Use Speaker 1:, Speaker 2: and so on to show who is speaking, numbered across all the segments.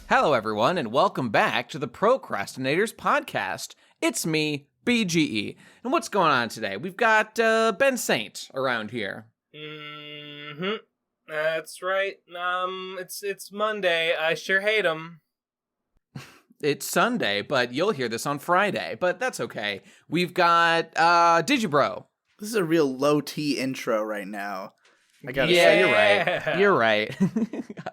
Speaker 1: Hello, everyone, and welcome back to the Pro Crastinators podcast. It's me, BGE. And what's going on today? We've got Ben Saint around here.
Speaker 2: Mm-hmm. That's right. It's Monday. I sure hate him.
Speaker 1: It's Sunday, but you'll hear this on Friday, but that's okay. We've got Digibro.
Speaker 3: This is a real low-T intro right now. I gotta
Speaker 1: say. You're right.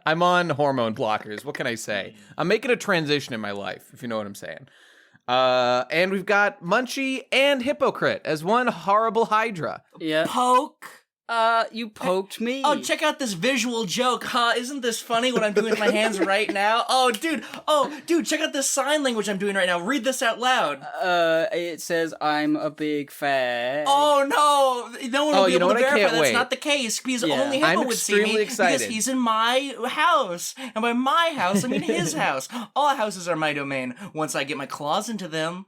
Speaker 1: I'm on hormone blockers. What can I say? I'm making a transition in my life, if you know what I'm saying. And we've got Munchie and Hypocrite as one horrible Hydra.
Speaker 4: Yeah.
Speaker 5: Poke.
Speaker 4: You poked me.
Speaker 5: Oh, check out this visual joke, huh? Isn't this funny what I'm doing with my hands right now? Oh, dude, check out this sign language I'm doing right now. Read this out loud.
Speaker 4: It says I'm a big fan.
Speaker 5: Oh, no one will be able to verify that's
Speaker 1: wait.
Speaker 5: not the case, because
Speaker 4: Yeah.
Speaker 5: only Hippo
Speaker 1: I'm
Speaker 5: would see me,
Speaker 1: extremely excited.
Speaker 5: because he's in my house. And by my house, I mean his house. All houses are my domain, once I get my claws into them.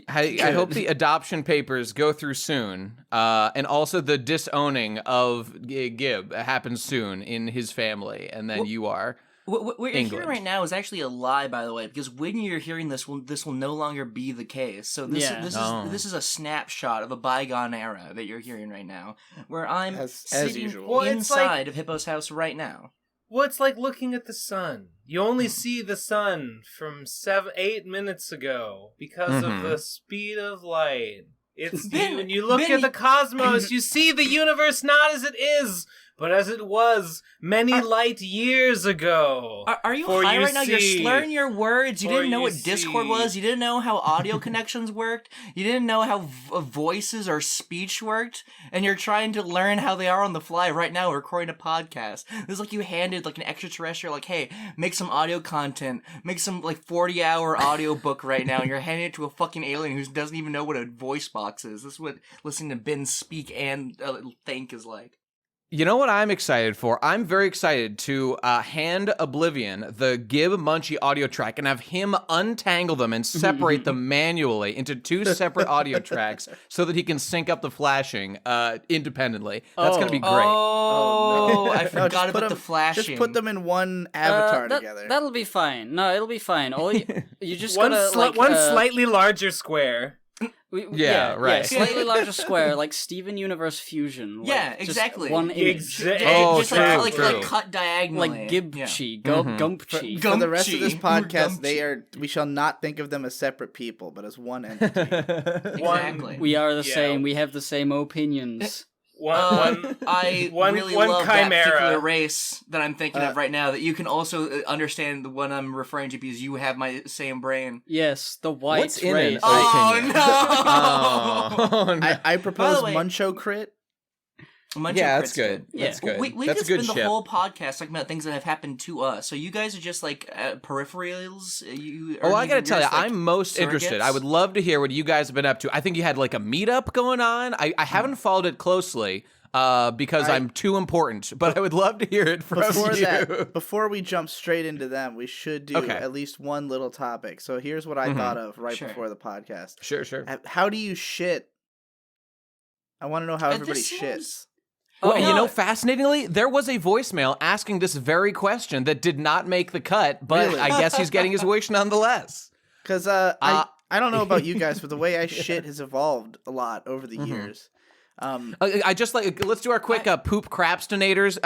Speaker 1: I hope the adoption papers go through soon, and also the disowning of Gib happens soon in his family, and then you are
Speaker 5: What you're
Speaker 1: England.
Speaker 5: hearing right now is actually a lie, by the way, because when you're hearing this, this will no longer be the case. So this is a snapshot of a bygone era that you're hearing right now, where I'm
Speaker 3: As
Speaker 5: sitting
Speaker 3: usual.
Speaker 2: Well, it's
Speaker 5: inside of Hippo's house right now.
Speaker 2: Well, it's like looking at the sun. You only see the sun from 8 minutes ago because of the speed of light. It's when you look at the cosmos, you see the universe not as it is, but as it was many light years ago.
Speaker 5: Are you high right now? You're slurring your words. You didn't know what
Speaker 2: see.
Speaker 5: Discord was. You didn't know how audio connections worked. You didn't know how voices or speech worked. And you're trying to learn how they are on the fly right now. We're recording a podcast. This is like you handed like an extraterrestrial, like, hey, make some audio content. Make some like 40-hour audio book right now. And you're handing it to a fucking alien who doesn't even know what a voice box is. This is what listening to Ben speak and think is like.
Speaker 1: You know what I'm excited for? I'm very excited to hand Oblivion the Gib Munchie audio track and have him untangle them and separate them manually into two separate audio tracks so that he can sync up the flashing independently. That's going to be great.
Speaker 5: Oh,
Speaker 3: No.
Speaker 5: I forgot about the
Speaker 3: Just
Speaker 5: flashing.
Speaker 3: put them in one avatar together.
Speaker 4: That'll be fine. No, it'll be fine. All you just
Speaker 2: One
Speaker 4: gotta
Speaker 2: one slightly larger square.
Speaker 1: Yeah, right.
Speaker 4: Slightly larger square, like Steven Universe Fusion. Like,
Speaker 5: Yeah,
Speaker 4: just
Speaker 5: exactly.
Speaker 4: 1 image.
Speaker 1: Oh,
Speaker 5: just
Speaker 1: true,
Speaker 5: like
Speaker 1: true.
Speaker 5: cut diagonally.
Speaker 4: Like Gibchi, Gumpchi.
Speaker 3: For the rest of this podcast,
Speaker 5: Gumpchi.
Speaker 3: we shall not think of them as separate people, but as one entity.
Speaker 5: Exactly.
Speaker 4: We are the same. We have the same opinions.
Speaker 5: I
Speaker 2: one
Speaker 5: really
Speaker 2: one
Speaker 5: love
Speaker 2: chimera.
Speaker 5: that particular race that I'm thinking of right now. That you can also understand what I'm referring to because you have my same brain.
Speaker 4: Yes, the white
Speaker 1: What's in
Speaker 4: race.
Speaker 1: it?
Speaker 5: Oh
Speaker 1: opinion.
Speaker 5: no!
Speaker 1: Oh, no.
Speaker 3: I propose
Speaker 5: By the way-
Speaker 3: Muncho Crit.
Speaker 1: Yeah, that's good.
Speaker 4: Yeah.
Speaker 1: That's good.
Speaker 5: We
Speaker 1: That's
Speaker 5: could
Speaker 1: a good
Speaker 5: spend the
Speaker 1: ship.
Speaker 5: whole podcast talking about things that have happened to us. So you guys are just like peripherals.
Speaker 1: I gotta tell you, I'm most interested. I would love to hear what you guys have been up to. I think you had like a meetup going on. I haven't followed it closely because I'm too important, but I would love to hear it from you.
Speaker 3: Before we jump straight into them, we should do at least one little topic. So here's what I thought of before the podcast.
Speaker 1: Sure.
Speaker 3: How do you shit? I want to know how everybody shits.
Speaker 1: Well, you know, fascinatingly, there was a voicemail asking this very question that did not make the cut, but
Speaker 3: Really?
Speaker 1: I guess he's getting his wish nonetheless.
Speaker 3: Because I don't know about you guys, but the way I shit has evolved a lot over the years.
Speaker 1: I just let's do our quick Poop Crastinators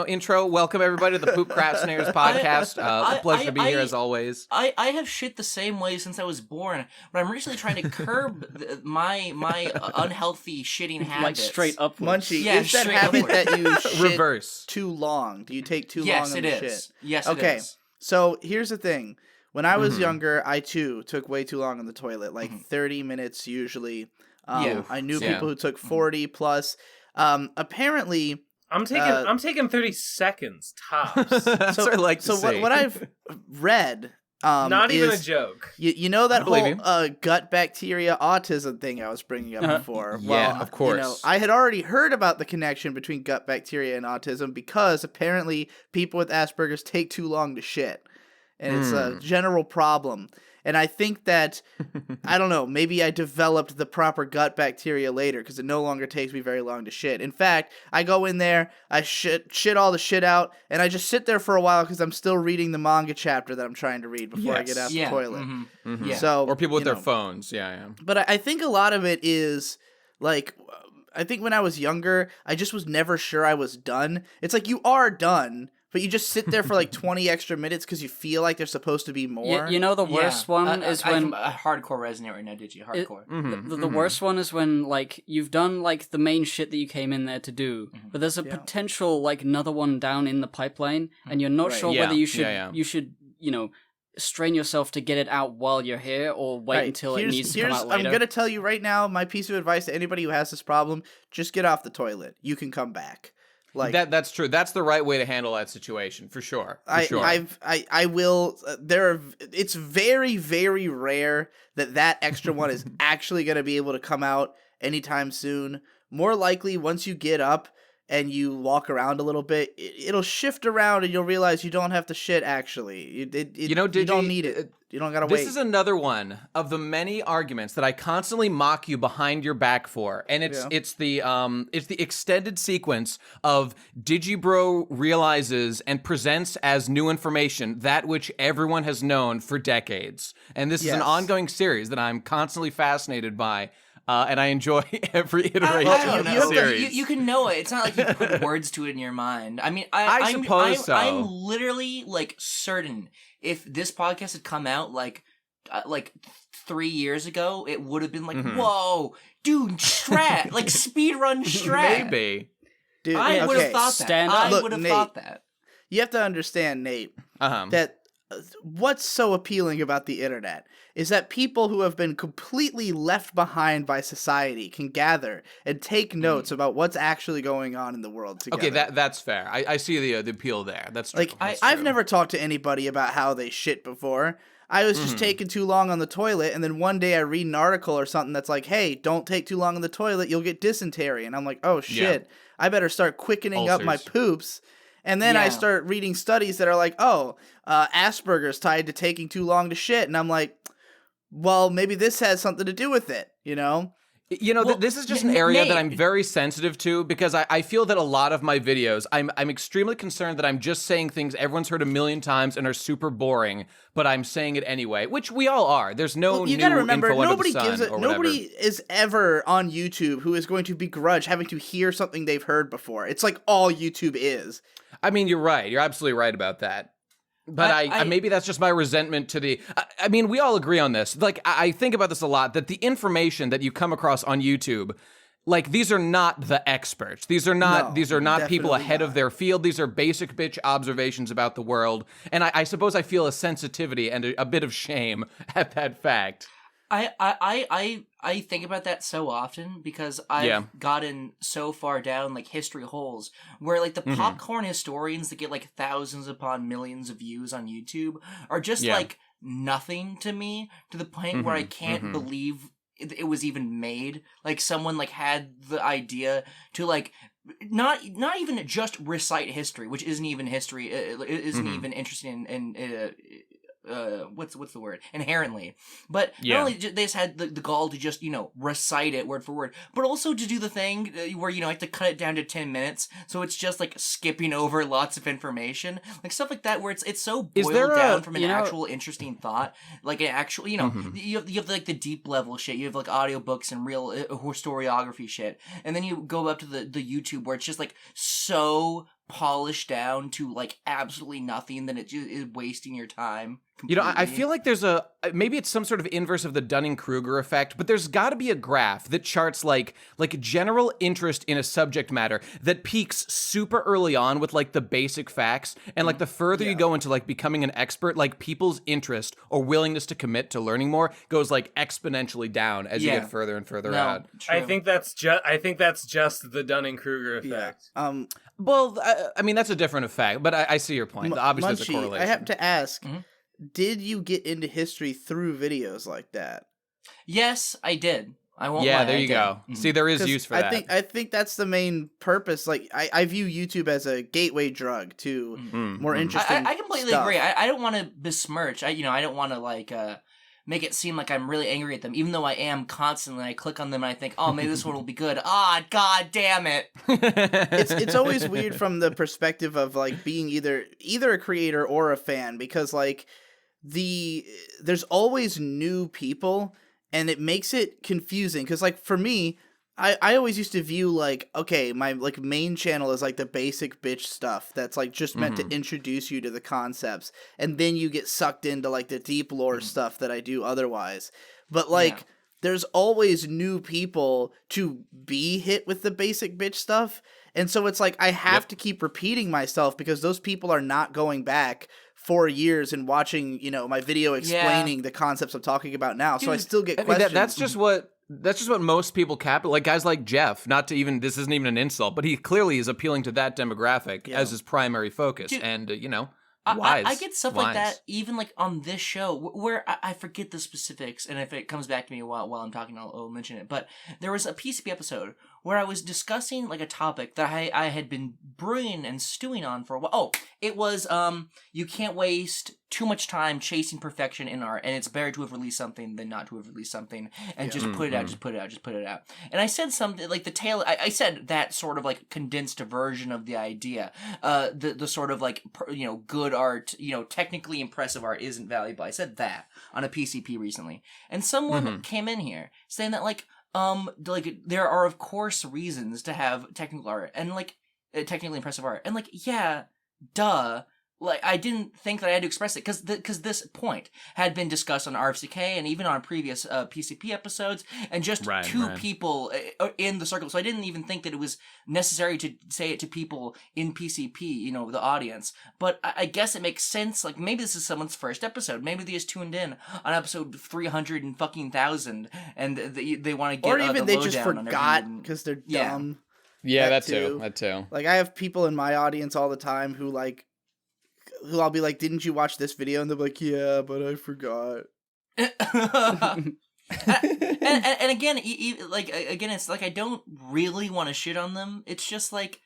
Speaker 1: intro. Welcome everybody to the Poop Crastinators podcast. A pleasure to be here as always.
Speaker 5: I have shit the same way since I was born, but I'm recently trying to curb my unhealthy shitting habits.
Speaker 4: Like straight up.
Speaker 3: Munchie,
Speaker 5: Yeah,
Speaker 3: is that
Speaker 5: straight
Speaker 3: habit
Speaker 5: upward.
Speaker 3: that you shit
Speaker 1: Reverse.
Speaker 3: too long? Do you take too long
Speaker 5: Yes,
Speaker 3: on
Speaker 5: it
Speaker 3: the
Speaker 5: is.
Speaker 3: shit?
Speaker 5: Yes,
Speaker 3: Okay.
Speaker 5: it is.
Speaker 3: So here's the thing. When I was younger, I too took way too long on the toilet, like 30 minutes usually. I knew people who took 40 plus. Apparently,
Speaker 2: I'm taking 30 seconds tops.
Speaker 1: That's what I like to see.
Speaker 3: What I've read,
Speaker 2: Not even a
Speaker 3: is,
Speaker 2: joke.
Speaker 3: You know that
Speaker 1: believe
Speaker 3: whole gut bacteria autism thing I was bringing up before?
Speaker 1: Yeah,
Speaker 3: Well,
Speaker 1: of course.
Speaker 3: You know, I had already heard about the connection between gut bacteria and autism because apparently people with Asperger's take too long to shit. and it's a general problem. And I think that, I don't know, maybe I developed the proper gut bacteria later because it no longer takes me very long to shit. In fact, I go in there, I shit all the shit out, and I just sit there for a while because I'm still reading the manga chapter that I'm trying to read before I get out the toilet.
Speaker 5: Yeah.
Speaker 3: So,
Speaker 1: or people with their phones. Yeah.
Speaker 3: But I think a lot of it is, like, I think when I was younger, I just was never sure I was done. It's like you are done, but you just sit there for like 20 extra minutes because you feel like there's supposed to be more.
Speaker 4: You know, the worst one is when...
Speaker 5: hardcore resonate right now, did you? Hardcore.
Speaker 4: The worst one is when, like, you've done, like, the main shit that you came in there to do, but there's a potential, like, another one down in the pipeline, and you're not sure whether you should, you know, strain yourself to get it out while you're here, or wait until it needs to come out later.
Speaker 3: I'm going to tell you right now, my piece of advice to anybody who has this problem, just get off the toilet. You can come back. Like
Speaker 1: that's true. That's the right way to handle that situation for sure.
Speaker 3: I will. It's very, very rare that extra one is actually going to be able to come out anytime soon. More likely, once you get up and you walk around a little bit, it'll shift around and you'll realize you don't have to shit. Actually, you don't need it. You don't gotta wait.
Speaker 1: This is another one of the many arguments that I constantly mock you behind your back for, and it's the extended sequence of Digibro realizes and presents as new information that which everyone has known for decades, and this is an ongoing series that I'm constantly fascinated by. And I enjoy every iteration of the series.
Speaker 5: You can know it. It's not like you put words to it in your mind. I mean,
Speaker 1: I suppose so.
Speaker 5: I'm literally like certain if this podcast had come out like 3 years ago, it would have been like, whoa, dude, Strat, like speedrun Strat.
Speaker 1: Maybe.
Speaker 3: Dude,
Speaker 5: I would have thought that. I would have thought that.
Speaker 3: You have to understand, Nate, that what's so appealing about the internet is that people who have been completely left behind by society can gather and take notes about what's actually going on in the world together.
Speaker 1: Okay, that's fair. I see the appeal there. That's true.
Speaker 3: Like, I've never talked to anybody about how they shit before. I was just taking too long on the toilet, and then one day I read an article or something that's like, hey, don't take too long on the toilet, you'll get dysentery. And I'm like, oh shit, I better start quickening up my poops. And then I start reading studies that are like, Asperger's tied to taking too long to shit. And I'm like, well, maybe this has something to do with it, you know?
Speaker 1: You know, this is just an area that I'm very sensitive to because I feel that a lot of my videos, I'm extremely concerned that I'm just saying things everyone's heard a million times and are super boring, but I'm saying it anyway, which we all are. There's no new
Speaker 3: gotta remember,
Speaker 1: info
Speaker 3: nobody
Speaker 1: under the sun
Speaker 3: gives it.
Speaker 1: or whatever.
Speaker 3: Nobody is ever on YouTube who is going to begrudge having to hear something they've heard before. It's like all YouTube is.
Speaker 1: I mean, you're right. You're absolutely right about that. But I maybe that's just my resentment to the... I mean, we all agree on this. Like, I think about this a lot, that the information that you come across on YouTube, like, these are not the experts. These are not people ahead of their field. These are basic bitch observations about the world. And I suppose I feel a sensitivity and a bit of shame at that fact.
Speaker 5: I think about that so often because I've gotten so far down like history holes where like the popcorn historians that get like thousands upon millions of views on YouTube are just like nothing to me, to the point where I can't believe it was even made. Like someone like had the idea to like not even just recite history, which isn't even history, it isn't even interesting in what's the word? Inherently. But not only they just had the gall to just, you know, recite it word for word, but also to do the thing where, you know, I have to cut it down to 10 minutes, so it's just like skipping over lots of information. Like stuff like that where it's so boiled down from an actual interesting thought. Like an actual, you know, you have like the deep level shit. You have like audiobooks and real historiography shit. And then you go up to the YouTube where it's just like so polished down to like absolutely nothing, then it just is wasting your time completely.
Speaker 1: You know, I feel like there's maybe it's some sort of inverse of the Dunning-Kruger effect, but there's got to be a graph that charts like general interest in a subject matter that peaks super early on with like the basic facts, and like the further you go into like becoming an expert, like people's interest or willingness to commit to learning more goes like exponentially down as you get further and further out.
Speaker 2: True. I think that's just the Dunning-Kruger effect.
Speaker 1: Well, I mean, that's a different effect, but I see your point. Obviously, there's a correlation.
Speaker 3: I have to ask, did you get into history through videos like that?
Speaker 5: Yes, I did. I won't.
Speaker 1: Yeah,
Speaker 5: lie,
Speaker 1: there you go. See, there is use for that.
Speaker 3: I think that's the main purpose. Like, I view YouTube as a gateway drug to more interesting.
Speaker 5: I completely
Speaker 3: stuff.
Speaker 5: agree. I don't want to besmirch. I don't want to like make it seem like I'm really angry at them, even though I am constantly. I click on them and I think, oh, maybe this one will be good. Ah, god damn it!
Speaker 3: It's always weird from the perspective of like being either a creator or a fan, because like there's always new people. And it makes it confusing because, like, for me, I always used to view, like, okay, my, like, main channel is, like, the basic bitch stuff that's, like, just meant to introduce you to the concepts. And then you get sucked into, like, the deep lore stuff that I do otherwise. But, like, there's always new people to be hit with the basic bitch stuff. And so it's like I have to keep repeating myself because those people are not going back 4 years and watching, my video explaining the concepts I'm talking about now. Dude, so I still get questions.
Speaker 1: That's just what most people like guys like Jeff, this isn't even an insult, but he clearly is appealing to that demographic as his primary focus. Dude, and, wise.
Speaker 5: I get stuff like that even like on this show where I forget the specifics, and if it comes back to me while I'm talking, I'll mention it. But there was a PCP episode where I was discussing like a topic that I had been brewing and stewing on for a while. Oh, it was you can't waste too much time chasing perfection in art, and it's better to have released something than not to have released something, and just put it out, just put it out. And I said something like I said that sort of like condensed version of the idea. The sort of like good art, technically impressive art isn't valuable. I said that on a PCP recently, and someone came in here saying that like there are of course reasons to have technical art and like technically impressive art, and like duh. Like, I didn't think that I had to express it, because this point had been discussed on RFCK and even on previous PCP episodes, and just two people in the circle. So I didn't even think that it was necessary to say it to people in PCP, the audience. But I guess it makes sense. Like, maybe this is someone's first episode. Maybe they just tuned in on episode 300 and fucking thousand, and they want to get
Speaker 3: or even
Speaker 5: the
Speaker 3: they just forgot because they're dumb.
Speaker 1: Yeah, that too.
Speaker 3: Like, I have people in my audience all the time who I'll be like, didn't you watch this video? And they'll be like, yeah, but I forgot.
Speaker 5: and again, it's like I don't really want to shit on them. It's just like,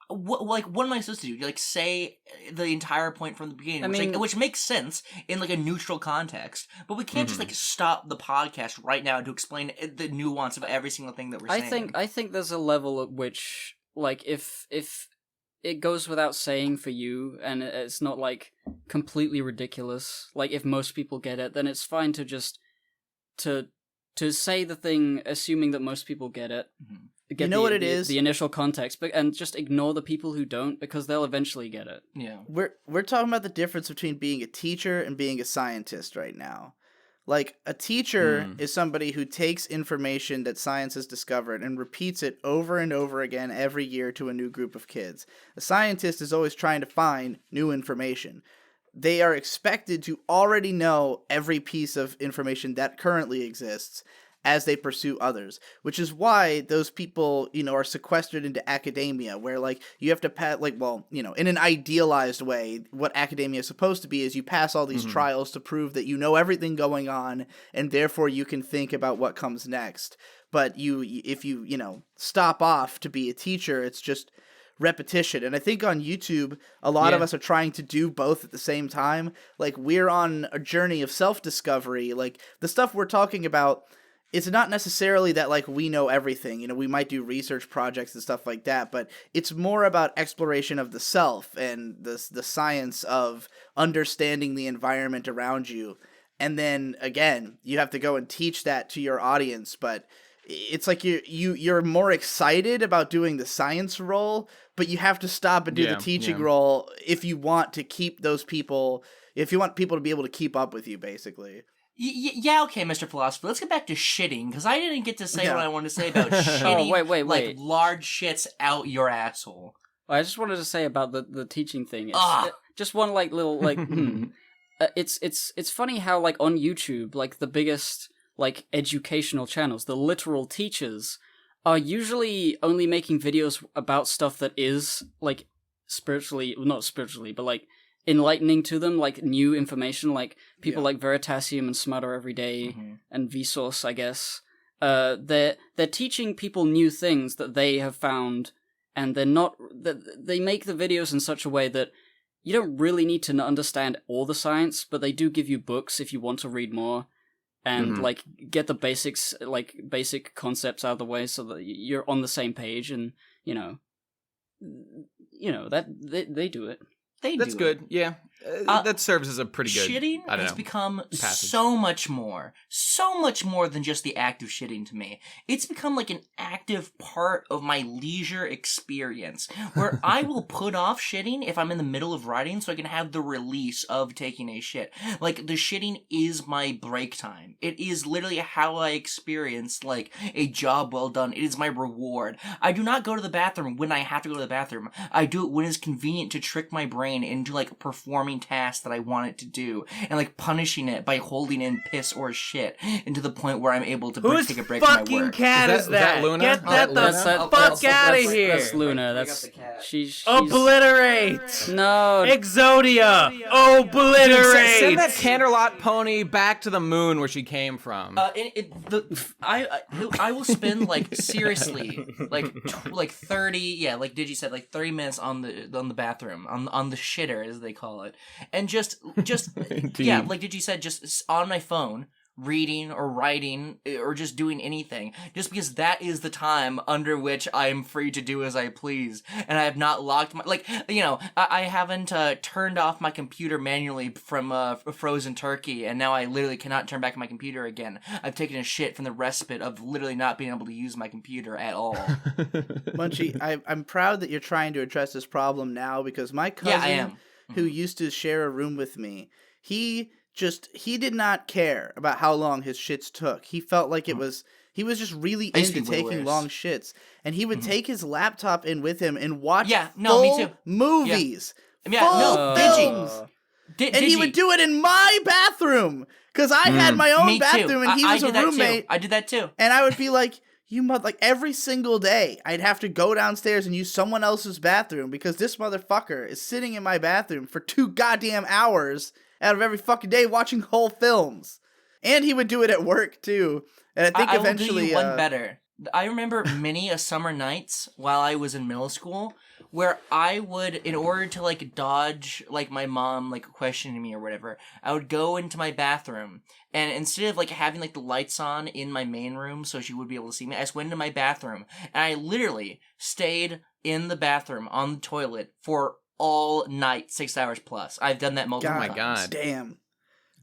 Speaker 5: what am I supposed to do? Like, say the entire point from the beginning, which makes sense in like a neutral context, but we can't just like stop the podcast right now to explain the nuance of every single thing that we're saying.
Speaker 4: I think there's a level at which, like, if it goes without saying for you, and it's not, like, completely ridiculous. Like, if most people get it, then it's fine to just, to say the thing, assuming that most people get it. Get
Speaker 3: what it is?
Speaker 4: The initial context, and just ignore the people who don't, because they'll eventually get it.
Speaker 5: Yeah.
Speaker 3: We're talking about the difference between being a teacher and being a scientist right now. Like, a teacher is somebody who takes information that science has discovered and repeats it over and over again every year to a new group of kids. A scientist is always trying to find new information. They are expected to already know every piece of information that currently exists as they pursue others, which is why those people, are sequestered into academia, where, like, you have to in an idealized way, what academia is supposed to be is you pass all these trials to prove that you know everything going on, and therefore you can think about what comes next. But if you stop off to be a teacher, it's just repetition. And I think on YouTube, a lot of us are trying to do both at the same time. Like, we're on a journey of self-discovery. Like, the stuff we're talking about, it's not necessarily that, like, we know everything. We might do research projects and stuff like that, but it's more about exploration of the self and the science of understanding the environment around you. And then, again, you have to go and teach that to your audience, but it's like you're more excited about doing the science role, but you have to stop and do the teaching role if you want to keep those people, if you want people to be able to keep up with you, basically.
Speaker 5: Yeah, okay, Mr. Philosopher. Let's get back to shitting, because I didn't get to say what I wanted to say about shitting.
Speaker 4: Wait.
Speaker 5: Like, large shits out your asshole.
Speaker 4: I just wanted to say about the teaching thing. Just one, like, little, like, it's funny how, like, on YouTube, like, the biggest, like, educational channels, the literal teachers, are usually only making videos about stuff that is, like, not spiritually, but, like, enlightening to them, like new information, like people like Veritasium and Smutter Every Day and Vsauce, I guess. they're teaching people new things that they have found, and they make the videos in such a way that you don't really need to understand all the science, but they do give you books if you want to read more, and like get the basics, like basic concepts out of the way, so that you're on the same page, and you know that they do it.
Speaker 1: That's good. Yeah. That serves as a pretty good...
Speaker 5: Shitting has become
Speaker 1: passage.
Speaker 5: so much more than just the act of shitting to me. It's become like an active part of my leisure experience, where I will put off shitting if I'm in the middle of writing so I can have the release of taking a shit. Like, the shitting is my break time. It is literally how I experience, like, a job well done. It is my reward. I do not go to the bathroom when I have to go to the bathroom. I do it when it's convenient to trick my brain into, like, performing tasks that I want it to do, and like punishing it by holding in piss or shit, and to the point where I'm able to take a break from my work.
Speaker 2: Whose fucking cat is that?
Speaker 1: Luna?
Speaker 2: Get that the fuck out of here!
Speaker 4: That's Luna. That's she's
Speaker 2: Obliterate!
Speaker 4: No,
Speaker 2: Exodia! Obliterate!
Speaker 1: Send that Canterlot pony back to the moon where she came from.
Speaker 5: I will spend like seriously like 30 like Digi said, like 30 minutes on the bathroom on the shitter as they call it, and just like Digi said, just on my phone reading or writing or just doing anything, just because that is the time under which I am free to do as I please, and I have not locked my I haven't turned off my computer manually from frozen turkey, and now I literally cannot turn back on my computer again. I've taken a shit from the respite of literally not being able to use my computer at all.
Speaker 3: Munchie, I'm proud that you're trying to address this problem now, because my cousin,
Speaker 5: I am.
Speaker 3: who used to share a room with me, he did not care about how long his shits took. He felt like he was just really into taking long shits, and he would take his laptop in with him and watch
Speaker 5: me too.
Speaker 3: movies,
Speaker 5: full
Speaker 3: films, and he would do it in my bathroom, because I had my own bathroom, and he was a roommate.
Speaker 5: I did that too,
Speaker 3: and I would be like, like every single day, I'd have to go downstairs and use someone else's bathroom, because this motherfucker is sitting in my bathroom for 2 goddamn hours out of every fucking day watching whole films. And he would do it at work too. And I think eventually...
Speaker 5: I will do you one better. I remember many summer nights while I was in middle school where I would, in order to like dodge like my mom like questioning me or whatever, I would go into my bathroom, and instead of like having like the lights on in my main room so she would be able to see me, I just went into my bathroom and I literally stayed in the bathroom on the toilet for all night, 6 hours plus. I've done that multiple times.
Speaker 1: Oh my God.
Speaker 3: Damn.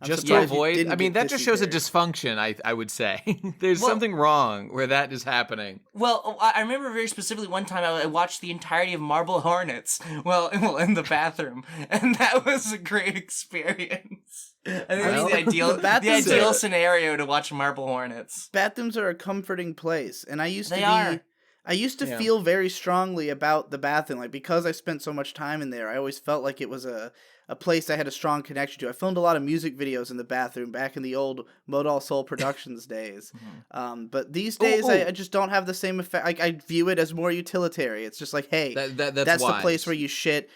Speaker 1: Just to avoid, I mean, that just shows a dysfunction, I would say. There's something wrong where that is happening.
Speaker 5: Well, I remember very specifically one time I watched the entirety of Marble Hornets in the bathroom, and that was a great experience. I think that's the ideal scenario to watch Marble Hornets.
Speaker 3: Bathrooms are a comforting place, and I used to feel very strongly about the bathroom, like, because I spent so much time in there. I always felt like it was a place I had a strong connection to. I filmed a lot of music videos in the bathroom back in the old Modal Soul Productions days. But these days, I just don't have the same effect. I view it as more utilitarian. It's just like, hey, that's the place where you shit.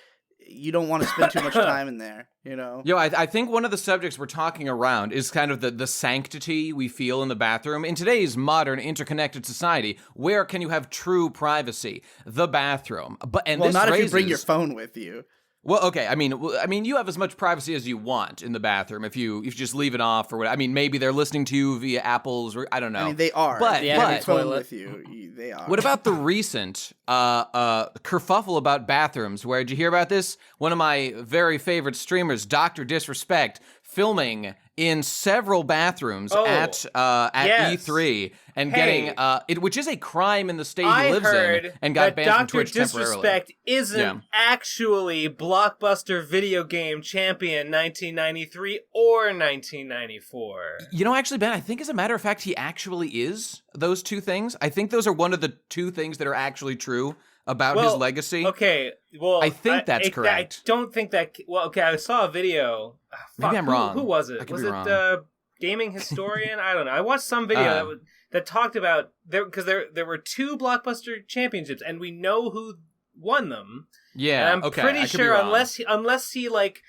Speaker 3: You don't want to spend too much time in there, you know?
Speaker 1: Yo, I think one of the subjects we're talking around is kind of the sanctity we feel in the bathroom. In today's modern, interconnected society, where can you have true privacy? The bathroom.
Speaker 3: Not if you bring your phone with you.
Speaker 1: Well, okay. I mean, you have as much privacy as you want in the bathroom if you just leave it off or whatever. I mean, maybe they're listening to you via Apple's, or I don't know.
Speaker 3: I mean, they are.
Speaker 1: But
Speaker 3: phone with you, they are.
Speaker 1: What about the recent kerfuffle about bathrooms? Where did you hear about this? One of my very favorite streamers, Dr. Disrespect, filming in several bathrooms at E3 and getting which is a crime in the state he lives in, and got banned from Twitch temporarily.
Speaker 2: Disrespect isn't actually Blockbuster Video Game Champion 1993 or 1994.
Speaker 1: You know, actually, Ben, I think as a matter of fact, he actually is those two things. I think those are one of the two things that are actually true about his legacy.
Speaker 2: Okay, well,
Speaker 1: I think that's correct.
Speaker 2: I don't think that. Well, okay, I saw a video.
Speaker 1: Maybe I'm wrong.
Speaker 2: Who was it? Was it Gaming Historian? I don't know. I watched some video that talked about because there were 2 Blockbuster championships, and we know who won them.
Speaker 1: Yeah,
Speaker 2: and I'm pretty sure unless he like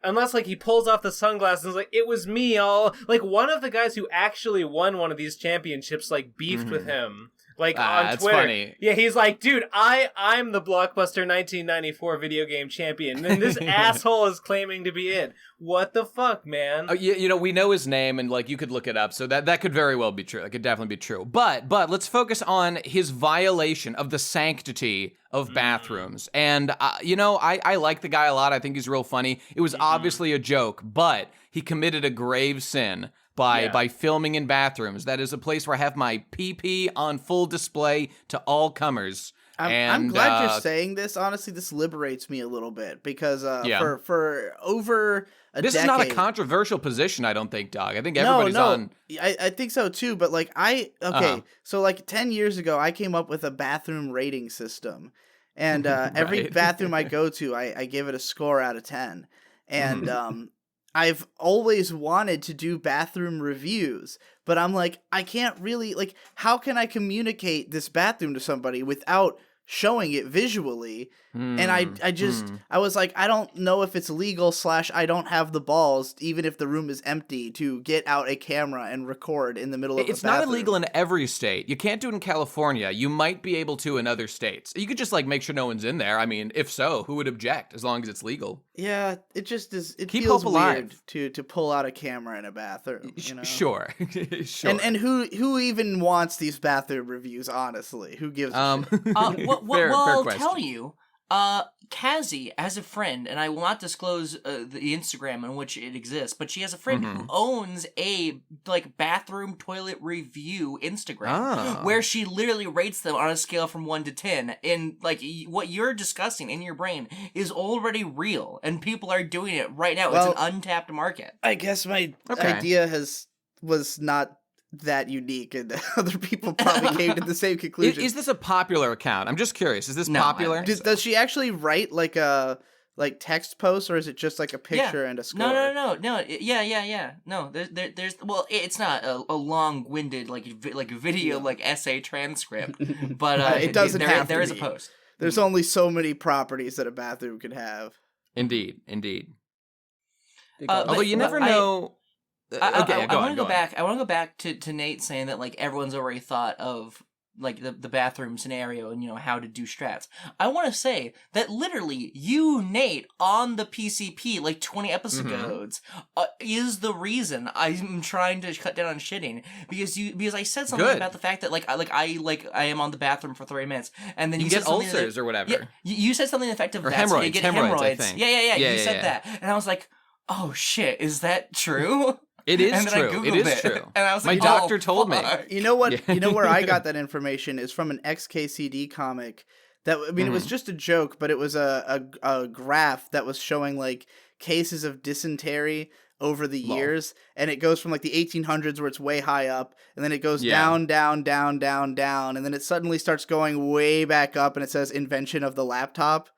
Speaker 2: unless like he pulls off the sunglasses and is like, it was me all, like one of the guys who actually won one of these championships like beefed with him. Like on Twitter.
Speaker 1: Funny.
Speaker 2: Yeah, he's like, dude, I'm the Blockbuster 1994 video game champion, and this asshole is claiming to be it. What the fuck, man?
Speaker 1: You know, we know his name, and like you could look it up, so that could very well be true. That could definitely be true. But let's focus on his violation of the sanctity of bathrooms. And you know, I like the guy a lot. I think he's real funny. It was obviously a joke, but he committed a grave sin by filming in bathrooms. That is a place where I have my PP on full display to all comers.
Speaker 3: I'm glad you're saying this. Honestly, this liberates me a little bit because for over a
Speaker 1: this
Speaker 3: decade,
Speaker 1: is not a controversial position, I don't think, Dog. I think everybody's on.
Speaker 3: I think so too. But like so like 10 years ago, I came up with a bathroom rating system, and every bathroom I go to, I give it a score out of 10, and I've always wanted to do bathroom reviews, but I'm like, I can't really, like, how can I communicate this bathroom to somebody without showing it visually? And I was like, I don't know if it's legal / I don't have the balls, even if the room is empty, to get out a camera and record in the middle of the bathroom.
Speaker 1: It's not illegal in every state. You can't do it in California. You might be able to in other states. You could just like make sure no one's in there. I mean, if so, who would object as long as it's legal?
Speaker 3: Yeah, it just is. It
Speaker 1: Keep
Speaker 3: feels
Speaker 1: hope
Speaker 3: weird
Speaker 1: alive.
Speaker 3: to pull out a camera in a bathroom. You know?
Speaker 1: Sure. Sure.
Speaker 3: And who even wants these bathroom reviews? Honestly, who gives a shit?
Speaker 1: Fair
Speaker 5: I'll
Speaker 1: question.
Speaker 5: tell you, Kazi has a friend, and I will not disclose the Instagram on which it exists, but she has a friend who owns a like bathroom toilet review Instagram where she literally rates them on a scale from 1 to 10, and like what you're discussing in your brain is already real, and people are doing it right now. Well, it's an untapped market.
Speaker 3: I guess my idea was not that unique, and other people probably came to the same conclusion.
Speaker 1: Is this a popular account? I'm just curious. Is this
Speaker 5: No,
Speaker 1: popular?
Speaker 3: Does she actually write like a text post, or is it just like a picture and a score?
Speaker 5: No. Yeah. No, there's well, it's not a long-winded like video like essay transcript, but
Speaker 3: it doesn't have.
Speaker 5: There is a post.
Speaker 3: There's only so many properties that a bathroom could have.
Speaker 1: Indeed.
Speaker 5: Although
Speaker 1: you never know.
Speaker 5: I want to go back to Nate saying that like everyone's already thought of like the bathroom scenario and you know how to do strats. I want to say that literally you, Nate, on the PCP like 20 episodes is the reason I'm trying to cut down on shitting because I said something about the fact that I am on the bathroom for 30 minutes and then you
Speaker 1: get
Speaker 5: said
Speaker 1: ulcers or whatever.
Speaker 5: Yeah, you said something effective
Speaker 1: or
Speaker 5: that
Speaker 1: hemorrhoids.
Speaker 5: So you get
Speaker 1: hemorrhoids. I think.
Speaker 5: Yeah. You said that, and I was like, oh shit, is that true?
Speaker 1: It is
Speaker 5: and
Speaker 1: true. It is true.
Speaker 5: And I was like,
Speaker 1: my doctor told me.
Speaker 3: You know what? You know where I got that information is from an XKCD comic. That it was just a joke, but it was a graph that was showing like cases of dysentery over the years, and it goes from like the 1800s where it's way high up, and then it goes down, and then it suddenly starts going way back up, and it says invention of the laptop.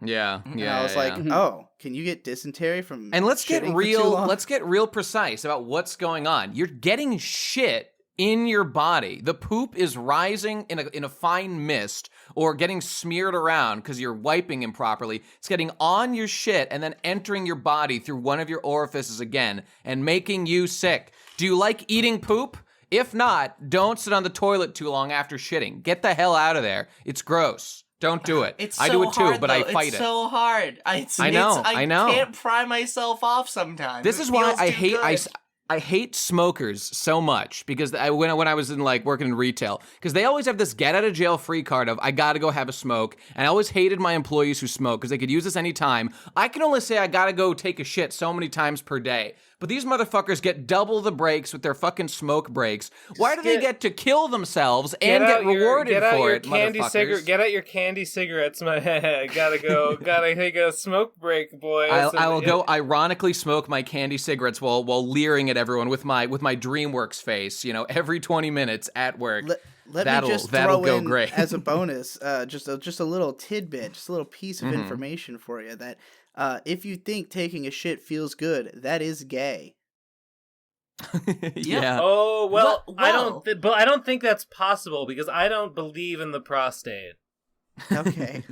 Speaker 1: Yeah.
Speaker 3: And I was like, oh, can you get dysentery from?
Speaker 1: And let's get real precise about what's going on. You're getting shit in your body. The poop is rising in a fine mist or getting smeared around because you're wiping improperly. It's getting on your shit and then entering your body through one of your orifices again and making you sick. Do you like eating poop? If not, don't sit on the toilet too long after shitting. Get the hell out of there. It's gross. Don't do it. I do it too, but I fight it.
Speaker 5: It's so hard. I know. I can't pry myself off sometimes.
Speaker 1: This is why I hate smokers so much because when I was in like working in retail, because they always have this get out of jail free card of I gotta go have a smoke, and I always hated my employees who smoke because they could use this anytime. I can only say I gotta go take a shit so many times per day. But these motherfuckers get double the breaks with their fucking smoke breaks. Why do they get to kill themselves and get rewarded for it, motherfuckers?
Speaker 2: Get out your candy cigarettes, my head. Gotta take a smoke break, boys.
Speaker 1: I will go ironically smoke my candy cigarettes while leering at everyone with my DreamWorks face, you know, every 20 minutes at work.
Speaker 3: Let me just throw
Speaker 1: go
Speaker 3: in
Speaker 1: great.
Speaker 3: as a bonus, just a little tidbit, just a little piece of information for you that if you think taking a shit feels good, that is gay.
Speaker 1: Yeah.
Speaker 2: Oh well, I don't think that's possible because I don't believe in the prostate.
Speaker 3: Okay.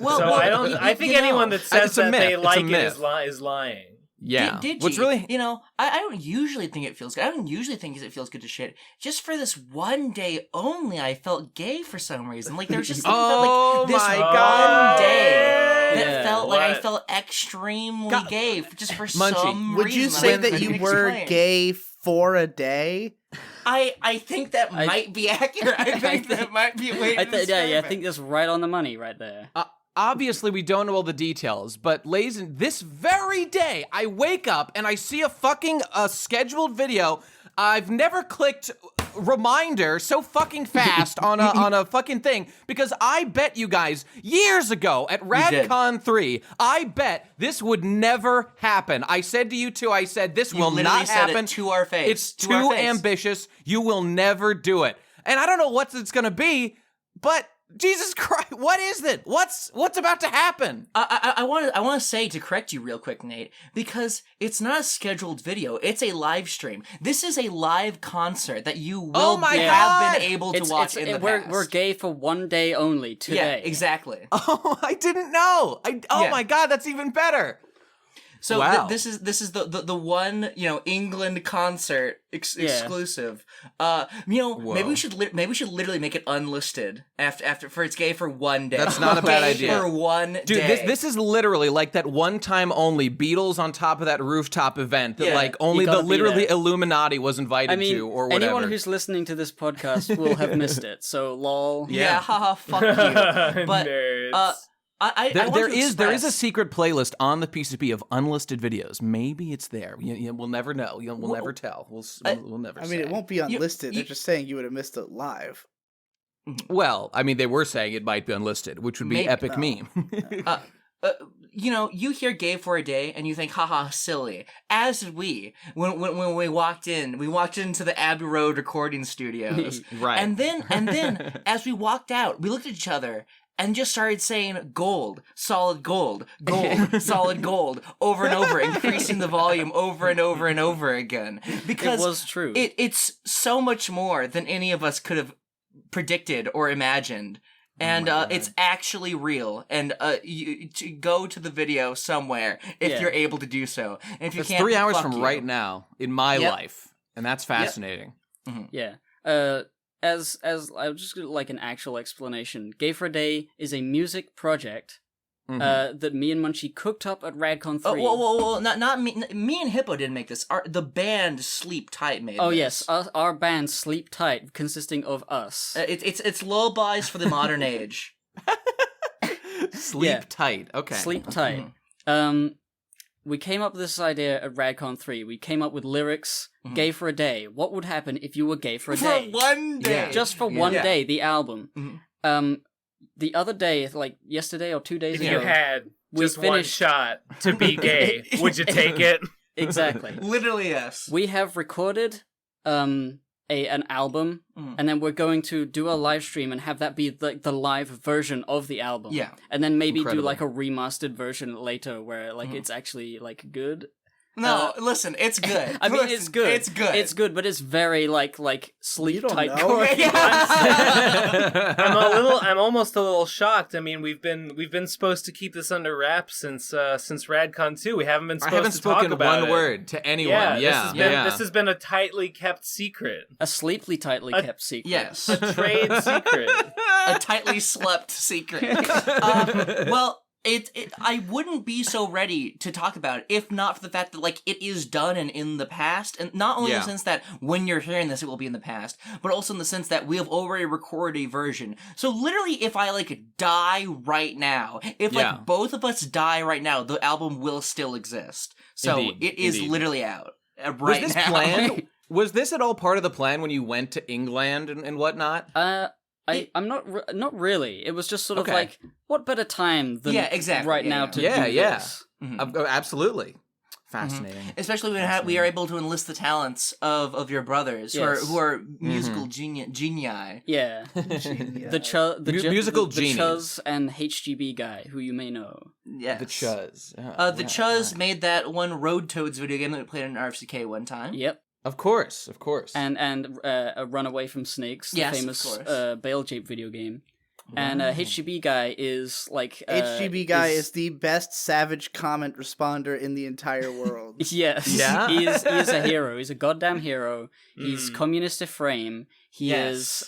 Speaker 2: I think anyone that says that they like it is lying.
Speaker 1: Yeah.
Speaker 5: What's really, I don't usually think it feels good. I don't usually think it feels good to shit. Just for this one day only, I felt gay for some reason. Like there was just something about this one day that felt like I felt extremely gay just for some reason.
Speaker 3: Would you say that you were gay for a day?
Speaker 5: I think that might be accurate. I think that might be a way to describe it.
Speaker 4: I think that's right on the money right there.
Speaker 1: Obviously, we don't know all the details, but ladies, this very day, I wake up and I see a fucking scheduled video. I've never clicked reminder so fucking fast on a fucking thing, because I bet you guys years ago at RadCon 3, I bet this would never happen. I said to you two, I said this will not happen.
Speaker 5: Said it to our face.
Speaker 1: It's too ambitious. You will never do it. And I don't know what it's gonna be, but Jesus Christ, what is it? What's about to happen?
Speaker 5: I want to say, to correct you real quick, Nate, because it's not a scheduled video. It's a live stream. This is a live concert that you will have been able to watch in the past.
Speaker 4: We're gay for one day only today.
Speaker 5: Yeah, exactly.
Speaker 1: Oh, I didn't know. My God, that's even better.
Speaker 5: So this is the one England concert exclusive. Maybe we should literally make it unlisted after for it's gay for one day.
Speaker 1: That's not a bad idea.
Speaker 5: For one day.
Speaker 1: Dude, this is literally like that one time only Beatles on top of that rooftop event that like only the literally Illuminati was invited to or whatever.
Speaker 4: Anyone who's listening to this podcast will have missed it. So lol.
Speaker 5: Yeah, haha, fuck you. But
Speaker 2: Nerds.
Speaker 1: There is a secret playlist on the PCP of unlisted videos. Maybe it's there. We'll never know. We'll never tell. We'll never.
Speaker 3: I mean, it won't be unlisted. They're just saying you would have missed it live.
Speaker 1: Well, I mean, they were saying it might be unlisted, which would be epic meme.
Speaker 5: You hear "gay for a day" and you think, haha, silly. As did we when we walked into the Abbey Road recording studios.
Speaker 1: Right.
Speaker 5: And then as we walked out, we looked at each other and just started saying gold, solid gold, solid gold, over and over, increasing the volume over and over and over again. Because
Speaker 4: it was true.
Speaker 5: It's so much more than any of us could have predicted or imagined. And it's actually real. And to go to the video somewhere if you're able to do so. And if you can't,
Speaker 1: 3 hours from right now in my life, and that's fascinating.
Speaker 4: Yep. Mm-hmm. Yeah. As I'll just do like an actual explanation. Gay for a Day is a music project that me and Munchie cooked up at RadCon 3.
Speaker 5: Well, not me. Me and Hippo didn't make this. The band Sleep Tight made this.
Speaker 4: Oh yes, our band Sleep Tight, consisting of us.
Speaker 5: It's lullabies for the modern age.
Speaker 1: Sleep Tight. Okay.
Speaker 4: Sleep Tight. We came up with this idea at RadCon 3. We came up with lyrics, Gay for a Day. What would happen if you were gay for a day?
Speaker 5: For one day.
Speaker 4: Yeah. Just for one day, the album. The other day, like yesterday or 2 days ago.
Speaker 2: You had just one shot to be gay. Would you take it?
Speaker 4: Exactly.
Speaker 5: Literally, yes.
Speaker 4: We have recorded an album, and then we're going to do a live stream and have that be like the live version of the album.
Speaker 5: Yeah.
Speaker 4: And then maybe do like a remastered version later where like it's actually like good.
Speaker 5: No, listen, it's good.
Speaker 4: I mean, it's good.
Speaker 5: It's good.
Speaker 4: It's good, but it's very like Sleep Tight.
Speaker 2: I'm almost a little shocked. I mean, we've been supposed to keep this under wraps since RadCon 2. We haven't been supposed to talk about
Speaker 1: one word to anyone.
Speaker 2: This has been a tightly kept secret.
Speaker 4: A sleepily tightly kept secret.
Speaker 5: Yes.
Speaker 2: A trade secret.
Speaker 5: A tightly slept secret. Well, I wouldn't be so ready to talk about it if not for the fact that, like, it is done and in the past. And not only in the sense that when you're hearing this, it will be in the past, but also in the sense that we have already recorded a version. So literally, if I, like, die right now, if, like, both of us die right now, the album will still exist. So it is literally out right now.
Speaker 1: Was this planned? Was this at all part of the plan when you went to England and whatnot?
Speaker 4: I'm not really. It was just sort of like, what better time than right now to do this?
Speaker 1: Absolutely. Fascinating.
Speaker 5: Especially when we are able to enlist the talents of your brothers who are musical genii.
Speaker 4: Yeah. The
Speaker 1: musical genies.
Speaker 4: The Chuz and HGBGuy, who you may know.
Speaker 5: Yes.
Speaker 1: The Chuz.
Speaker 5: The Chuz made that one Road Toads video game that we played in RFCK one time.
Speaker 4: Yep.
Speaker 1: Of course.
Speaker 4: And a Run Away from Snakes, the famous Bale Jape video game. And HGBGuy is like
Speaker 3: HGBGuy is the best savage comment responder in the entire world.
Speaker 4: Yes,
Speaker 1: Yeah?
Speaker 4: he is a hero. He's a goddamn hero. He's communist of frame. He is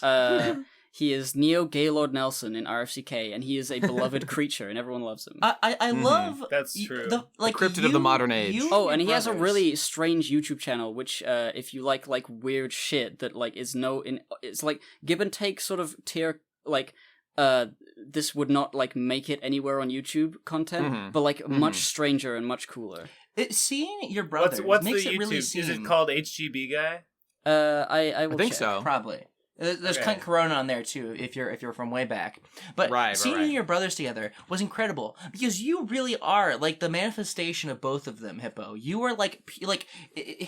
Speaker 4: Neo Gaylord Nelson in RFCK, and he is a beloved creature, and everyone loves him.
Speaker 5: I love
Speaker 2: that's true.
Speaker 5: The
Speaker 1: cryptid of the modern age.
Speaker 4: And he has a really strange YouTube channel, which if you like weird shit that like is it's like give and take sort of tier like. This would not like make it anywhere on YouTube content, but like much stranger and much cooler.
Speaker 5: Seeing your brother
Speaker 2: what's
Speaker 5: makes
Speaker 2: the
Speaker 5: it
Speaker 2: YouTube?
Speaker 5: really seem...
Speaker 2: Is it called HGBGuy?
Speaker 4: I will
Speaker 1: think
Speaker 4: check.
Speaker 1: so.
Speaker 5: Probably. There's
Speaker 2: Okay.
Speaker 5: Cunt Corona on there too, if you're from way back. But seeing you and your brothers together was incredible because you really are like the manifestation of both of them, Hippo. You are like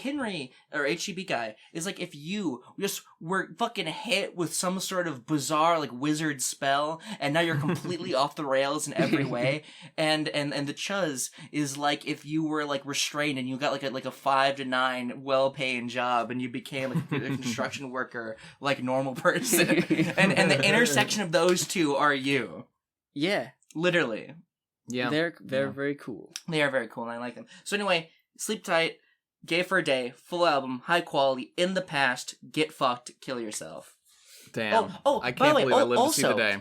Speaker 5: Henry or HGBGuy is like if you just were fucking hit with some sort of bizarre like wizard spell, and now you're completely off the rails in every way. And the Chuz is like if you were like restrained and you got like a 5 to 9 well-paying job and you became like a construction worker like normal person. and the intersection of those two are you.
Speaker 4: Yeah.
Speaker 5: Literally.
Speaker 1: Yeah.
Speaker 4: They're very cool.
Speaker 5: They are very cool and I like them. So anyway, Sleep Tight, Gay for a Day, full album, high quality, in the past, get fucked, kill yourself.
Speaker 1: Damn.
Speaker 5: by
Speaker 1: I
Speaker 5: the
Speaker 1: can't
Speaker 5: way,
Speaker 1: believe I lived
Speaker 5: also,
Speaker 1: to see the day.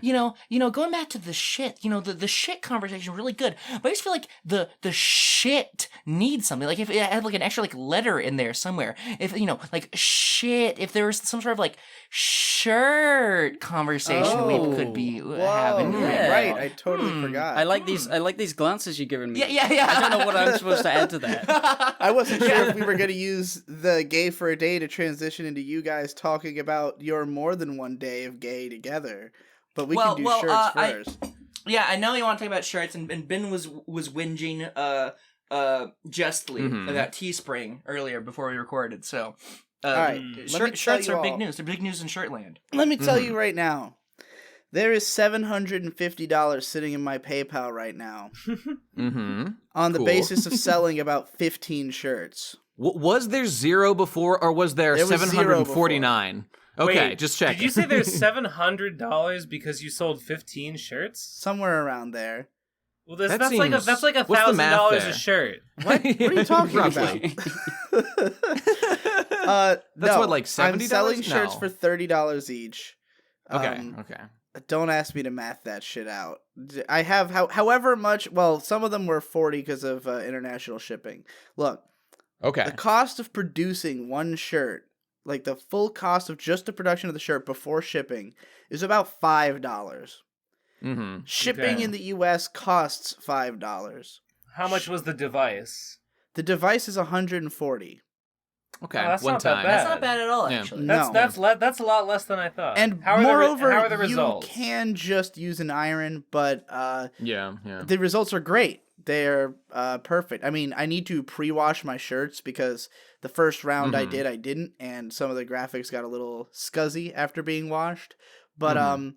Speaker 5: You know, going back to the shit, the shit conversation really good. But I just feel like the shit needs something. Like if it had like an extra like letter in there somewhere. If like shit, if there was some sort of like shirt conversation we could be having.
Speaker 4: Yeah.
Speaker 3: Right, I totally forgot.
Speaker 4: I like these glances you're giving me.
Speaker 5: Yeah.
Speaker 4: I don't know what I'm supposed to add to that.
Speaker 3: I wasn't sure if we were going to use the Gay for a Day to transition into you guys talking about your more than one day of gay together. But we can do shirts first.
Speaker 5: I know you want to talk about shirts, and Ben was whinging justly about Teespring earlier before we recorded. So,
Speaker 3: all right,
Speaker 5: shirts are big news. They're big news in Shirtland.
Speaker 3: Let me tell you right now, there is $750 sitting in my PayPal right now on the basis of selling about 15 shirts.
Speaker 1: Was there 0 before, or was there 749? Okay,
Speaker 2: Wait,
Speaker 1: just checking.
Speaker 2: Did you say there's $700 because you sold 15 shirts?
Speaker 3: Somewhere around there.
Speaker 2: Well, that's like $1,000 a shirt.
Speaker 3: What are you talking about?
Speaker 1: That's what, like $70?
Speaker 3: I'm selling shirts for $30 each.
Speaker 1: Okay.
Speaker 3: Don't ask me to math that shit out. I have however much. Well, some of them were 40 because of international shipping. Look.
Speaker 1: Okay.
Speaker 3: The cost of producing one shirt, like the full cost of just the production of the shirt before shipping, is about $5. Shipping in the U.S. costs $5.
Speaker 2: How much was the device?
Speaker 3: The device is $140.
Speaker 1: Okay,
Speaker 2: that's
Speaker 1: one
Speaker 2: not that
Speaker 1: time.
Speaker 2: bad.
Speaker 5: That's not bad at all, actually.
Speaker 2: That's a lot less than I thought.
Speaker 3: And
Speaker 2: how are
Speaker 3: moreover,
Speaker 2: how are the results?
Speaker 3: You can just use an iron, but
Speaker 1: yeah.
Speaker 3: The results are great. They're perfect. I mean, I need to pre-wash my shirts because the first round I didn't, and some of the graphics got a little scuzzy after being washed. But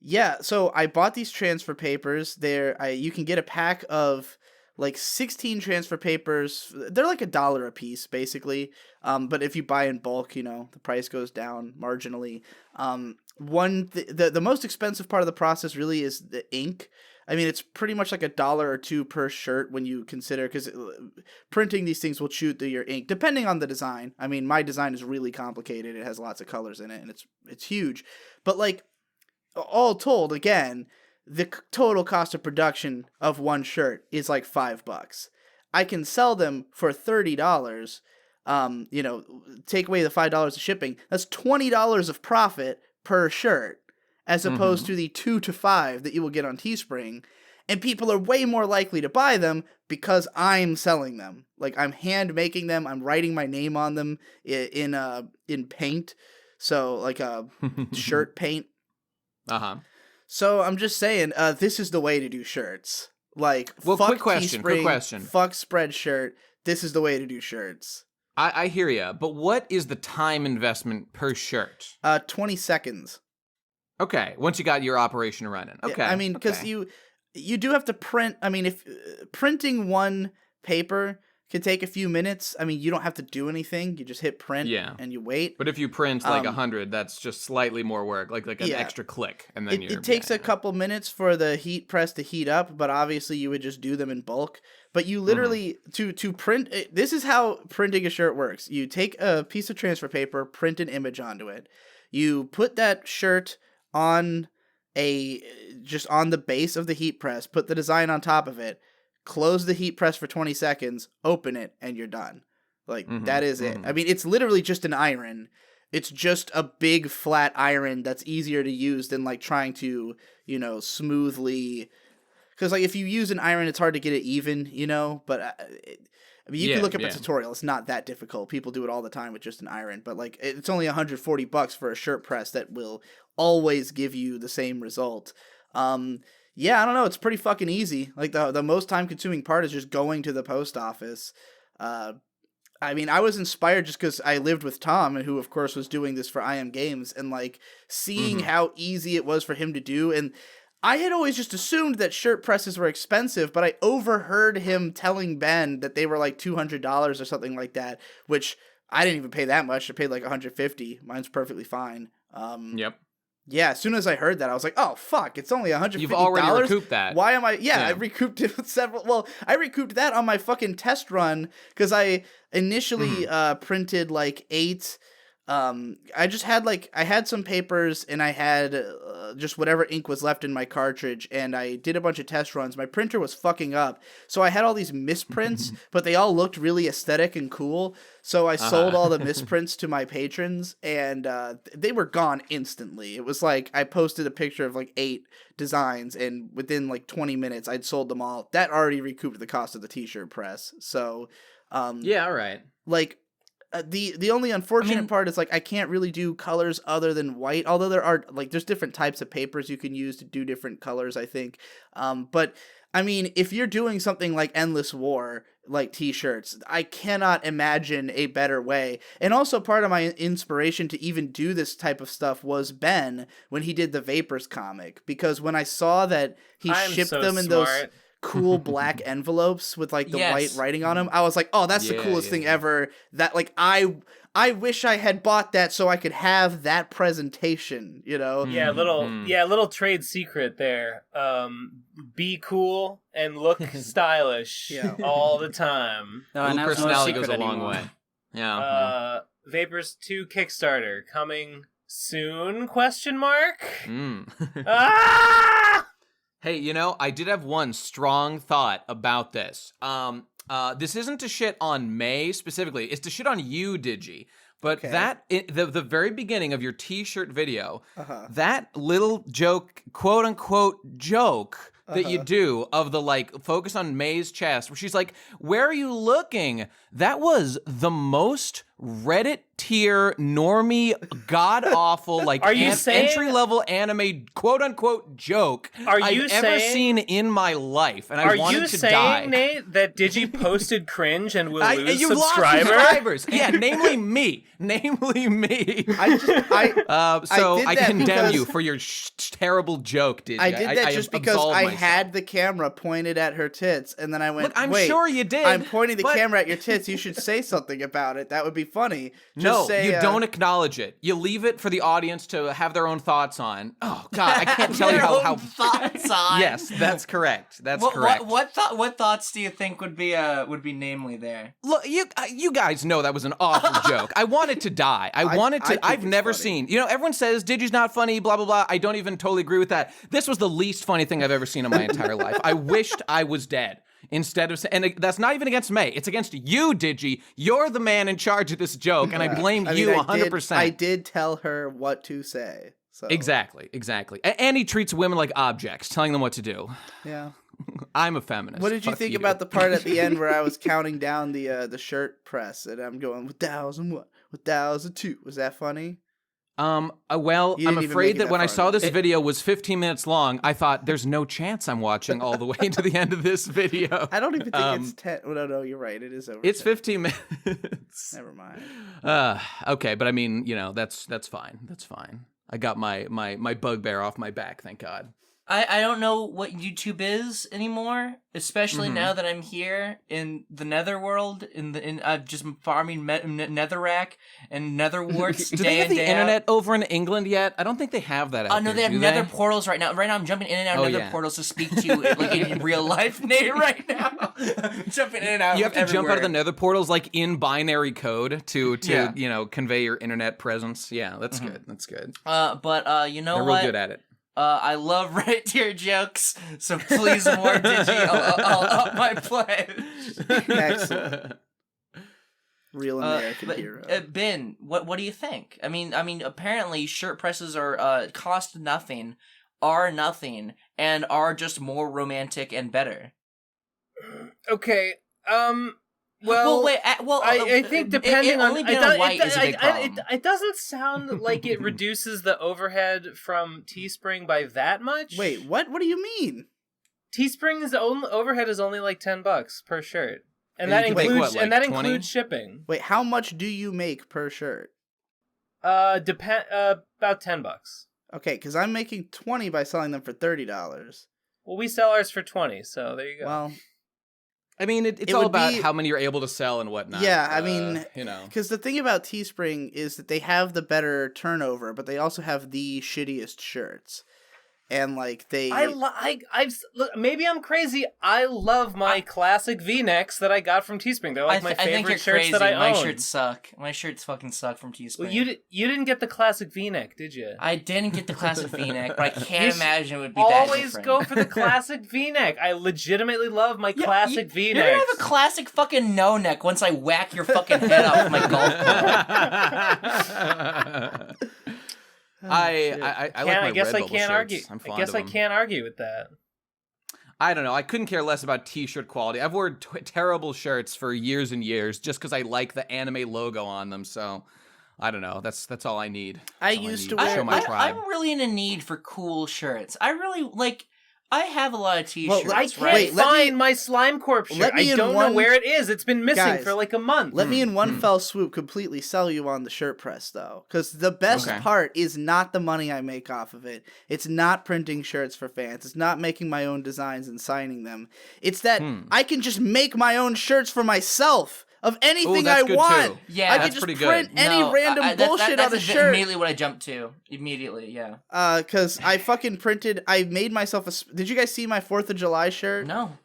Speaker 3: yeah, so I bought these transfer papers. You can get a pack of like 16 transfer papers. They're like $1 a piece, basically. But if you buy in bulk, the price goes down marginally. The most expensive part of the process really is the ink. I mean, it's pretty much like $1 or $2 per shirt when you consider, because printing these things will chew through your ink, depending on the design. I mean, my design is really complicated. It has lots of colors in it, and it's huge. But like, all told, again, the total cost of production of one shirt is like $5. I can sell them for $30. Take away the $5 of shipping. That's $20 of profit per shirt, as opposed to the 2 to 5 that you will get on Teespring. And people are way more likely to buy them because I'm selling them. Like, I'm hand making them. I'm writing my name on them in paint. So like shirt paint. So I'm just saying, this is the way to do shirts. Like, fuck
Speaker 1: quick question.
Speaker 3: Fuck Spreadshirt. This is the way to do shirts.
Speaker 1: I hear ya, but what is the time investment per shirt?
Speaker 3: 20 seconds.
Speaker 1: Okay, once you got your operation running. Okay.
Speaker 3: I mean, because you do have to print. I mean, if printing one paper can take a few minutes. I mean, you don't have to do anything. You just hit print and you wait.
Speaker 1: But if you print like 100, that's just slightly more work, like an extra click, and then
Speaker 3: it takes a couple minutes for the heat press to heat up, but obviously you would just do them in bulk. But you literally to print. This is how printing a shirt works. You take a piece of transfer paper, print an image onto it. You put that shirt on just on the base of the heat press. Put the design on top of it. Close the heat press for 20 seconds, open it, and you're done. Like, that is it. I mean, it's literally just an iron. It's just a big flat iron that's easier to use than, like, trying to, smoothly... Because, like, if you use an iron, it's hard to get it even, But, I mean, you can look up a tutorial. It's not that difficult. People do it all the time with just an iron. But, like, it's only $140 for a shirt press that will always give you the same result. Yeah, I don't know. It's pretty fucking easy. Like, the most time-consuming part is just going to the post office. I mean, I was inspired just because I lived with Tom, who, of course, was doing this for I Am Games, and, like, seeing how easy it was for him to do. And I had always just assumed that shirt presses were expensive, but I overheard him telling Ben that they were, like, $200 or something like that, which I didn't even pay that much. I paid, like, $150. Mine's perfectly fine.
Speaker 1: Yep.
Speaker 3: Yeah, as soon as I heard that, I was like, oh, fuck, it's only $150.
Speaker 1: You've already recouped that.
Speaker 3: Why am I... Yeah, I recouped it with several... Well, I recouped that on my fucking test run, because I initially printed, like, 8... I just had, like... I had some papers, and I had just whatever ink was left in my cartridge, and I did a bunch of test runs. My printer was fucking up, so I had all these misprints, but they all looked really aesthetic and cool, so I sold all the misprints to my patrons, and they were gone instantly. It was like, I posted a picture of, like, 8 designs, and within, like, 20 minutes, I'd sold them all. That already recouped the cost of the t-shirt press, so...
Speaker 1: yeah, all right.
Speaker 3: Like... The only unfortunate part is, like, I can't really do colors other than white, although there are, like, there's different types of papers you can use to do different colors, I think. But, I mean, if you're doing something like Endless War, like t-shirts, I cannot imagine a better way. And also part of my inspiration to even do this type of stuff was Ben, when he did the Vapors comic, because when I saw that he shipped them in those... cool black envelopes with, like, the white writing on them, I was like, oh, that's the coolest thing ever. That, like, I wish I had bought that so I could have that presentation,
Speaker 2: Yeah, little trade secret there. Be cool and look stylish all the time.
Speaker 1: No, personality goes a long way. Yeah.
Speaker 2: Vapors 2 Kickstarter coming soon? ?
Speaker 1: Hey, I did have one strong thought about this. This isn't to shit on May specifically. It's to shit on you, Digi. But the very beginning of your t-shirt video, that little joke, quote unquote joke that you do of the, like, focus on May's chest, where she's like, where are you looking? That was the most Reddit tier normie god awful, like, entry level anime quote unquote joke I've ever seen in my life, and I wanted to die.
Speaker 2: Are you saying, Nate, that Digi posted cringe and will lose
Speaker 1: you
Speaker 2: subscribers?
Speaker 1: Lost subscribers. Yeah, namely me. I condemn you for your terrible joke, Digi.
Speaker 3: I did that just because I had the camera pointed at her tits, and then I went,
Speaker 1: look, I'm sure you did.
Speaker 3: I'm pointing the camera at your tits. You should say something about it. That would be funny.
Speaker 1: Just say, you don't acknowledge it. You leave it for the audience to have their own thoughts on. Oh God, I can't tell you how
Speaker 5: thoughts on.
Speaker 1: Yes, that's correct. That's correct.
Speaker 5: What thoughts do you think would be namely there?
Speaker 1: Look, you guys know that was an awful joke. I wanted to die. I've never seen. Everyone says Digi's not funny. Blah blah blah. I don't even totally agree with that. This was the least funny thing I've ever seen in my entire life. I wished I was dead. Instead of, and that's not even against May, it's against you, Digi. You're the man in charge of this joke, and I blame you 100%.
Speaker 3: I did tell her what to say. So.
Speaker 1: Exactly. And he treats women like objects, telling them what to do.
Speaker 3: Yeah.
Speaker 1: I'm a feminist.
Speaker 3: What did you think about the part at the end where I was counting down the shirt press, and I'm going, 1,001, 1,002? Was that funny?
Speaker 1: Well, I'm afraid that when I saw this video was 15 minutes long, I thought there's no chance I'm watching all the way to the end of this video.
Speaker 3: I don't even think it's 10. Well, no, you're right. It is over.
Speaker 1: It's
Speaker 3: 10.
Speaker 1: 15 minutes.
Speaker 3: Never mind.
Speaker 1: Okay, but I mean, that's fine. That's fine. I got my bugbear off my back, thank God.
Speaker 5: I don't know what YouTube is anymore, especially now that I'm here in the Netherworld, I'm just farming netherrack and netherwarts.
Speaker 1: Do they have the internet over in England yet? I don't think they have that out
Speaker 5: no,
Speaker 1: there,
Speaker 5: they have
Speaker 1: do
Speaker 5: nether portals right now. Right now I'm jumping in and out of nether portals to speak to you like in real life, Nate, right now. Jumping in and out.
Speaker 1: You have to
Speaker 5: everywhere.
Speaker 1: jump out of the nether portals like in binary code to you know, convey your internet presence. Yeah, that's good. That's good.
Speaker 5: But you know
Speaker 1: They're
Speaker 5: what?
Speaker 1: real good at it.
Speaker 5: I love right tier jokes, so please more Digi. I'll up my pledge.
Speaker 3: Excellent. Real American hero.
Speaker 5: Ben, what do you think? I mean, apparently shirt presses are cost nothing, are nothing, and are just more romantic and better.
Speaker 2: Okay. Well,
Speaker 5: wait.
Speaker 2: I think depending on
Speaker 5: it
Speaker 2: doesn't sound like it reduces the overhead from Teespring by that much.
Speaker 3: Wait, what? What do you mean?
Speaker 2: Teespring's overhead is only like $10 per shirt, and
Speaker 1: And
Speaker 2: that
Speaker 1: you can make
Speaker 2: includes
Speaker 1: what, like 20?
Speaker 2: Includes shipping.
Speaker 3: Wait, how much do you make per shirt?
Speaker 2: About $10.
Speaker 3: Okay, because I'm making 20 by selling them for $30.
Speaker 2: Well, we sell ours for 20, so there you go.
Speaker 3: Well,
Speaker 1: I mean, it's
Speaker 3: It
Speaker 1: all
Speaker 3: would
Speaker 1: about
Speaker 3: be-
Speaker 1: how many you're able to sell and whatnot.
Speaker 3: yeah, I mean,
Speaker 1: you know.
Speaker 3: because the thing about Teespring is that they have the better turnover, but they also have the shittiest shirts. And like they,
Speaker 2: look, maybe I'm crazy. I love my classic V-necks that I got from Teespring. They're like my
Speaker 5: I think
Speaker 2: favorite
Speaker 5: you're
Speaker 2: shirts
Speaker 5: crazy.
Speaker 2: that I
Speaker 5: My
Speaker 2: own.
Speaker 5: shirts suck. My shirts fucking suck from Teespring.
Speaker 2: Well, you didn't get the classic V-neck, did you?
Speaker 5: I didn't get the classic V-neck, but I can't imagine it would be that
Speaker 2: Always
Speaker 5: different.
Speaker 2: go for the classic V-neck. I legitimately love my classic V-necks.
Speaker 5: You're gonna have a classic fucking no-neck once I whack your fucking head off my golf club.
Speaker 1: I like my
Speaker 2: I guess
Speaker 1: Red
Speaker 2: I
Speaker 1: Bubble
Speaker 2: can't
Speaker 1: shirts.
Speaker 2: argue.
Speaker 1: I'm
Speaker 2: I
Speaker 1: fond
Speaker 2: guess
Speaker 1: of
Speaker 2: I
Speaker 1: them.
Speaker 2: can't argue with that.
Speaker 1: I don't know. I couldn't care less about t-shirt quality. I've worn terrible shirts for years and years just because I like the anime logo on them. So I don't know. That's all I need.
Speaker 3: I
Speaker 1: That's all
Speaker 3: used
Speaker 1: need
Speaker 3: to wear-
Speaker 1: show my tribe.
Speaker 5: I'm really in a need for cool shirts. I really like. I have a lot of t-shirts.
Speaker 3: Well,
Speaker 2: I can't
Speaker 3: Wait, let me-
Speaker 2: find my Slime Corp shirt.
Speaker 3: let me
Speaker 2: I
Speaker 3: in
Speaker 2: don't
Speaker 3: one-
Speaker 2: know where it is. It's been missing
Speaker 3: Guys,
Speaker 2: for like a month.
Speaker 3: let me in one fell swoop completely sell you on the shirt press, though. Because the best
Speaker 1: Okay.
Speaker 3: part is not the money I make off of it. It's not printing shirts for fans. It's not making my own designs and signing them. It's that I can just make my own shirts for myself of anything
Speaker 1: that's
Speaker 3: I
Speaker 1: good,
Speaker 3: want.
Speaker 1: too.
Speaker 5: Yeah,
Speaker 3: I
Speaker 5: that's
Speaker 3: can just
Speaker 1: pretty good.
Speaker 3: print any random bullshit on a shirt.
Speaker 5: Immediately what I jumped to. Immediately, yeah.
Speaker 3: Because I fucking I made myself did you guys see my 4th of July shirt?
Speaker 5: No.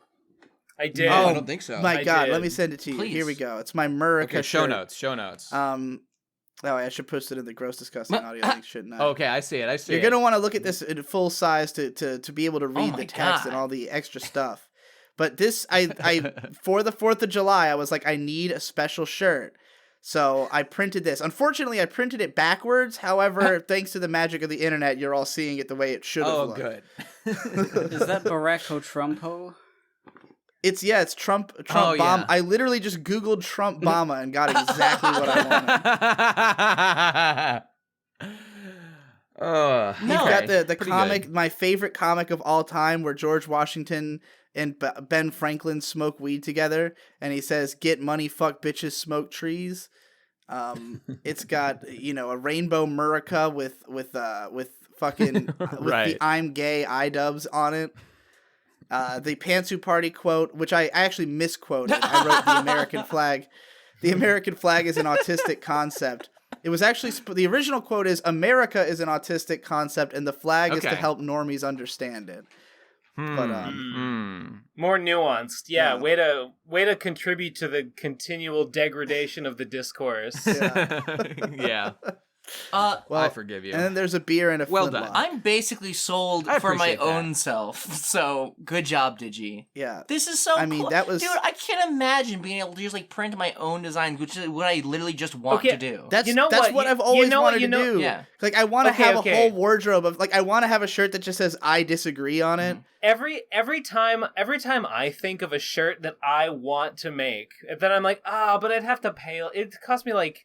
Speaker 2: I did.
Speaker 1: I don't think so.
Speaker 3: My
Speaker 2: I
Speaker 3: God,
Speaker 2: did.
Speaker 3: let me send it to you.
Speaker 5: Please.
Speaker 3: Here we go. It's my Murica
Speaker 1: Okay, show
Speaker 3: shirt.
Speaker 1: notes. Show notes.
Speaker 3: Oh, I should post it in the gross disgusting audio link, shouldn't I?
Speaker 1: Okay, I see it.
Speaker 3: You're gonna want to look at this in full size to be able to read
Speaker 5: my
Speaker 3: the text
Speaker 5: God.
Speaker 3: and all the extra stuff. But this, I for the 4th of July, I was like, I need a special shirt. So I printed this. Unfortunately, I printed it backwards. However, thanks to the magic of the internet, you're all seeing it the way it should have
Speaker 1: Oh,
Speaker 3: looked.
Speaker 1: good.
Speaker 4: Is that Barack Trumpo?
Speaker 3: It's Trump
Speaker 1: Oh,
Speaker 3: bomb.
Speaker 1: yeah.
Speaker 3: I literally just Googled Trump Bama and got exactly what I wanted.
Speaker 1: Oh,
Speaker 3: You've
Speaker 5: No.
Speaker 3: got the
Speaker 1: Pretty
Speaker 3: comic,
Speaker 1: good.
Speaker 3: my favorite comic of all time, where George Washington and Ben Franklin smoke weed together, and he says, "Get money, fuck bitches, smoke trees." It's got a rainbow Murica with fucking with
Speaker 1: Right.
Speaker 3: the "I'm gay" iDubbbz on it. The Pantsu Party quote, which I actually misquoted. I wrote the American flag. The American flag is an autistic concept. It was actually the original quote is America is an autistic concept and the flag is to
Speaker 1: Okay.
Speaker 3: help normies understand it. But
Speaker 2: More nuanced. Yeah,
Speaker 3: Yeah.
Speaker 2: way to contribute to the continual degradation of the discourse.
Speaker 1: yeah.
Speaker 3: well,
Speaker 1: I forgive you.
Speaker 3: And then there's a beer and a
Speaker 1: Well
Speaker 3: flintlock.
Speaker 1: done.
Speaker 5: I'm basically sold
Speaker 1: I
Speaker 5: for my
Speaker 1: appreciate that.
Speaker 5: own self. So good job, Digi.
Speaker 3: Yeah.
Speaker 5: This is so
Speaker 3: I mean,
Speaker 5: cool.
Speaker 3: that was-
Speaker 5: Dude, I can't imagine being able to just like print my own designs, which is what I literally just want
Speaker 2: Okay,
Speaker 5: to do.
Speaker 3: That's
Speaker 2: You know
Speaker 3: that's
Speaker 2: what?
Speaker 3: what
Speaker 2: You-
Speaker 3: I've always
Speaker 2: you know what?
Speaker 3: wanted
Speaker 2: You
Speaker 3: to
Speaker 2: know-
Speaker 3: do.
Speaker 5: Yeah.
Speaker 3: Like I want to
Speaker 2: Okay,
Speaker 3: have a
Speaker 2: okay.
Speaker 3: whole wardrobe of I want to have a shirt that just says I disagree on it.
Speaker 2: Every time I think of a shirt that I want to make, then I'm like, but I'd have to pay. It cost me like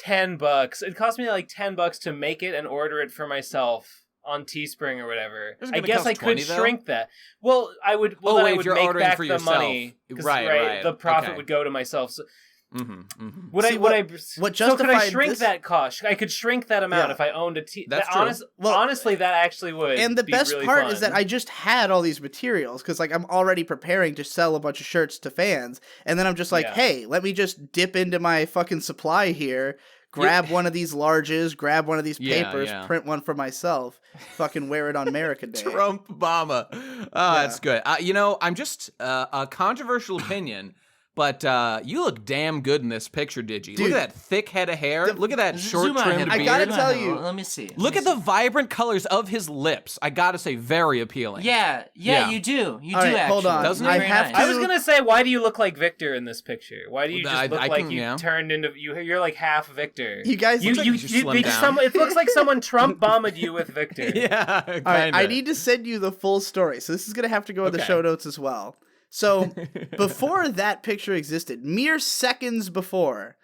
Speaker 2: $10. It cost me like $10 to make it and order it for myself on Teespring or whatever.
Speaker 1: Isn't
Speaker 2: I
Speaker 1: it gonna
Speaker 2: guess
Speaker 1: cost
Speaker 2: I could
Speaker 1: 20 though?
Speaker 2: shrink that. Well, I would. Well,
Speaker 1: Oh,
Speaker 2: then
Speaker 1: wait,
Speaker 2: I
Speaker 1: if
Speaker 2: would
Speaker 1: you're
Speaker 2: make
Speaker 1: ordering
Speaker 2: back
Speaker 1: for
Speaker 2: the
Speaker 1: yourself.
Speaker 2: money. 'Cause,
Speaker 1: Right.
Speaker 2: The profit
Speaker 1: Okay.
Speaker 2: would go to myself. So, What
Speaker 3: justified
Speaker 2: so could I shrink
Speaker 3: this?
Speaker 2: that cost? I could shrink that amount if I owned a
Speaker 1: That's true.
Speaker 2: Honestly, that actually would.
Speaker 3: And the
Speaker 2: be
Speaker 3: best
Speaker 2: really
Speaker 3: part
Speaker 2: fun.
Speaker 3: is that I just had all these materials because like I'm already preparing to sell a bunch of shirts to fans, and then I'm just like, hey, let me just dip into my fucking supply here, grab one of these larges, grab one of these papers, print one for myself, fucking wear it on America Day.
Speaker 1: Trump Obama. That's good. I'm just a controversial opinion. But you look damn good in this picture, Digi. Look at that thick head of hair. Look at that short trimmed beard.
Speaker 3: I gotta tell you.
Speaker 5: Let me see.
Speaker 1: Look at the vibrant colors of his lips. I gotta say, very appealing.
Speaker 5: Yeah, you do. You
Speaker 3: All
Speaker 5: do
Speaker 3: right,
Speaker 5: actually.
Speaker 3: hold on.
Speaker 1: Doesn't
Speaker 3: I
Speaker 1: it?
Speaker 3: have to...
Speaker 2: I was gonna say, why do you look like Victor in this picture? Why do you just look like you turned into you're like half Victor?
Speaker 3: You guys,
Speaker 1: it
Speaker 2: looks like someone Trump bombed you with Victor.
Speaker 1: Yeah.
Speaker 3: All right, I need to send you the full story, so this is gonna have to go in the show notes as well. So, before that picture existed, mere seconds before,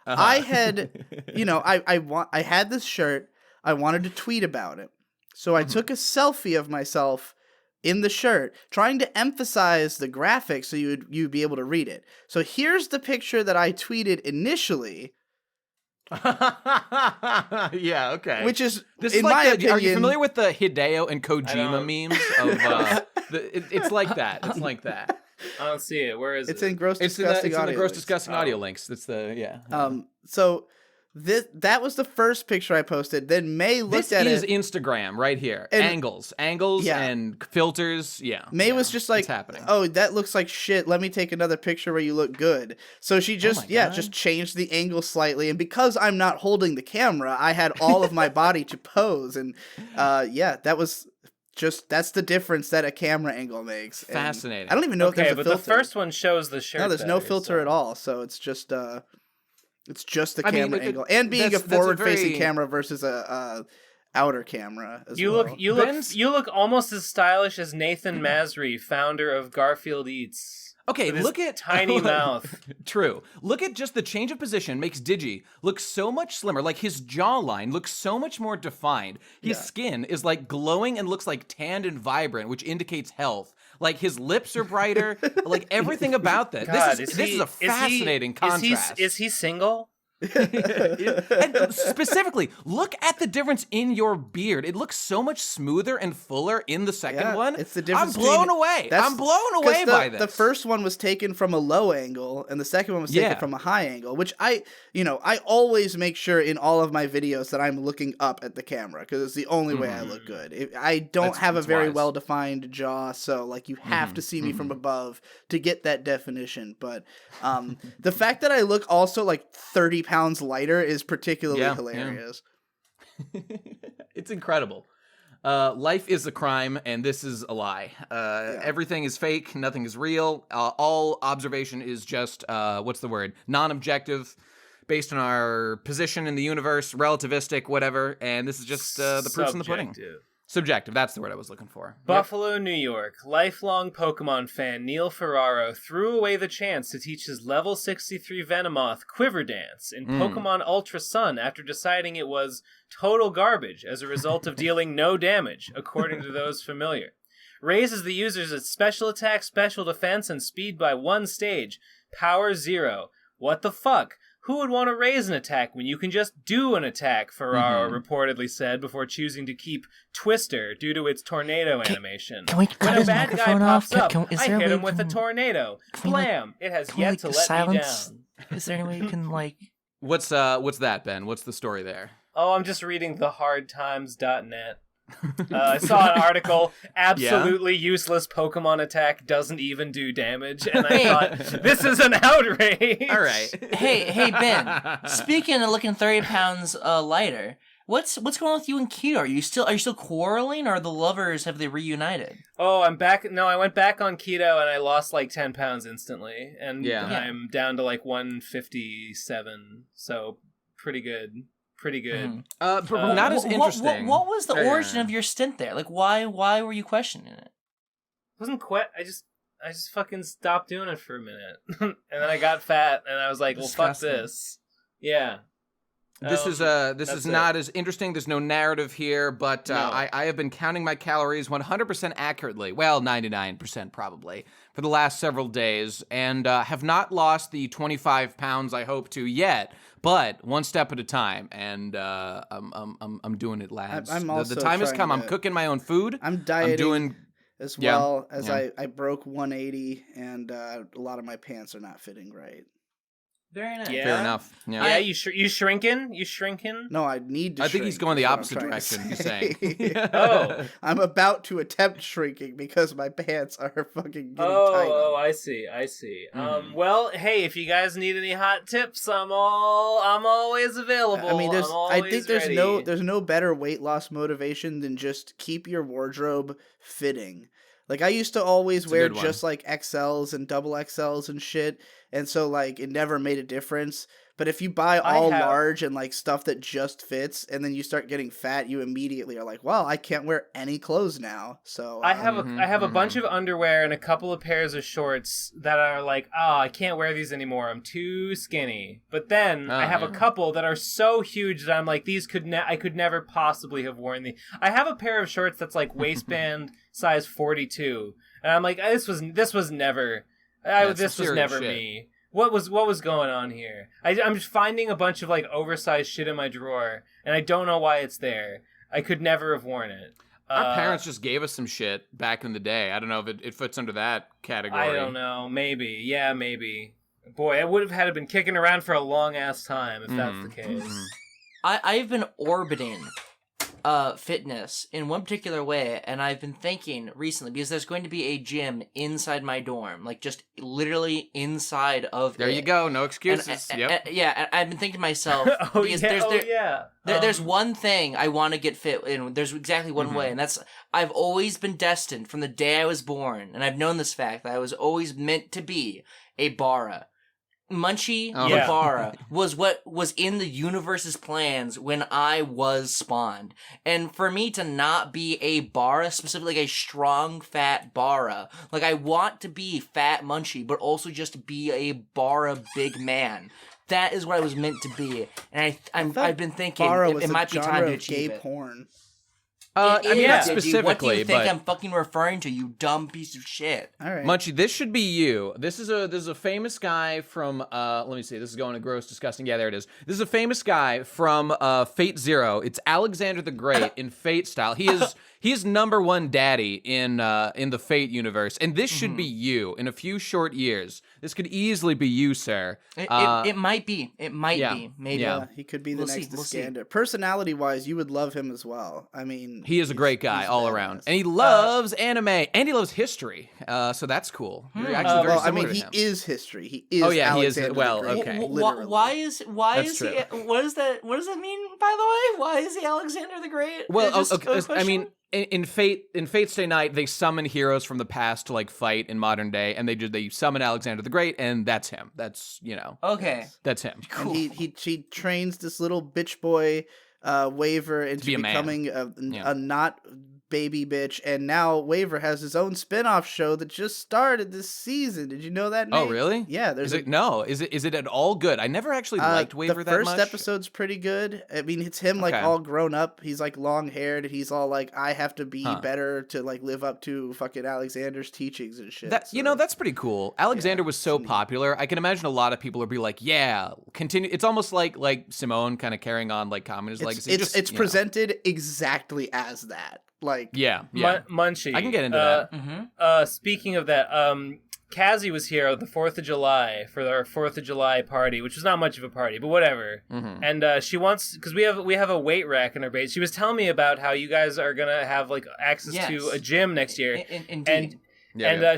Speaker 3: I had, I had this shirt. I wanted to tweet about it. So I took a selfie of myself in the shirt, trying to emphasize the graphics so you'd be able to read it. So here's the picture that I tweeted initially.
Speaker 1: Yeah, okay.
Speaker 3: Which is,
Speaker 1: this
Speaker 3: in
Speaker 1: is like
Speaker 3: my opinion...
Speaker 1: Are you familiar with the Hideo and Kojima memes? It's like that. It's like that.
Speaker 2: I don't see it. Where is it?
Speaker 3: It's in Gross
Speaker 1: It's
Speaker 3: Disgusting
Speaker 1: in the
Speaker 3: Audio
Speaker 1: Gross
Speaker 3: Links.
Speaker 1: Disgusting Audio Links. It's the,
Speaker 3: So... that was the first picture I posted. Then May looked at it.
Speaker 1: This is Instagram right here.
Speaker 3: And,
Speaker 1: angles and filters. Yeah.
Speaker 3: May was just like,
Speaker 1: it's happening.
Speaker 3: "Oh, that looks like shit. Let me take another picture where you look good." So she just just changed the angle slightly, and because I'm not holding the camera, I had all of my body to pose, and that was that's the difference that a camera angle makes.
Speaker 1: Fascinating.
Speaker 3: And I don't even know if there's a filter.
Speaker 2: The first one shows the shirt.
Speaker 3: No, there's no filter at all. So it's just the camera angle, and being a forward-facing camera versus a outer camera. You
Speaker 2: look almost as stylish as Nathan Masry, founder of Garfield Eats.
Speaker 1: Okay, look at
Speaker 2: tiny mouth.
Speaker 1: True. Look at just the change of position makes Digi look so much slimmer. Like his jawline looks so much more defined. His skin is like glowing and looks like tanned and vibrant, which indicates health. Like his lips are brighter. Like everything about that.
Speaker 2: God,
Speaker 1: this is a fascinating contrast.
Speaker 2: Is he single?
Speaker 1: And specifically, look at the difference in your beard. It looks so much smoother and fuller in the second one.
Speaker 3: It's the difference.
Speaker 1: I'm blown away. I'm blown away by this.
Speaker 3: The first one was taken from a low angle, and the second one was taken from a high angle. Which I always make sure in all of my videos that I'm looking up at the camera because it's the only way I look good. I don't have a very well defined jaw, so like you have to see me from above to get that definition. But the fact that I look also like 30 pounds lighter is particularly hilarious.
Speaker 1: Yeah. It's incredible. Life is a crime, and this is a lie. Everything is fake. Nothing is real. All observation is just, non-objective, based on our position in the universe, relativistic, whatever. And this is just the proof's in the pudding. Subjective, that's the word I was looking for.
Speaker 2: Buffalo, New York. Lifelong Pokemon fan Neil Ferraro threw away the chance to teach his level 63 Venomoth Quiver Dance in Pokemon Ultra Sun after deciding it was total garbage as a result of dealing no damage, according to those familiar. Raises the user's special attack, special defense, and speed by 1 stage. Power 0. What the fuck? Who would want to raise an attack when you can just do an attack, Ferraro reportedly said before choosing to keep Twister due to its tornado animation.
Speaker 5: Can we cut
Speaker 2: when
Speaker 5: his
Speaker 2: a bad
Speaker 5: microphone
Speaker 2: guy
Speaker 5: off?
Speaker 2: pops up, I hit him with a tornado. Blam! It has yet to let me down.
Speaker 5: Is there any way you can, like...
Speaker 1: What's that, Ben? What's the story there?
Speaker 2: Oh, I'm just reading thehardtimes.net. I saw an article, absolutely useless Pokemon attack doesn't even do damage, and I thought, this is an outrage.
Speaker 1: All right.
Speaker 5: Hey, Ben, speaking of looking 30 pounds lighter, what's going on with you and Keto? Are you still quarreling, or the lovers, have they reunited?
Speaker 2: Oh, I'm back. No, I went back on keto, and I lost like 10 pounds instantly, and I'm down to like 157, so pretty good.
Speaker 1: But not as interesting.
Speaker 5: What was the origin of your stint there? Like, why were you questioning it?
Speaker 2: Wasn't quite. I just fucking stopped doing it for a minute, and then I got fat, and I was like, well, fuck this. Yeah.
Speaker 1: This is not as interesting. There's no narrative here, but
Speaker 2: No.
Speaker 1: I have been counting my calories 100% accurately. Well, 99% probably for the last several days, and have not lost the 25 pounds I hope to yet. But one step at a time, and I'm doing it, lads.
Speaker 3: I'm also
Speaker 1: the time has come.
Speaker 3: trying
Speaker 1: I'm cooking my own food.
Speaker 3: I'm dieting.
Speaker 1: I'm doing
Speaker 3: as well as I broke 180, and a lot of my pants are not fitting right.
Speaker 5: Very nice.
Speaker 2: Yeah.
Speaker 1: Fair enough. Yeah.
Speaker 2: Yeah, you shrinking? You shrinking?
Speaker 3: No, I need to
Speaker 1: I think he's
Speaker 3: shrink,
Speaker 1: going the
Speaker 3: is what I'm
Speaker 1: opposite
Speaker 3: trying to
Speaker 1: direction. He's
Speaker 3: say.
Speaker 1: saying.
Speaker 2: Oh.
Speaker 3: I'm about to attempt shrinking because my pants are fucking getting tight.
Speaker 2: Oh, I see.
Speaker 1: Mhm.
Speaker 2: Well, hey, if you guys need any hot tips, I'm always available.
Speaker 3: I mean, I think there's
Speaker 2: ready.
Speaker 3: there's no better weight loss motivation than just keep your wardrobe fitting. Like, I used to always wear
Speaker 1: good one.
Speaker 3: just like XLs and double XLs and shit, and so like it never made a difference. But if you buy all large and like stuff that just fits, and then you start getting fat, you immediately are like, well, I can't wear any clothes now. So
Speaker 2: I have a bunch of underwear and a couple of pairs of shorts that are like, I can't wear these anymore. I'm too skinny. But then I have a couple that are so huge that I'm like, these I could never possibly have worn these. I have a pair of shorts that's like waistband size 42, and I'm like, this was never. This was never me. What was going on here? I'm just finding a bunch of like oversized shit in my drawer, and I don't know why it's there. I could never have worn it.
Speaker 1: Our parents just gave us some shit back in the day. I don't know if it fits under that category.
Speaker 2: I don't know. Maybe. Yeah, maybe. Boy, I would have had it been kicking around for a long ass time if that's the case.
Speaker 5: I've been orbiting fitness in one particular way, and I've been thinking recently, because there's going to be a gym inside my dorm, like just literally inside of
Speaker 1: There
Speaker 5: it.
Speaker 1: you go, no excuses. Yep.
Speaker 5: And I've been thinking to myself, there's one thing I want to get fit in. There's exactly one way, and that's, I've always been destined from the day I was born, and I've known this fact, that I was always meant to be a bara. Munchie Bara was what was in the universe's plans when I was spawned. And for me to not be a Bara, specifically like a strong, fat Bara, like I want to be fat Munchie, but also just be a Bara big man. That is what I was meant to be. And I've been thinking it might be time to achieve
Speaker 3: gay
Speaker 5: it.
Speaker 3: porn.
Speaker 1: I mean, not
Speaker 5: What do
Speaker 1: specifically,
Speaker 5: you think
Speaker 1: but
Speaker 5: I'm fucking referring to, you dumb piece of shit?
Speaker 3: All right.
Speaker 1: Munchie, this should be you. This is a famous guy from let me see. This is going to gross, disgusting. Yeah, there it is. This is a famous guy from Fate Zero. It's Alexander the Great in Fate style. He is number one daddy in the Fate universe, and this should be you in a few short years. This could easily be you, sir.
Speaker 5: It might be. It might be. Maybe.
Speaker 3: Yeah, he could be the next Iskander. Personality-wise, you would love him as well. I mean,
Speaker 1: he is a great guy all around, and he loves anime, and he loves history. So that's cool. You're actually very similar to him.
Speaker 3: He is history. He is.
Speaker 1: Oh yeah,
Speaker 3: Alexander
Speaker 1: he is. Well,
Speaker 3: the Great,
Speaker 1: okay.
Speaker 5: Why is
Speaker 1: That's
Speaker 5: he?
Speaker 1: true.
Speaker 5: What does that mean? By the way, why is he Alexander the Great?
Speaker 1: Well,
Speaker 5: Just a
Speaker 1: I
Speaker 5: question?
Speaker 1: mean, in Fate Stay Night, they summon heroes from the past to like fight in modern day, and they summon Alexander the Great, and that's him. That's
Speaker 5: okay.
Speaker 1: That's him.
Speaker 3: Cool. And he trains this little bitch boy Waver into becoming a not baby bitch, and now Waver has his own spin-off show that just started this season. Did you know that, Nate?
Speaker 1: Oh, really?
Speaker 3: Yeah,
Speaker 1: Is it at all good? I never actually liked Waver that much.
Speaker 3: The first episode's pretty good. I mean, it's him like all grown up. He's like long-haired, and he's all like, I have to be better to like live up to fucking Alexander's teachings and shit.
Speaker 1: That's pretty cool. Alexander was so popular. I can imagine a lot of people would be like, yeah, continue. It's almost like Simone kind of carrying on like Communist legacy.
Speaker 3: It's presented exactly as that. Like
Speaker 2: Munchie.
Speaker 1: I can get into
Speaker 2: that. Speaking of that, Kazi was here on the 4th of July for our 4th of July party, which was not much of a party, but whatever. And she wants, because we have a weight rack in our base. She was telling me about how you guys are gonna have like access to a gym next year.
Speaker 5: Indeed.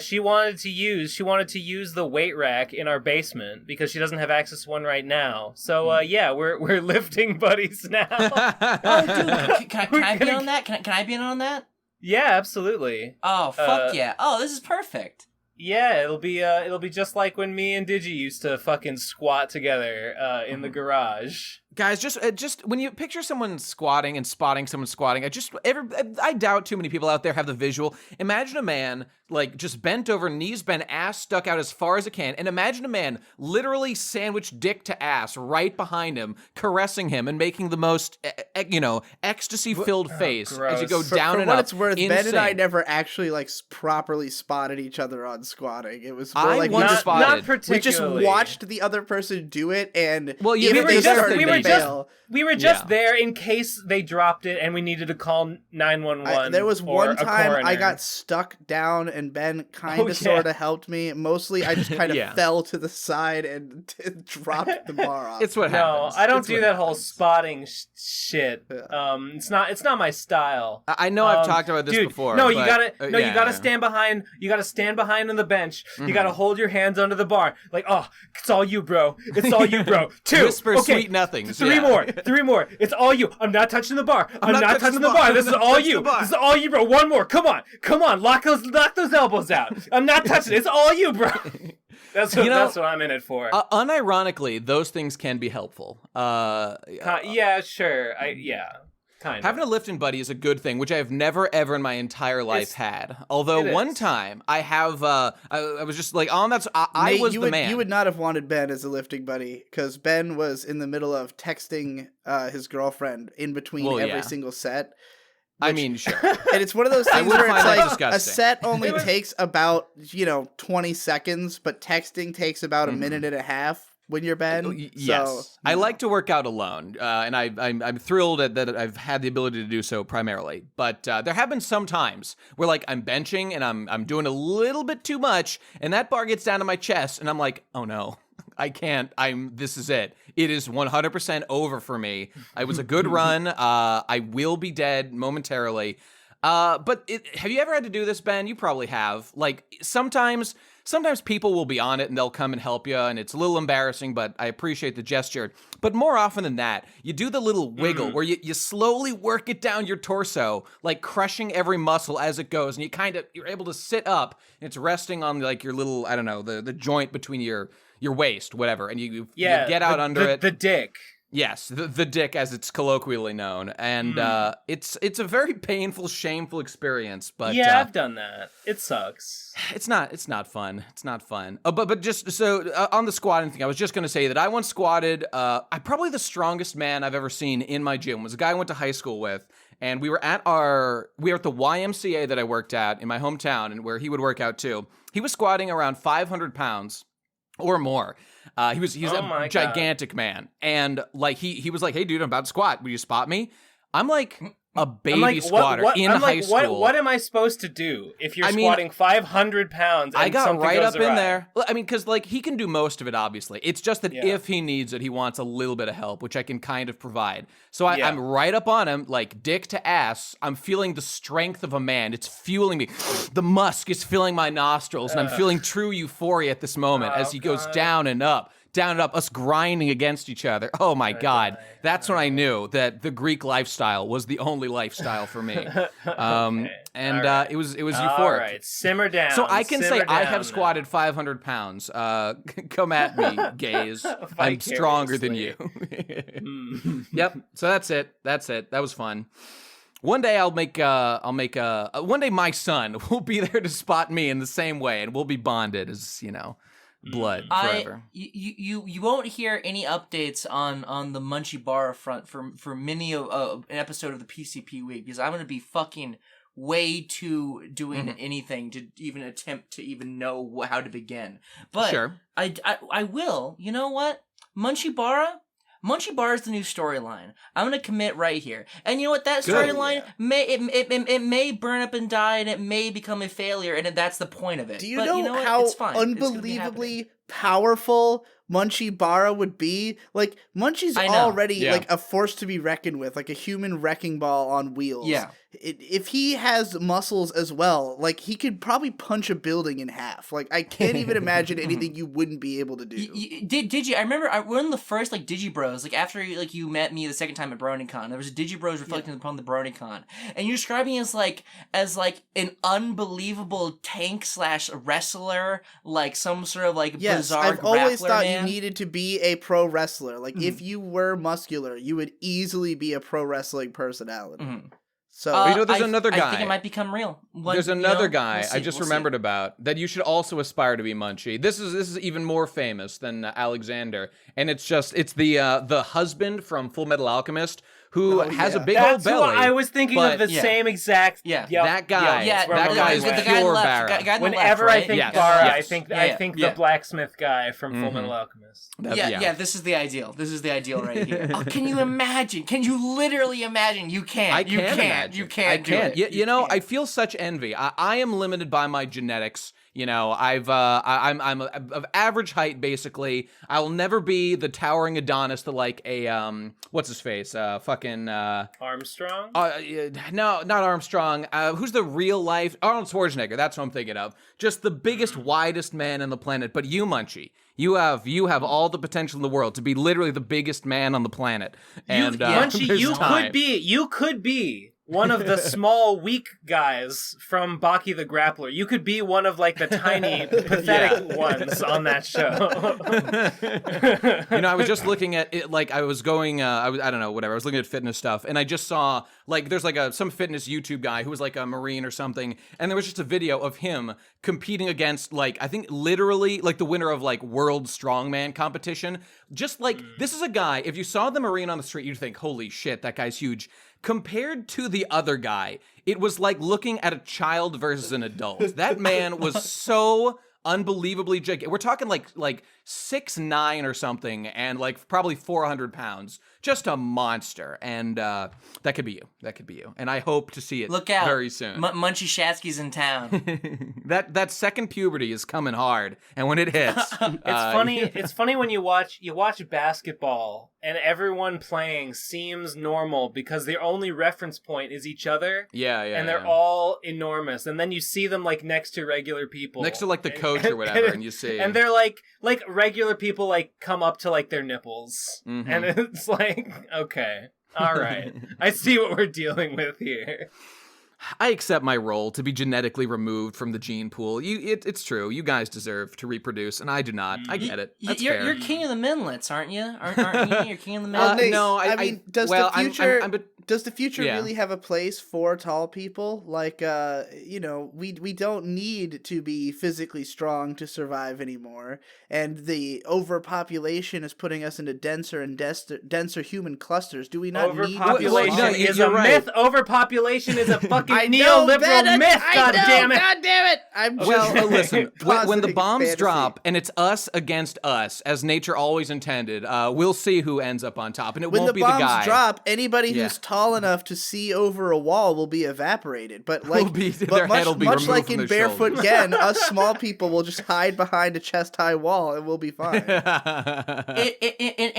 Speaker 2: She wanted to use the weight rack in our basement because she doesn't have access to one right now. So we're lifting buddies now.
Speaker 5: Oh, dude, can I be on that? Can I be in on that?
Speaker 2: Yeah, absolutely.
Speaker 5: Oh, fuck yeah! Oh, this is perfect.
Speaker 2: Yeah, it'll be just like when me and Digi used to fucking squat together in the garage.
Speaker 1: Guys, just when you picture someone squatting and spotting someone squatting, I doubt too many people out there have the visual. Imagine a man like just bent over, knees bent, ass stuck out as far as it can, and imagine a man literally sandwiched dick to ass right behind him, caressing him and making the most, ecstasy-filled face as you go down and up.
Speaker 3: For what it's worth,
Speaker 1: insane.
Speaker 3: Ben and I never actually like properly spotted each other on squatting. It was more
Speaker 1: I
Speaker 3: like
Speaker 1: once spotted.
Speaker 2: Not particularly.
Speaker 3: we just watched the other person do it, and
Speaker 1: Well,
Speaker 3: if
Speaker 1: we
Speaker 3: they started to fail,
Speaker 2: we were just there in case they dropped it and we needed to call 911.
Speaker 3: There was one time I
Speaker 2: coroner.
Speaker 3: got stuck down and Ben kind of sort of helped me. Mostly I just kind of fell to the side and dropped the bar off.
Speaker 1: It's what happens.
Speaker 2: No, I don't do that whole spotting shit. It's not my style.
Speaker 1: I know I've talked about this before.
Speaker 2: No,
Speaker 1: but,
Speaker 2: you gotta stand behind. You gotta stand behind on the bench. You gotta hold your hands under the bar. Like, oh, it's all you, bro. It's all you, bro. 2.
Speaker 1: Whisper sweet nothings.
Speaker 2: 3 more. 3 more. It's all you. I'm not touching the bar. I'm not touching the bar. This is all you. This is all you, bro. 1 more. Come on. Lock those elbows out. I'm not touching it. It's all you, bro. That's what I'm in it for.
Speaker 1: Unironically, those things can be helpful.
Speaker 2: Yeah, sure. Kind of.
Speaker 1: Having a lifting buddy is a good thing, which I have never ever in my entire life had. Although one time I have, I was just like, I
Speaker 3: Nate,
Speaker 1: was the man.
Speaker 3: You would not have wanted Ben as a lifting buddy because Ben was in the middle of texting his girlfriend in between every single set.
Speaker 1: I mean, sure.
Speaker 3: And it's one of those things where it's like
Speaker 1: disgusting.
Speaker 3: a set only takes about 20 seconds, but texting takes about a minute and a half. When you're Ben,
Speaker 1: yes, I like to work out alone, and I'm thrilled that I've had the ability to do so primarily. But there have been some times where like I'm benching and I'm doing a little bit too much, and that bar gets down to my chest, and I'm like, oh no, I can't. This is it. It is 100% over for me. It was a good run. I will be dead momentarily. But have you ever had to do this, Ben? You probably have. Like sometimes people will be on it and they'll come and help you, and it's a little embarrassing, but I appreciate the gesture. But more often than that, you do the little wiggle where you slowly work it down your torso, like crushing every muscle as it goes, and you're able to sit up, and it's resting on like your little, I don't know, the joint between your waist, whatever, and you get out under it.
Speaker 2: The dick.
Speaker 1: Yes, the dick, as it's colloquially known, and it's a very painful, shameful experience. But
Speaker 2: yeah, I've done that. It sucks.
Speaker 1: It's not fun. It's not fun. But just so on the squatting thing, I was just gonna say that I once squatted. I'm probably the strongest man I've ever seen in my gym was a guy I went to high school with, and we were at the YMCA that I worked at in my hometown, and where he would work out too. He was squatting around 500 pounds or more. He's a gigantic man, and like he was like, "Hey, dude, I'm about to squat. Will you spot me?" I'm like a baby squatter in high school.
Speaker 2: What am I supposed to do if you're squatting 500 pounds? And
Speaker 1: I got right up
Speaker 2: awry?
Speaker 1: in there. I mean, because like he can do most of it. Obviously, it's just that if he needs it, he wants a little bit of help, which I can kind of provide. So I'm right up on him, like dick to ass. I'm feeling the strength of a man. It's fueling me. The musk is filling my nostrils, and I'm feeling true euphoria at this moment as he goes down and up. Us grinding against each other. Oh my God. That's when I knew that the Greek lifestyle was the only lifestyle for me. It was euphoric.
Speaker 2: All right, simmer down.
Speaker 1: So I can say I have squatted 500 pounds. Come at me, gays. I'm stronger than you. Yep. So that's it. That was fun. One day one day my son will be there to spot me in the same way, and we'll be bonded as, blood forever.
Speaker 5: You won't hear any updates on the Munchie Bar front for many of an episode of the PCP week, because I'm gonna be fucking way too doing anything to even attempt to even know how to begin. But sure. I will. You know what? Munchie Bar is the new storyline. I'm gonna commit right here. And you know what? That storyline may burn up and die, and it may become a failure, and that's the point of it.
Speaker 3: Do you know how unbelievably powerful Munchie Bara would be? Like, Munchie's already like a force to be reckoned with, like a human wrecking ball on wheels.
Speaker 5: Yeah.
Speaker 3: if he has muscles as well, like he could probably punch a building in half. Like I can't even imagine anything you wouldn't be able to do.
Speaker 5: Did you? I remember one of the first like Digibros, like after like you met me the second time at BronyCon, there was a Digibros reflecting upon the BronyCon, and you're describing me as like an unbelievable tank / wrestler, like some sort of like bizarre.
Speaker 3: I've always thought
Speaker 5: man.
Speaker 3: you needed to be a pro wrestler. Like if you were muscular, you would easily be a pro wrestling personality. So
Speaker 1: there's another guy.
Speaker 5: I think it might become real.
Speaker 1: There's another guy
Speaker 5: we'll
Speaker 1: I just remembered about that you should also aspire to be Munchie. This is even more famous than Alexander, and it's the husband from Full Metal Alchemist who has a big old belly.
Speaker 2: I was thinking of the same exact.
Speaker 1: Yeah, that guy. That guy is pure Barra.
Speaker 2: Whenever I think Barra, I think the blacksmith guy from Full Metal Alchemist.
Speaker 5: This is the ideal. This is the ideal right here. Can you imagine? Can you literally imagine? You can't.
Speaker 1: I can't imagine.
Speaker 5: You can't. Do it.
Speaker 1: You know, I feel such envy. I am limited by my genetics. You know, I'm of average height basically. I will never be the towering Adonis that like a what's his face? Fucking
Speaker 2: Armstrong?
Speaker 1: No, not Armstrong. Who's the real life Arnold Schwarzenegger? That's what I'm thinking of. Just the biggest, widest man on the planet. But you, Munchie, you have all the potential in the world to be literally the biggest man on the planet. And
Speaker 2: Munchie, you could be one of the small, weak guys from Baki the Grappler. You could be one of like the tiny, pathetic ones on that show.
Speaker 1: You know, I was just looking at it. Like I was going, I don't know, whatever. I was looking at fitness stuff, and I just saw like there's like some fitness YouTube guy who was like a Marine or something, and there was just a video of him competing against like I think literally like the winner of like World Strongman competition. Just like this is a guy. If you saw the Marine on the street, you'd think, "Holy shit, that guy's huge." Compared to the other guy, it was like looking at a child versus an adult. That man was so unbelievably gigantic. We're talking like 6'9" or something, and like probably 400 pounds. Just a monster, and that could be you. That could be you. And I hope to see it.
Speaker 5: Look out.
Speaker 1: Very soon.
Speaker 5: Munchie Shatsky's in town.
Speaker 1: that second puberty is coming hard, and when it hits,
Speaker 2: It's funny when you watch basketball and everyone playing seems normal because their only reference point is each other.
Speaker 1: Yeah.
Speaker 2: And they're all enormous, and then you see them like next to regular people,
Speaker 1: next to like the coach or whatever, and you see,
Speaker 2: and they're like regular people like come up to like their nipples, and it's like. Okay, all right. I see what we're dealing with here.
Speaker 1: I accept my role to be genetically removed from the gene pool. It's true. You guys deserve to reproduce, and I do not. I get it. That's fair.
Speaker 5: You're king of the minlets, aren't you? Aren't you? You're king of the minlets.
Speaker 1: No,
Speaker 3: I mean, does the future really have a place for tall people? Like, we don't need to be physically strong to survive anymore, and the overpopulation is putting us into denser and denser human clusters. Do we not need
Speaker 2: overpopulation? Is a myth. Overpopulation is a fucking neoliberal myth. God damn it!
Speaker 1: Listen. When the bombs drop and it's us against us, as nature always intended, we'll see who ends up on top, and it won't be the guy.
Speaker 3: When the bombs drop, anybody who's tall enough to see over a wall will be evaporated. But like, much like in Barefoot Gen, us small people will just hide behind a chest-high wall, and we'll be fine.
Speaker 5: In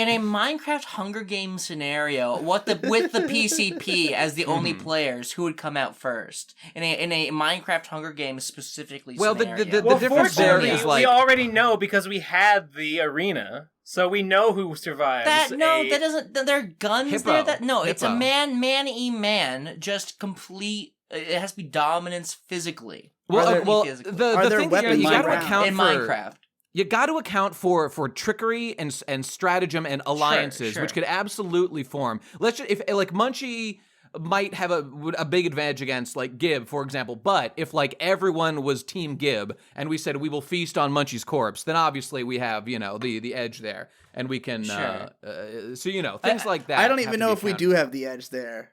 Speaker 5: a Minecraft Hunger Games scenario, with the PCP as the only players, who would come out first in a Minecraft Hunger Games specifically scenario?
Speaker 1: The difference there is like
Speaker 2: we already know because we had the arena, so we know who survives.
Speaker 5: That doesn't. There are guns there. It's a man, just complete. It has to be dominance physically.
Speaker 1: The thing here, you got to account
Speaker 5: in Minecraft.
Speaker 1: You got to account for trickery and stratagem and alliances, which could absolutely form. If Munchie might have a big advantage against like Gib, for example, but if like everyone was Team Gib and we said we will feast on Munchie's corpse, then obviously we have the edge there, and we can things like that.
Speaker 3: I don't even know if we do have the edge there.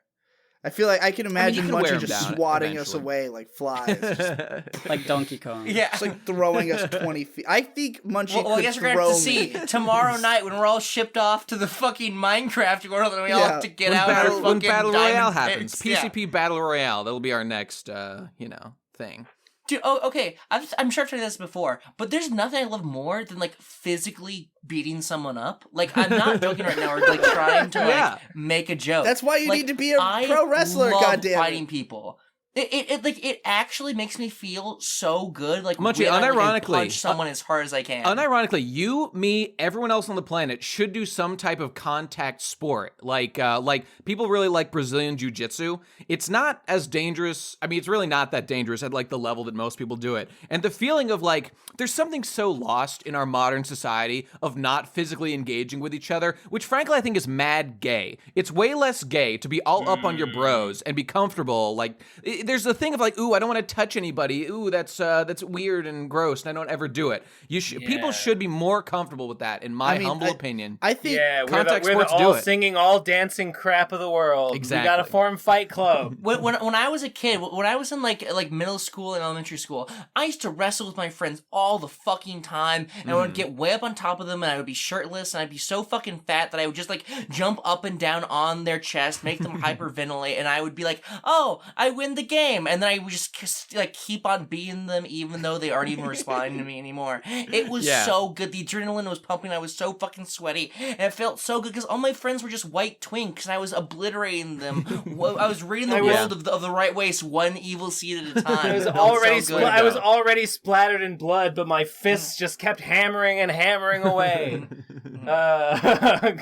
Speaker 3: I feel like I can imagine Munchie just swatting us away like flies.
Speaker 4: Like Donkey Kong.
Speaker 5: Yeah.
Speaker 3: Just like throwing us 20 feet. I think Munchie could
Speaker 5: I guess we're going to have to see tomorrow night when we're all shipped off to the fucking Minecraft world and we all have to get out our fucking
Speaker 1: Battle Royale
Speaker 5: diamond
Speaker 1: happens.
Speaker 5: picks.
Speaker 1: PCP Battle Royale. That'll be our next, thing.
Speaker 5: Dude, okay. I'm sure I've said this before, but there's nothing I love more than like physically beating someone up. Like, I'm not joking right now, or like trying to like make a joke.
Speaker 3: That's why you need to be a pro wrestler. Goddamn,
Speaker 5: fighting people. It actually makes me feel so good. Like,
Speaker 1: Munchie,
Speaker 5: when
Speaker 1: unironically,
Speaker 5: I punch someone as hard as I can.
Speaker 1: Unironically, you, me, everyone else on the planet should do some type of contact sport. Like people really like Brazilian Jiu-Jitsu. It's not as dangerous. I mean, it's really not that dangerous at like the level that most people do it. And the feeling of like, there's something so lost in our modern society of not physically engaging with each other, which frankly I think is mad gay. It's way less gay to be all up on your bros and be comfortable. Like, there's the thing of like, ooh, I don't want to touch anybody. Ooh, that's weird and gross, and I don't ever do it. People should be more comfortable with that, in my humble opinion.
Speaker 3: I think
Speaker 1: contact
Speaker 2: we're
Speaker 1: sports
Speaker 2: the
Speaker 1: do
Speaker 2: all
Speaker 1: it.
Speaker 2: singing, all dancing crap of the world.
Speaker 1: Exactly.
Speaker 2: We gotta form Fight Club.
Speaker 5: When I was a kid, when I was in like middle school and elementary school, I used to wrestle with my friends all the fucking time, and I would get way up on top of them, and I would be shirtless, and I'd be so fucking fat that I would just like jump up and down on their chest, make them hyperventilate, and I would be like, oh, I win the game, and then I would just like keep on beating them even though they aren't even responding to me anymore. It was so good. The adrenaline was pumping. I was so fucking sweaty, and it felt so good because all my friends were just white twinks, and I was obliterating them. I was reading the world of the right way, so one evil seed at a time.
Speaker 2: I was already splattered in blood, but my fists just kept hammering and hammering away.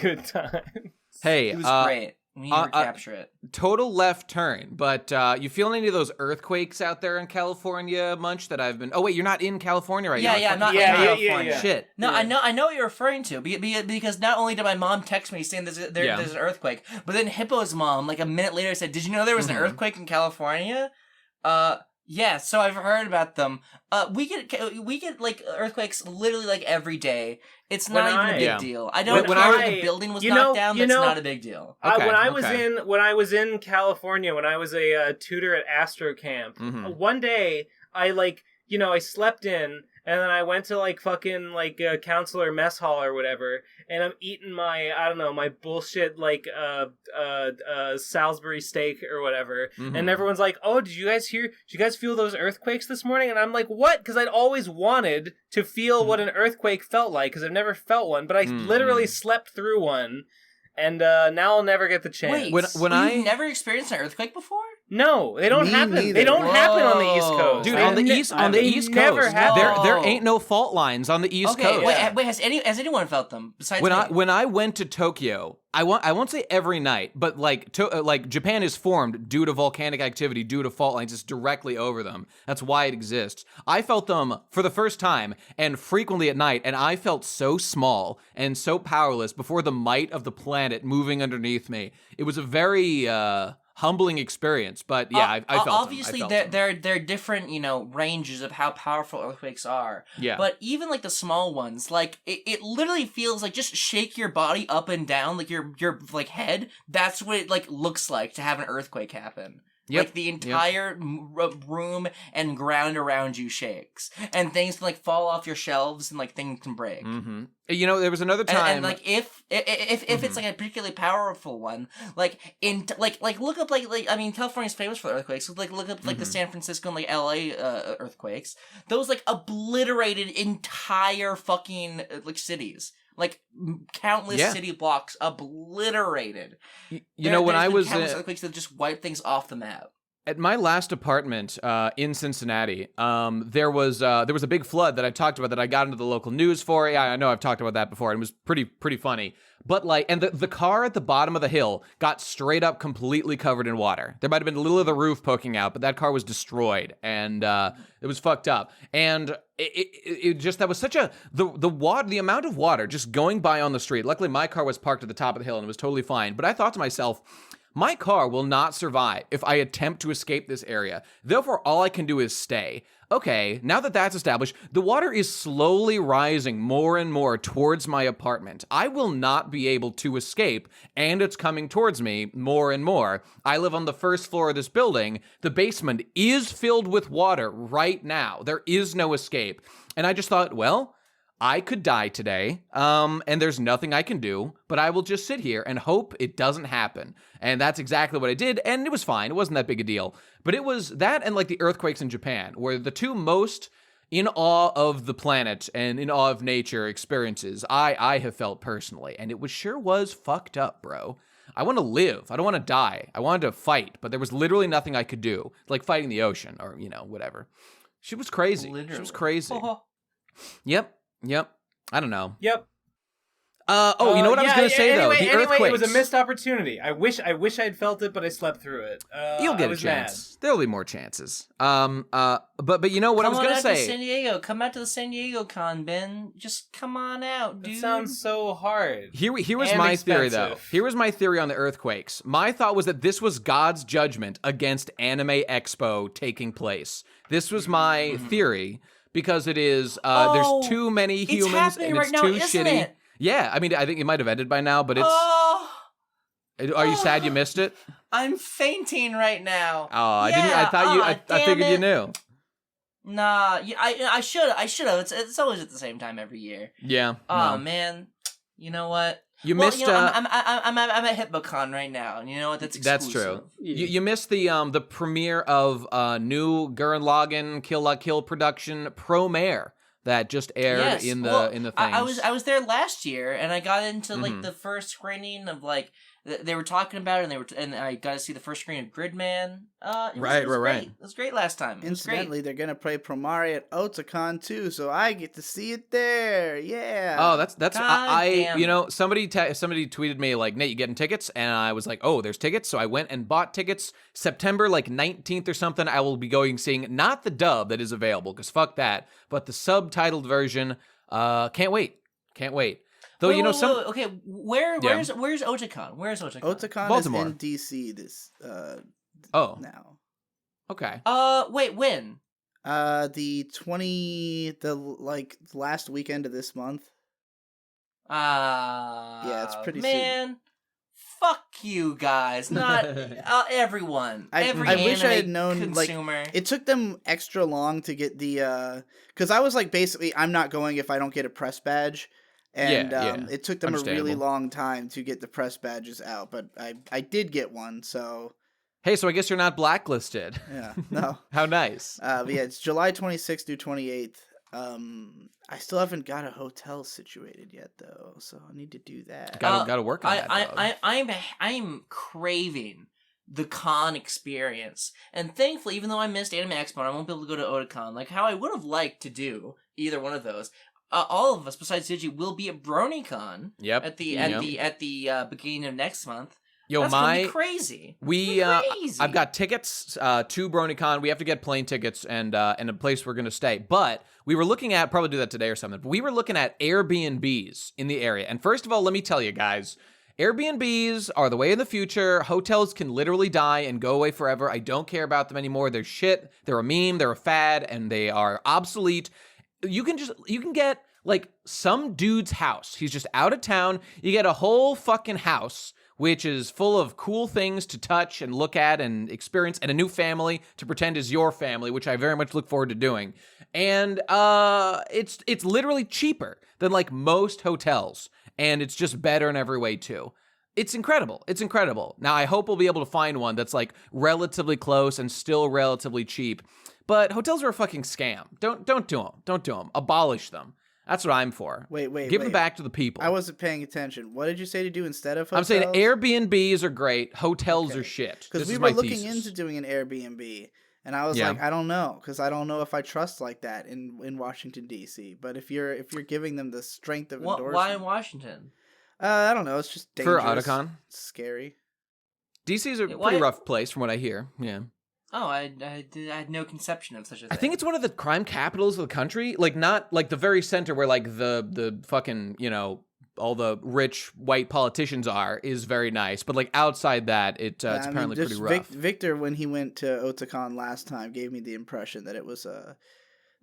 Speaker 2: Good time.
Speaker 1: Hey,
Speaker 5: it was great. We need to recapture it.
Speaker 1: Total left turn, but you feeling any of those earthquakes out there in California, Munch? That I've been. Oh wait, you're not in California right now.
Speaker 5: Yeah, I'm not in California.
Speaker 2: Yeah.
Speaker 1: Shit.
Speaker 5: No, I know what you're referring to because not only did my mom text me saying there's an earthquake, but then Hippo's mom like a minute later said, "Did you know there was an earthquake in California?" Yeah, so I've heard about them. We get like earthquakes literally like every day. It's not even a big deal. I don't care if the building was knocked down. That's not a big deal.
Speaker 1: Okay,
Speaker 2: when I was in California, when I was a tutor at Astro Camp, one day I slept in. And then I went to like fucking like counselor mess hall or whatever, and I'm eating my bullshit like Salisbury steak or whatever, and everyone's like, "Oh, did you guys feel those earthquakes this morning?" And I'm like, "What?" Because I'd always wanted to feel what an earthquake felt like, because I've never felt one, but I literally slept through one, and now I'll never get the chance.
Speaker 5: Wait, you've never experienced an earthquake before?
Speaker 2: No, they don't happen. Neither. They don't happen on the East Coast,
Speaker 1: dude. On the East Coast, there ain't no fault lines on the East Coast.
Speaker 5: Wait, has anyone felt them besides
Speaker 1: when I went to Tokyo? I won't say every night, but like Japan is formed due to volcanic activity, due to fault lines. It's directly over them. That's why it exists. I felt them for the first time and frequently at night, and I felt so small and so powerless before the might of the planet moving underneath me. It was a very humbling experience, but yeah, I felt
Speaker 5: obviously
Speaker 1: them.
Speaker 5: there are different ranges of how powerful earthquakes are.
Speaker 1: Yeah,
Speaker 5: but even like the small ones, like it literally feels like just shake your body up and down, like your like head. That's what it like looks like to have an earthquake happen.
Speaker 1: Yep.
Speaker 5: Like the entire room and ground around you shakes, and things can like fall off your shelves, and like things can break.
Speaker 1: Mm-hmm. There was another time,
Speaker 5: and like if it's like a particularly powerful one, like look up like I mean California's famous for earthquakes. So like look up like the San Francisco and like LA earthquakes. Those like obliterated entire fucking like cities. Like countless city blocks obliterated.
Speaker 1: When I was
Speaker 5: countless earthquakes that just wipe things off the map.
Speaker 1: At my last apartment in Cincinnati, there was a big flood that I talked about that I got into the local news for. Yeah, I know I've talked about that before, and it was pretty funny. But the car at the bottom of the hill got straight up completely covered in water. There might have been a little of the roof poking out, but that car was destroyed, and it was fucked up. And it just, that was such the amount of water just going by on the street. Luckily, my car was parked at the top of the hill, and it was totally fine. But I thought to myself, my car will not survive if I attempt to escape this area. Therefore, all I can do is stay. Okay, now that that's established, the water is slowly rising more and more towards my apartment. I will not be able to escape, and it's coming towards me more and more. I live on the first floor of this building. The basement is filled with water right now. There is no escape. And I just thought, well, I could die today, and there's nothing I can do, but I will just sit here and hope it doesn't happen. And that's exactly what I did, and it was fine. It wasn't that big a deal. But it was that and like the earthquakes in Japan were the two most in awe of the planet and in awe of nature experiences I have felt personally. And it sure was fucked up, bro. I want to live. I don't want to die. I wanted to fight, but there was literally nothing I could do, like fighting the ocean or, whatever. She was crazy. Literally. She was crazy. Yep. I don't know.
Speaker 2: Yep.
Speaker 1: You know what I was going to say, though? The earthquakes.
Speaker 2: It was a missed opportunity. I wish I'd felt it, but I slept through it.
Speaker 1: You'll get a chance. There'll be more chances. But you know what I was going to say?
Speaker 5: San Diego. Come out to the San Diego con, Ben. Just come on out, dude.
Speaker 2: It sounds so hard.
Speaker 1: Here was my theory, though. Here was my theory on the earthquakes. My thought was that this was God's judgment against Anime Expo taking place. This was my theory, because it is, there's too many humans, and it's too shitty. Yeah, I mean, I think it might have ended by now, but it's... Are you sad you missed it?
Speaker 5: I'm fainting right now.
Speaker 1: Oh, I figured you knew.
Speaker 5: Nah, I should have. It's always at the same time every year.
Speaker 1: Yeah.
Speaker 5: Oh, man. You know what?
Speaker 1: You missed.
Speaker 5: I'm at HitboCon right now, and you know what? That's exclusive.
Speaker 1: That's true. You missed the premiere of new Gurren Lagann Kill La Kill production Pro Mare that just aired in the things.
Speaker 5: I was there last year, and I got into like the first screening of like they were talking about it, and I got to see the first screening of Gridman. It was great. It was great last time.
Speaker 3: Incidentally, they're gonna play Promare at Otakon too, so I get to see it there. Yeah.
Speaker 1: Oh, that's somebody tweeted me like, Nate, you getting tickets? And I was like, oh, there's tickets. So I went and bought tickets. September like 19th or something. I will be going seeing not the dub that is available, because fuck that, but the subtitled version. Can't wait. Though
Speaker 5: okay, where's Otakon? Where's Otakon?
Speaker 3: Otakon
Speaker 1: Baltimore.
Speaker 3: is in DC this now.
Speaker 1: Okay.
Speaker 5: Wait, when?
Speaker 3: The last weekend of this month. Yeah, it's pretty
Speaker 5: soon. Fuck you guys. Not everyone.
Speaker 3: I wish I had known consumer. It took them extra long to get the cuz I was like, basically I'm not going if I don't get a press badge. And it took them a really long time to get the press badges out, but I did get one, so...
Speaker 1: Hey, so I guess you're not blacklisted.
Speaker 3: Yeah, no.
Speaker 1: How nice.
Speaker 3: But yeah, it's July 26th through 28th. I still haven't got a hotel situated yet, though, so I need to do that.
Speaker 1: Gotta work on that,
Speaker 5: I'm craving the con experience. And thankfully, even though I missed Anime Expo, I won't be able to go to Otakon, like how I would have liked to do either one of those. All of us, besides Digi, will be at BronyCon.
Speaker 1: Yep.
Speaker 5: At the beginning of next month.
Speaker 1: Yo,
Speaker 5: That's gonna be crazy.
Speaker 1: I've got tickets to BronyCon. We have to get plane tickets and a place we're gonna stay. But we were looking at, probably do that today or something. But we were looking at Airbnbs in the area. And first of all, let me tell you guys, Airbnbs are the way of the future. Hotels can literally die and go away forever. I don't care about them anymore. They're shit. They're a meme. They're a fad, and they are obsolete. You can get like some dude's house. He's just out of town. You get a whole fucking house, which is full of cool things to touch and look at and experience, and a new family to pretend is your family, which I very much look forward to doing. And it's literally cheaper than like most hotels, and it's just better in every way too. It's incredible. It's incredible. Now, I hope we'll be able to find one that's like relatively close and still relatively cheap. But hotels are a fucking scam. Don't do them. Don't do them. Abolish them. That's what I'm for.
Speaker 3: Wait.
Speaker 1: Give them back to the people.
Speaker 3: I wasn't paying attention. What did you say to do instead of hotels?
Speaker 1: I'm saying Airbnbs are great. Hotels are shit.
Speaker 3: Because we were looking into doing an Airbnb, and I was like, I don't know, because I don't know if I trust like that in Washington D.C. But if you're giving them the strength of endorsement,
Speaker 5: why in Washington?
Speaker 3: I don't know. It's just dangerous.
Speaker 1: For Otakon?
Speaker 3: It's scary.
Speaker 1: D.C. is a pretty rough place, from what I hear. Yeah.
Speaker 5: Oh, I had no conception of such a thing.
Speaker 1: I think it's one of the crime capitals of the country. Like, not like the very center where like the fucking, all the rich white politicians is very nice. But like outside that, it's apparently pretty rough.
Speaker 3: Victor, when he went to Otakon last time, gave me the impression that it was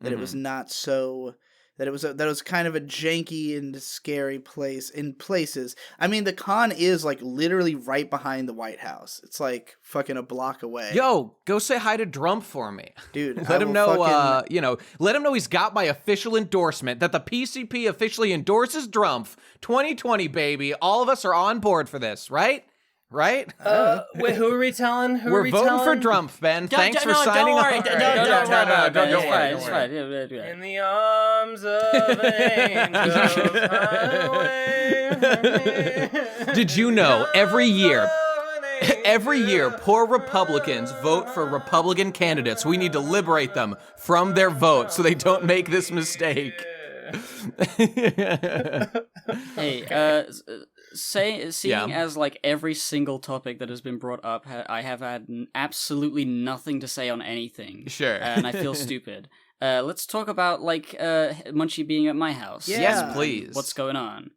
Speaker 3: it was not so that it was kind of a janky and scary place in places. I mean, the con is like literally right behind the White House. It's like fucking a block away.
Speaker 1: Yo, go say hi to Drump for me.
Speaker 3: Dude,
Speaker 1: let him know, let him know he's got my official endorsement, that the PCP officially endorses Drump. 2020, baby. All of us are on board for this, right? Right?
Speaker 2: Wait, who are we telling?
Speaker 1: We're voting for Drump, Ben. Thanks for signing up.
Speaker 2: Don't worry.
Speaker 4: It's fine.
Speaker 2: In the arms of angels.
Speaker 1: Did you know every year, poor Republicans vote for Republican candidates? We need to liberate them from their vote so they don't make this mistake.
Speaker 4: Hey, seeing as like every single topic that has been brought up, I have had absolutely nothing to say on anything.
Speaker 1: Sure.
Speaker 4: And I feel stupid. Let's talk about like Munchie being at my house.
Speaker 3: Yeah.
Speaker 1: Yes, please.
Speaker 4: What's going on?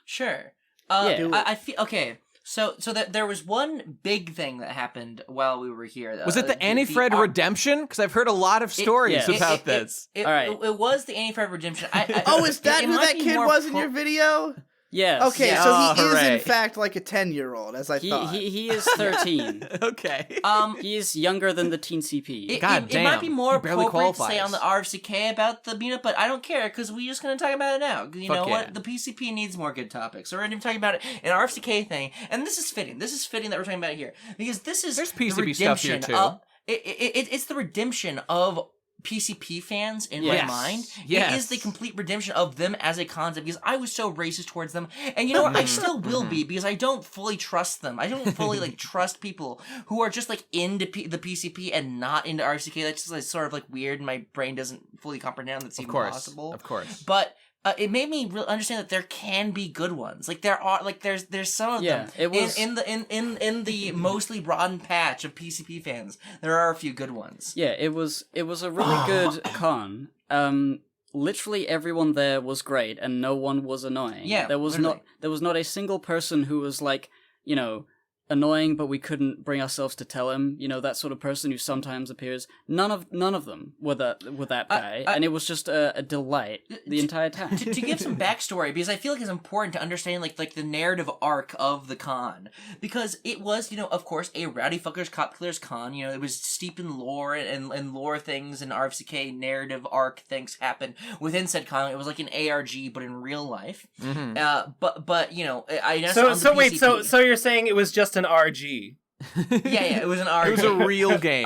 Speaker 5: Sure.
Speaker 4: Yeah.
Speaker 5: I feel okay. So there was one big thing that happened while we were here.
Speaker 1: Was it the Annie Fred redemption? Because I've heard a lot of stories about this.
Speaker 5: All
Speaker 4: right.
Speaker 5: It was the Annie Fred redemption.
Speaker 3: Is that who that kid was in your video?
Speaker 4: Yes.
Speaker 3: Okay,
Speaker 4: yes.
Speaker 3: so he is
Speaker 1: hooray.
Speaker 3: in fact like a 10-year-old, as I thought.
Speaker 4: He is 13.
Speaker 1: Okay.
Speaker 4: He is younger than the teen CP.
Speaker 5: It might be more
Speaker 1: barely
Speaker 5: appropriate to say
Speaker 1: qualifies.
Speaker 5: on the RFCK about the meetup, but I don't care because we're just going to talk about it now. You know what? The PCP needs more good topics. So we're going to be talking about it an RFCK thing, and this is fitting. This is fitting that we're talking about it here because this is
Speaker 1: There's
Speaker 5: the
Speaker 1: PCP stuff here
Speaker 5: redemption.
Speaker 1: too.
Speaker 5: It's the redemption of PCP fans in my mind.
Speaker 1: Yes.
Speaker 5: It is the complete redemption of them as a concept because I was so racist towards them. And you know what? I still will be because I don't fully trust them. I don't fully like trust people who are just like into the PCP and not into RFCK. That's just like sort of like weird and my brain doesn't fully comprehend that's even possible.
Speaker 1: Of course.
Speaker 5: But it made me really understand that there can be good ones. Like there are, like there's some of them.
Speaker 4: It was
Speaker 5: in the mostly rotten patch of PCP fans. There are a few good ones.
Speaker 4: Yeah, it was a really good con. Literally everyone there was great, and no one was annoying.
Speaker 5: Yeah,
Speaker 4: there was not a single person who was like, annoying, but we couldn't bring ourselves to tell him. That sort of person who sometimes appears. None of them were that guy, and it was just a delight the entire time.
Speaker 5: To give some backstory, because I feel like it's important to understand like the narrative arc of the con, because it was of course a rowdy fuckers cop killers con. It was steeped in lore and lore things and RFCK narrative arc things happen within said con. It was like an ARG but in real life.
Speaker 1: Mm-hmm.
Speaker 2: So you're saying it was just an RG?
Speaker 5: Yeah, it was an RG.
Speaker 1: It was a real game.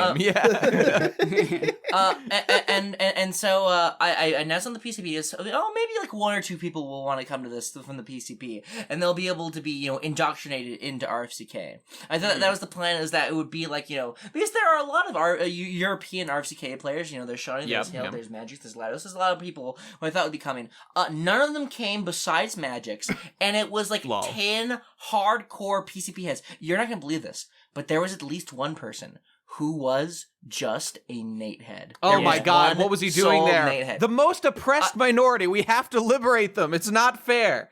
Speaker 5: So I announced on the PCP maybe like one or two people will want to come to this from the PCP and they'll be able to be indoctrinated into RFCK. I thought that was the plan, is that it would be like because there are a lot of European RFCK players. There's Shawnee, there's Hale, there's Magix, there's Lados, there's a lot of people who I thought would be coming. None of them came besides Magix, and it was like 10 hardcore PCP heads. You're not gonna believe this, but there was at least one person who was just a Nate head.
Speaker 1: Oh my God, what was he doing there? The most oppressed minority. We have to liberate them. It's not fair.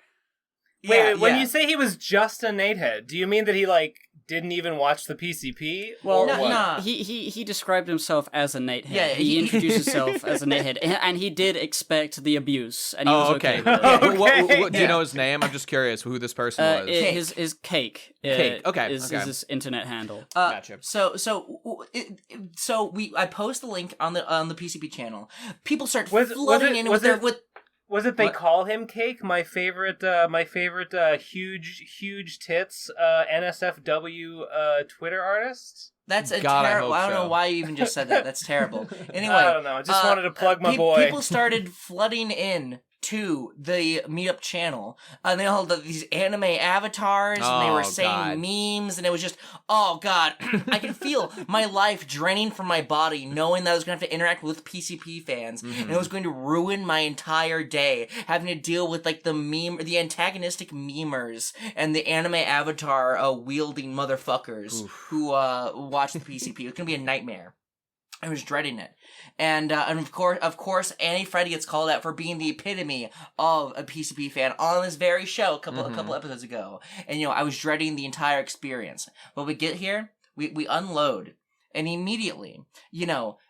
Speaker 2: Wait, when you say he was just a Nate head, do you mean that he didn't even watch the PCP?
Speaker 4: Well,
Speaker 5: nah.
Speaker 4: He described himself as a Nate head.
Speaker 5: Yeah,
Speaker 4: he introduced himself as a Nate head, and he did expect the abuse, and he was
Speaker 1: okay.
Speaker 4: with it.
Speaker 1: What, do you know his name? I'm just curious who this person was.
Speaker 4: His Cake.
Speaker 1: Cake. Okay.
Speaker 4: Is his internet handle.
Speaker 1: Gotcha.
Speaker 5: I post the link on the PCP channel. People start flooding in with.
Speaker 2: Was it they call him Cake? My favorite huge tits NSFW Twitter artist?
Speaker 5: That's a terrible. I don't know why you even just said that. That's terrible. Anyway,
Speaker 2: I don't know. I just wanted to plug my boy.
Speaker 5: People started flooding in to the meetup channel, and they all had these anime avatars, and they were saying memes, and it was just, oh God, I can feel my life draining from my body, knowing that I was going to have to interact with PCP fans, and it was going to ruin my entire day, having to deal with the antagonistic memers, and the anime avatar wielding motherfuckers who watch the PCP. It was going to be a nightmare. I was dreading it. And of course, Annie Freddy gets called out for being the epitome of a PCP fan on this very show a couple episodes ago. And, I was dreading the entire experience. But we get here, we unload. And immediately,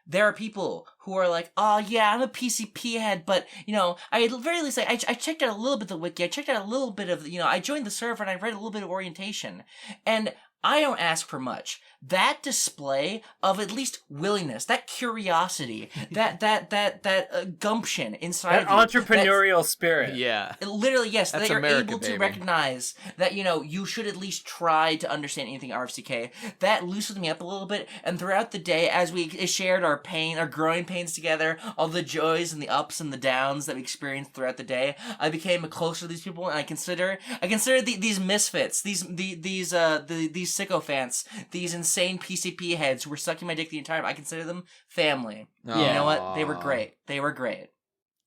Speaker 5: there are people who are like, oh yeah, I'm a PCP head, but, I at the very least, I checked out a little bit of the wiki, I checked out a little bit of, I joined the server and I read a little bit of orientation. And I don't ask for much. That display of at least willingness, that curiosity, that gumption inside
Speaker 2: that entrepreneurial spirit.
Speaker 1: Yeah.
Speaker 5: Literally, yes,
Speaker 1: That's
Speaker 5: that you're
Speaker 1: America,
Speaker 5: able to
Speaker 1: baby.
Speaker 5: recognize that, you should at least try to understand anything RFCK. That loosened me up a little bit, and throughout the day, as we shared our growing pains together, all the joys and the ups and the downs that we experienced throughout the day, I became closer to these people, and I consider these misfits, these sycophants, these insane PCP heads who were sucking my dick the entire time. I consider them family.
Speaker 1: Aww.
Speaker 5: You know what? They were great. They were great.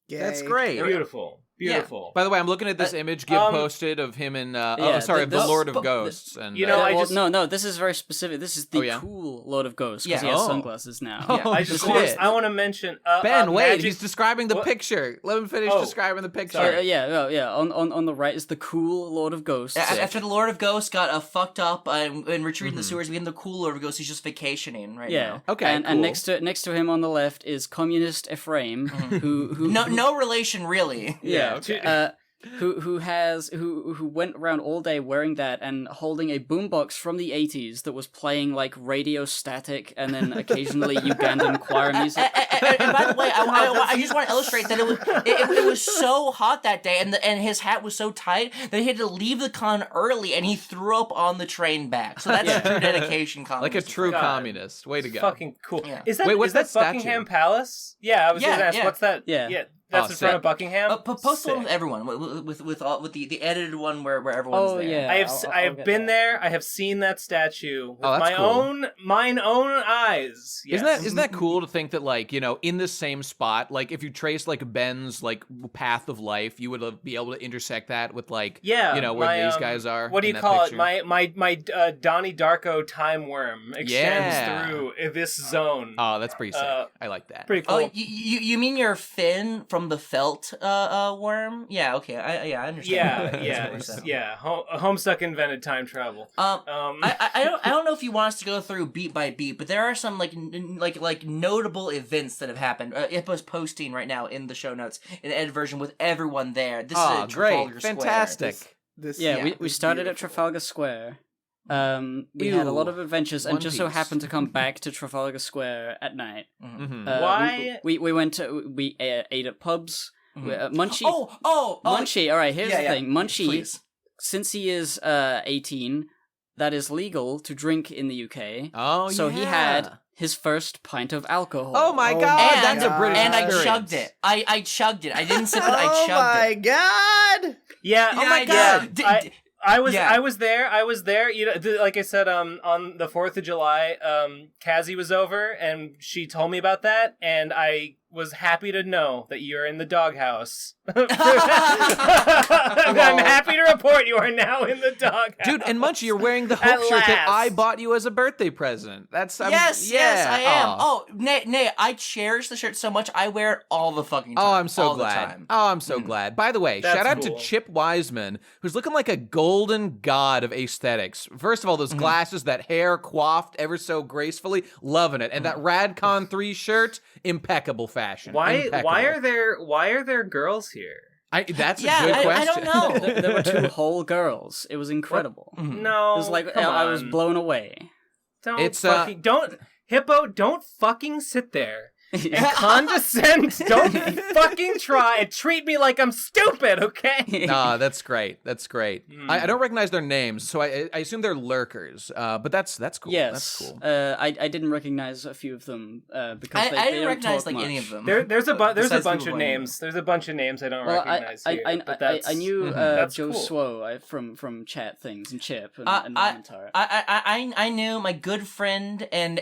Speaker 3: Yay.
Speaker 1: That's great.
Speaker 2: Beautiful. Beautiful.
Speaker 1: By the way, I'm looking at this image Gib posted of him in the Lord of Ghosts. And
Speaker 4: no, this is very specific. This is the cool Lord of Ghosts because he has sunglasses now.
Speaker 2: I want to mention
Speaker 1: Ben. Wait,
Speaker 2: Magic...
Speaker 1: he's describing the picture. Let him finish describing the picture.
Speaker 4: On the right is the cool Lord of Ghosts.
Speaker 5: After the Lord of Ghosts got fucked up and retreated in the sewers, we have the cool Lord of Ghosts. He's just vacationing right now.
Speaker 1: Okay.
Speaker 4: And next to him on the left is Communist Ephraim, who
Speaker 5: no relation really.
Speaker 4: Yeah. Okay. Who went around all day wearing that and holding a boombox from the 80s that was playing like radio static and then occasionally Ugandan choir music.
Speaker 5: And by the way, I just want to illustrate that it was so hot that day and his hat was so tight that he had to leave the con early and he threw up on the train back. So that's true dedication,
Speaker 1: like a true communist. Way to go.
Speaker 2: Fucking cool.
Speaker 5: Yeah.
Speaker 2: Is that Buckingham Palace? Yeah, I was going to ask, what's that?
Speaker 4: Yeah.
Speaker 2: That's in front of Buckingham.
Speaker 5: Post one with everyone, with the edited one where everyone's there.
Speaker 4: Yeah.
Speaker 2: I have been there. I have seen that statue with mine own eyes. Yes.
Speaker 1: Isn't that cool to think that in the same spot, like if you trace like Ben's like path of life, you would be able to intersect that with where these guys are.
Speaker 2: What do you call it? My Donnie Darko time worm extends through this zone.
Speaker 1: Oh, that's pretty sick. I like that.
Speaker 2: Pretty cool.
Speaker 5: Oh, you mean your fin from the felt worm? Yeah, okay. I understand.
Speaker 2: Yeah. Homestuck invented time travel.
Speaker 5: I don't know if you want us to go through beat by beat, but there are some like notable events that have happened. Ippo's posting right now in the show notes an ed version with everyone there. This is Trafalgar Square.
Speaker 1: Fantastic.
Speaker 4: We started at Trafalgar Square. We had a lot of adventures and just so happened to come back to Trafalgar Square at night.
Speaker 2: Mm-hmm. Why?
Speaker 4: We ate at pubs. Munchie. Munchie. All right, here's the thing. Munchie,
Speaker 5: please.
Speaker 4: Since he is 18, that is legal to drink in the UK.
Speaker 1: Oh,
Speaker 4: so he had his first pint of alcohol.
Speaker 1: Oh my god, that's a British
Speaker 5: experience.
Speaker 1: I
Speaker 5: chugged it. I chugged it. I didn't sip it. I chugged it.
Speaker 3: Oh my god.
Speaker 2: Yeah.
Speaker 1: Oh my god.
Speaker 2: I was there. Like I said, on the 4th of July, Kazzy was over, and she told me about that, and I was happy to know that you're in the doghouse. I'm happy to report you are now in the doghouse.
Speaker 1: Dude, and Munchie, you're wearing the Hope shirt that I bought you as a birthday present.
Speaker 5: Yes, I am. Oh, Nay, I cherish the shirt so much, I wear it all the fucking time.
Speaker 1: Oh, I'm so glad. Oh, I'm so glad. By the way, shout out to Chip Wiseman, who's looking like a golden god of aesthetics. First of all, those glasses, that hair coiffed ever so gracefully, loving it. And that RadCon 3 shirt, impeccable fashion.
Speaker 2: Why are there girls here?
Speaker 1: That's a good question.
Speaker 5: I don't know.
Speaker 4: There were 2 whole girls. It was incredible.
Speaker 2: No,
Speaker 4: it was like I was blown away.
Speaker 2: Don't fucking sit there and condescend. Don't fucking try and treat me like I'm stupid, okay?
Speaker 1: Nah, that's great. That's great. I don't recognize their names, so I assume they're lurkers. But that's cool.
Speaker 4: Yes.
Speaker 1: That's cool.
Speaker 4: I didn't recognize a few of them because
Speaker 5: I didn't
Speaker 4: don't
Speaker 5: recognize
Speaker 4: talk much.
Speaker 5: any of them.
Speaker 2: There's a bunch of names. There's a bunch of names I don't recognize here.
Speaker 4: I knew Joe
Speaker 2: cool.
Speaker 4: Swo from chat things and Chip and Mantar.
Speaker 5: I knew my good friend and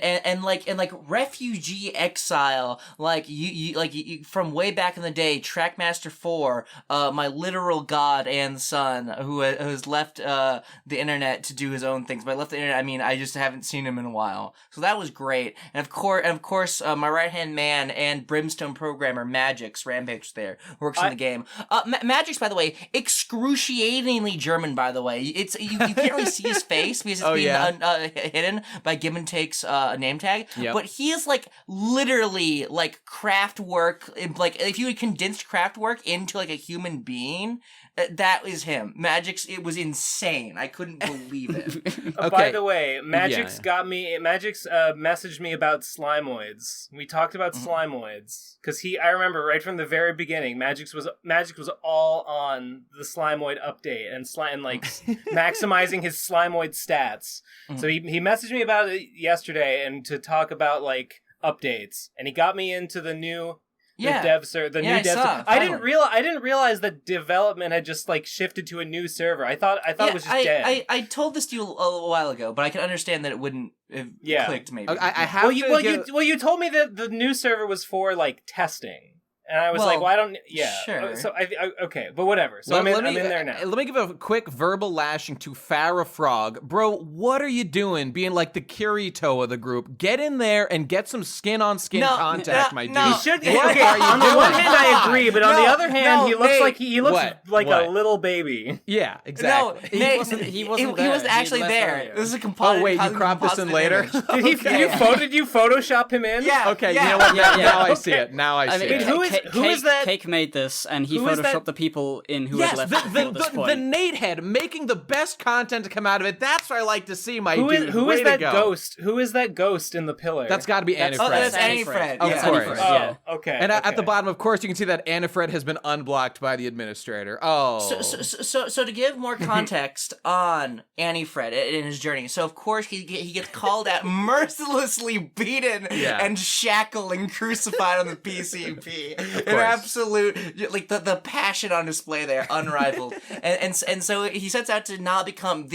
Speaker 5: refugee exile while, like you from way back in the day, Trackmaster 4, my literal god and son, who has left the internet to do his own things. By left the internet, I mean I just haven't seen him in a while. So that was great. And of course, my right hand man and Brimstone programmer Magix Rampage there works in the game. Magix, by the way, excruciatingly German. By the way, it's you can't really see his face because it's being hidden by Give and Take's name tag. Yep. But he is like literally like craft work. Like if you had condensed craft work into like a human being, that is him. Magix, it was insane. I couldn't believe it.
Speaker 2: By the way, Magix messaged me about Slimoids. We talked about Slimoids because I remember right from the very beginning, Magix was all on the Slimoid update and like maximizing his Slimoid stats. So he messaged me about it yesterday and to talk about like updates, and he got me into the new. New dev server. I didn't realize that development had just like shifted to a new server. I thought it was just dead.
Speaker 5: I told this to you a while ago, but I can understand that it wouldn't have clicked. Maybe
Speaker 2: I have. You told me that the new server was for like testing. And I was like, "Why don't?" Yeah,
Speaker 5: sure.
Speaker 2: So okay, but whatever. So I'm in there now.
Speaker 1: Let me give a quick verbal lashing to Farrah Frog, bro. What are you doing, being like the Kirito of the group? Get in there and get some skin-on-skin contact, my dude.
Speaker 2: You should. What are you on the one hand, I agree, but on the other hand, he looks like a little baby.
Speaker 1: Yeah, exactly.
Speaker 4: No, he wasn't
Speaker 5: actually there. This is a composite.
Speaker 1: Oh wait, you cropped this in later.
Speaker 2: Did you Photoshop him in?
Speaker 5: Yeah.
Speaker 1: Okay. You know what? Now I see it. Now I see it.
Speaker 2: Who is that?
Speaker 4: Cake made this, and he photoshopped the people in who had left before this point.
Speaker 1: The Nate head making the best content to come out of it. That's what I like to see, my dude.
Speaker 2: Who is that ghost? Who is that ghost in the pillar?
Speaker 1: That's got to be Anifred.
Speaker 5: That's Anifred.
Speaker 1: Of course.
Speaker 2: Oh, okay.
Speaker 1: And at the bottom, of course, you can see that Anifred has been unblocked by the administrator. Oh.
Speaker 5: So to give more context on Anifred in his journey, so of course he gets called out, mercilessly beaten and shackled and crucified on the PCP. An absolute, like the passion on display there, unrivaled. and so he sets out to not become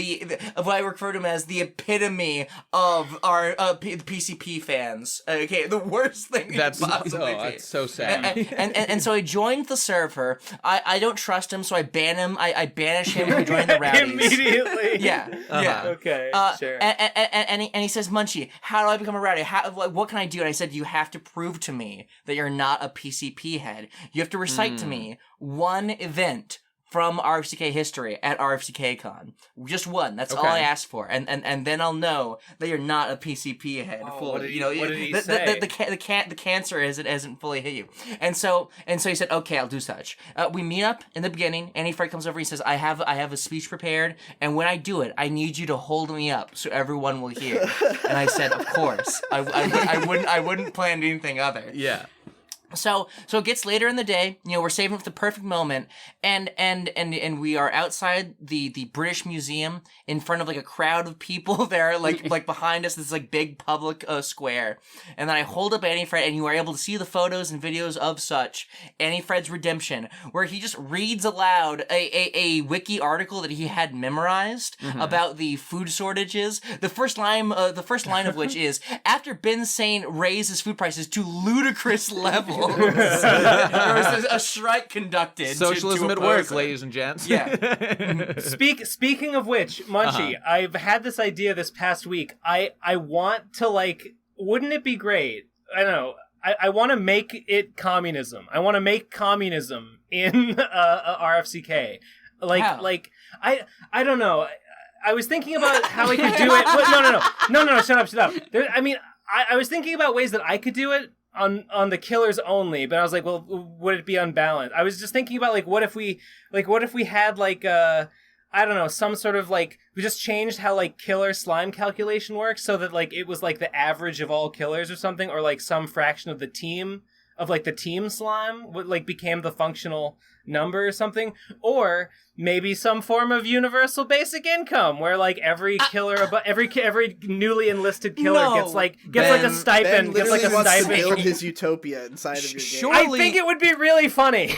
Speaker 5: of what I refer to him as the epitome of our PCP fans. Okay, the worst thing that's possibly be.
Speaker 1: That's so sad.
Speaker 5: And so he joined the server. I don't trust him, so I ban him. I banish him from joining the rowdies
Speaker 2: immediately.
Speaker 5: Yeah.
Speaker 2: Okay. Sure.
Speaker 5: And he says, Munchie, how do I become a rowdy? What can I do? And I said, you have to prove to me that you're not a PCP head. You have to recite to me one event from RFCK history at RFCK CON. Just one. That's all I asked for. And then I'll know that you're not a PCP head.
Speaker 2: What did he say?
Speaker 5: The cancer hasn't fully hit you. And so he said, okay, I'll do such. We meet up in the beginning. Anifred comes over. He says, I have a speech prepared, and when I do it, I need you to hold me up so everyone will hear. And I said, of course. I wouldn't plan anything other.
Speaker 1: Yeah.
Speaker 5: So it gets later in the day, we're saving for the perfect moment, and we are outside the British Museum in front of like a crowd of people there, like behind us, this like big public square. And then I hold up Anifred, and you are able to see the photos and videos of such Anifred's redemption, where he just reads aloud a wiki article that he had memorized about the food shortages. The first line of which is, after Ben Sane raised his food prices to ludicrous levels. There was a strike conducted.
Speaker 1: Socialism
Speaker 5: to
Speaker 1: at work, ladies and gents.
Speaker 5: Yeah.
Speaker 2: Speaking of which, Munchie, I've had this idea this past week. I want to wouldn't it be great? I don't know. I want to make it communism. I want to make communism in RFCK. I don't know. I was thinking about how I could do it. No, shut up. I was thinking about ways that I could do it on the killers only, but I was like, well, would it be unbalanced? I was just thinking about what if we had I don't know, some sort of we just changed how killer slime calculation works so that it was the average of all killers or something, or some fraction of the team the team slime became the functional number or something, or maybe some form of universal basic income where every killer every newly enlisted killer gets a stipend,
Speaker 3: Ben wants to build his utopia inside of your game.
Speaker 2: I think it would be really funny.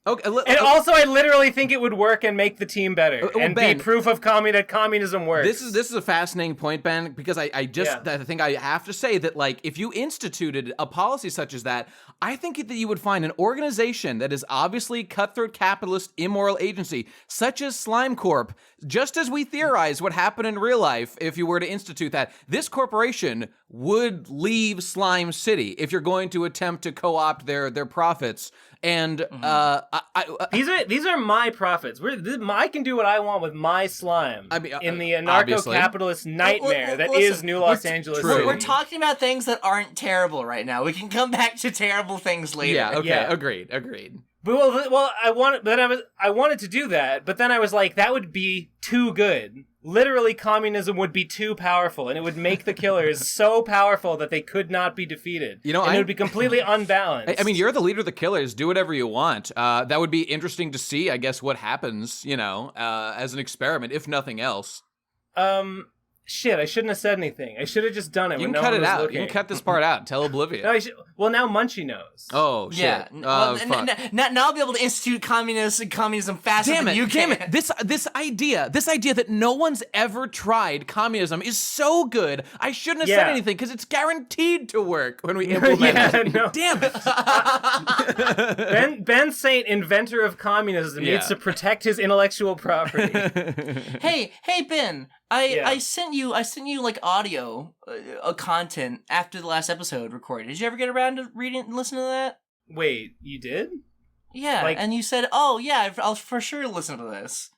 Speaker 1: Okay,
Speaker 2: and also, I literally think it would work and make the team better, and
Speaker 1: Ben,
Speaker 2: be proof of that communism works.
Speaker 1: This is a fascinating point, Ben, because I think I have to say that, like, if you instituted a policy such as that, I think that you would find an organization that is obviously cutthroat capitalist immoral agency, such as Slime Corp, just as we theorize what happened in real life if you were to institute that, this corporation would leave Slime City if you're going to attempt to co-opt their profits. And
Speaker 2: these are my profits. I can do what I want with my slime in the anarcho-capitalist nightmare that is New Los Angeles City.
Speaker 5: We're talking about things that aren't terrible right now. We can come back to terrible things later.
Speaker 1: Yeah. Okay. Agreed.
Speaker 2: But I wanted to do that, but then I was like, that would be too good. Literally, communism would be too powerful, and it would make the killers so powerful that they could not be defeated. It would be completely unbalanced.
Speaker 1: I mean, you're the leader of the killers. Do whatever you want. That would be interesting to see, I guess, what happens, as an experiment, if nothing else.
Speaker 2: Shit, I shouldn't have said anything. I should have just done it.
Speaker 1: You can cut it out. You can cut this part out. Tell Oblivion.
Speaker 2: Well, now Munchie knows.
Speaker 1: Oh, shit.
Speaker 5: Yeah. Now I'll be able to institute communism faster than you can.
Speaker 1: Damn it. This idea that no one's ever tried communism is so good. I shouldn't have said anything because it's guaranteed to work when we implement it. No. Damn
Speaker 2: it. Ben Saint, inventor of communism, needs to protect his intellectual property.
Speaker 5: Hey, Ben. I sent you like audio content after the last episode recorded. Did you ever get around to reading and listening to that?
Speaker 2: Wait, you did?
Speaker 5: Yeah, and you said, "Oh yeah, I'll for sure listen to this."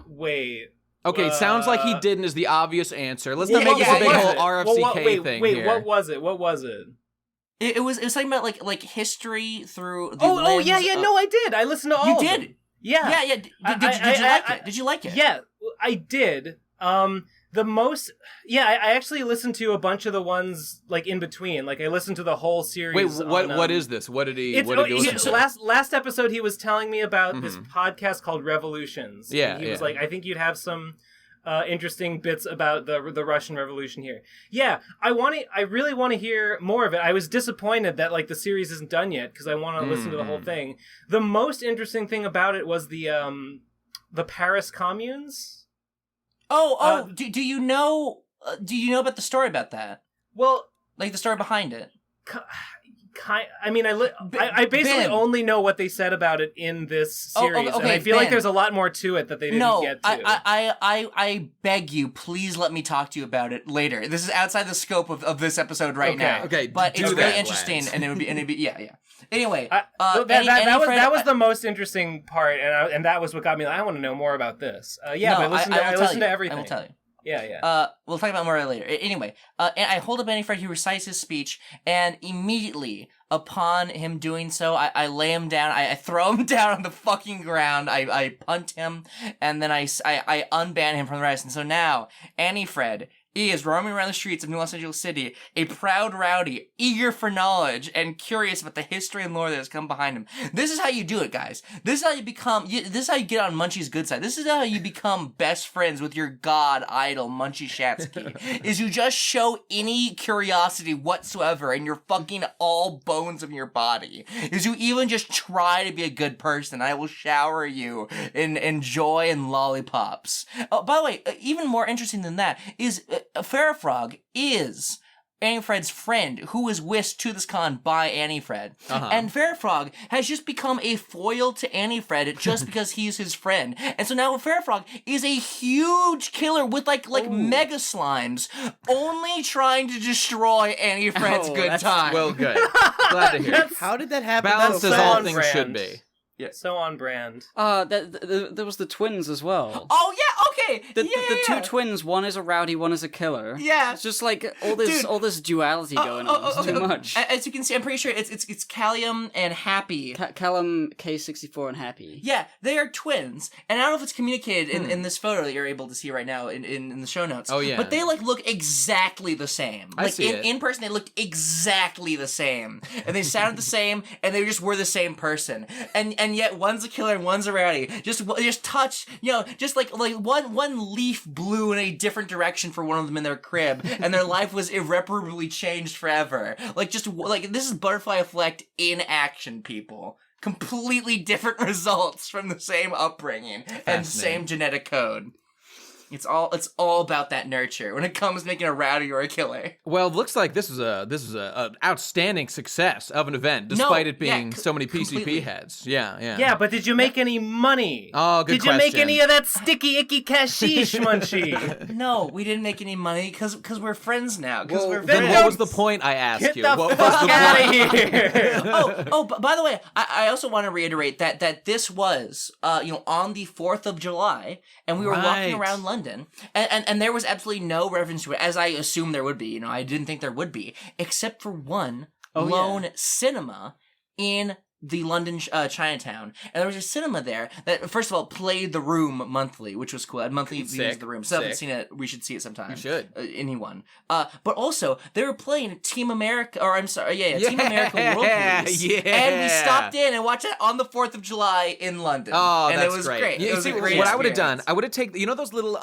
Speaker 2: Wait.
Speaker 1: Okay, sounds like he didn't is the obvious answer. Let's not make this a big whole RFCK thing here.
Speaker 2: Wait, what was it?
Speaker 5: It was talking about like history through.
Speaker 2: No, I did. I listened to all.
Speaker 5: You
Speaker 2: of
Speaker 5: did?
Speaker 2: It. Yeah.
Speaker 5: Did you like it? Did you like it?
Speaker 2: Yeah, I did. I actually listened to a bunch of the ones like in between. Like I listened to the whole series.
Speaker 1: What is this? What did he listen to?
Speaker 2: Last episode he was telling me about this podcast called Revolutions. Yeah. And he was like, I think you'd have some interesting bits about the Russian Revolution here. Yeah, I really want to hear more of it. I was disappointed that like the series isn't done yet because I want to listen to the whole thing. The most interesting thing about it was the Paris communes.
Speaker 5: Do you know about the story about that?
Speaker 2: Well,
Speaker 5: like the story behind it.
Speaker 2: I basically only know what they said about it in this series, and I feel like there's a lot more to it that they didn't get to.
Speaker 5: I beg you, please let me talk to you about it later. This is outside the scope of this episode now.
Speaker 1: Okay,
Speaker 5: but it's really interesting, and it would be yeah. Anyway,
Speaker 2: that was the most interesting part, and that was what got me. Like, I want to know more about this. But I listened to everything.
Speaker 5: I will tell you.
Speaker 2: Yeah.
Speaker 5: We'll talk about more later. Anyway, and I hold up Annie Fred, he recites his speech, and immediately upon him doing so, I lay him down, I throw him down on the fucking ground, I punt him, and then I unban him from the rest. And so now, Annie Fred is roaming around the streets of New Los Angeles City, a proud rowdy, eager for knowledge, and curious about the history and lore that has come behind him. This is how you do it, guys. This is how you get on Munchie's good side. This is how you become best friends with your god idol, Munchie Shatsky, is you just show any curiosity whatsoever in your fucking all bones of your body. Is you even just try to be a good person. I will shower you in joy and lollipops. Oh, by the way, even more interesting than that is Farrafrog is Annie Fred's friend who was whisked to this con by Annie Fred. And Farrafrog has just become a foil to Annie Fred just because he's his friend. And so now Farrafrog is a huge killer with like mega slimes only trying to destroy Annie Fred's good time.
Speaker 1: Well, good. Glad to hear.
Speaker 3: How did that happen?
Speaker 1: Balanced as all things should be.
Speaker 2: Yeah, so on brand.
Speaker 4: There was the twins as well.
Speaker 5: Oh yeah, okay.
Speaker 4: The two twins, one is a rowdy, one is a killer.
Speaker 5: Yeah,
Speaker 4: it's just like all this duality going on. It's too much.
Speaker 5: As you can see, I'm pretty sure it's Callium and Happy.
Speaker 4: Callum K64 and Happy.
Speaker 5: Yeah, they are twins, and I don't know if it's communicated in this photo that you're able to see right now in the show notes.
Speaker 1: Oh yeah,
Speaker 5: but they like look exactly the same. Like in person, they looked exactly the same, and they sounded the same, and they just were the same person. And yet one's a killer and one's a rowdy. Just touch, just like one leaf blew in a different direction for one of them in their crib, and their life was irreparably changed forever. This is butterfly effect in action, people. completely different results from the same upbringing and same genetic code. It's all about that nurture when it comes to making a rowdy or a killer.
Speaker 1: Well, it looks like this is a outstanding success of an event, despite it being so many PCP
Speaker 5: completely.
Speaker 1: heads. Yeah.
Speaker 2: Yeah, but did you make any money?
Speaker 1: Oh, good question.
Speaker 2: Did you make any of that sticky, icky cashish, Munchie?
Speaker 5: No, we didn't make any money because we're friends now. Because
Speaker 1: Well,
Speaker 5: we're
Speaker 1: then
Speaker 5: friends.
Speaker 1: what was the point? I asked
Speaker 2: Get
Speaker 1: you.
Speaker 2: the
Speaker 1: What
Speaker 2: fuck
Speaker 1: was the
Speaker 2: out
Speaker 1: point?
Speaker 2: of here!
Speaker 5: But by the way, I also want to reiterate that this was on the 4th of July, and we were walking around London, and there was absolutely no reference to it, as I assumed there would be. I didn't think there would be, except for one lone cinema in the London Chinatown, and there was a cinema there that, first of all, played The Room monthly, which was cool. I had monthly views of The Room. So if you haven't seen it, we should see it sometime.
Speaker 1: You should.
Speaker 5: Anyone. But also, they were playing Team America, Team America World Police.
Speaker 1: Yeah.
Speaker 5: And we stopped in and watched it on the 4th of July in London.
Speaker 1: Oh,
Speaker 5: and
Speaker 1: that's
Speaker 5: it was
Speaker 1: great.
Speaker 5: It was
Speaker 1: see,
Speaker 5: a great
Speaker 1: what I would have done,
Speaker 5: experience.
Speaker 1: I would have taken, those little,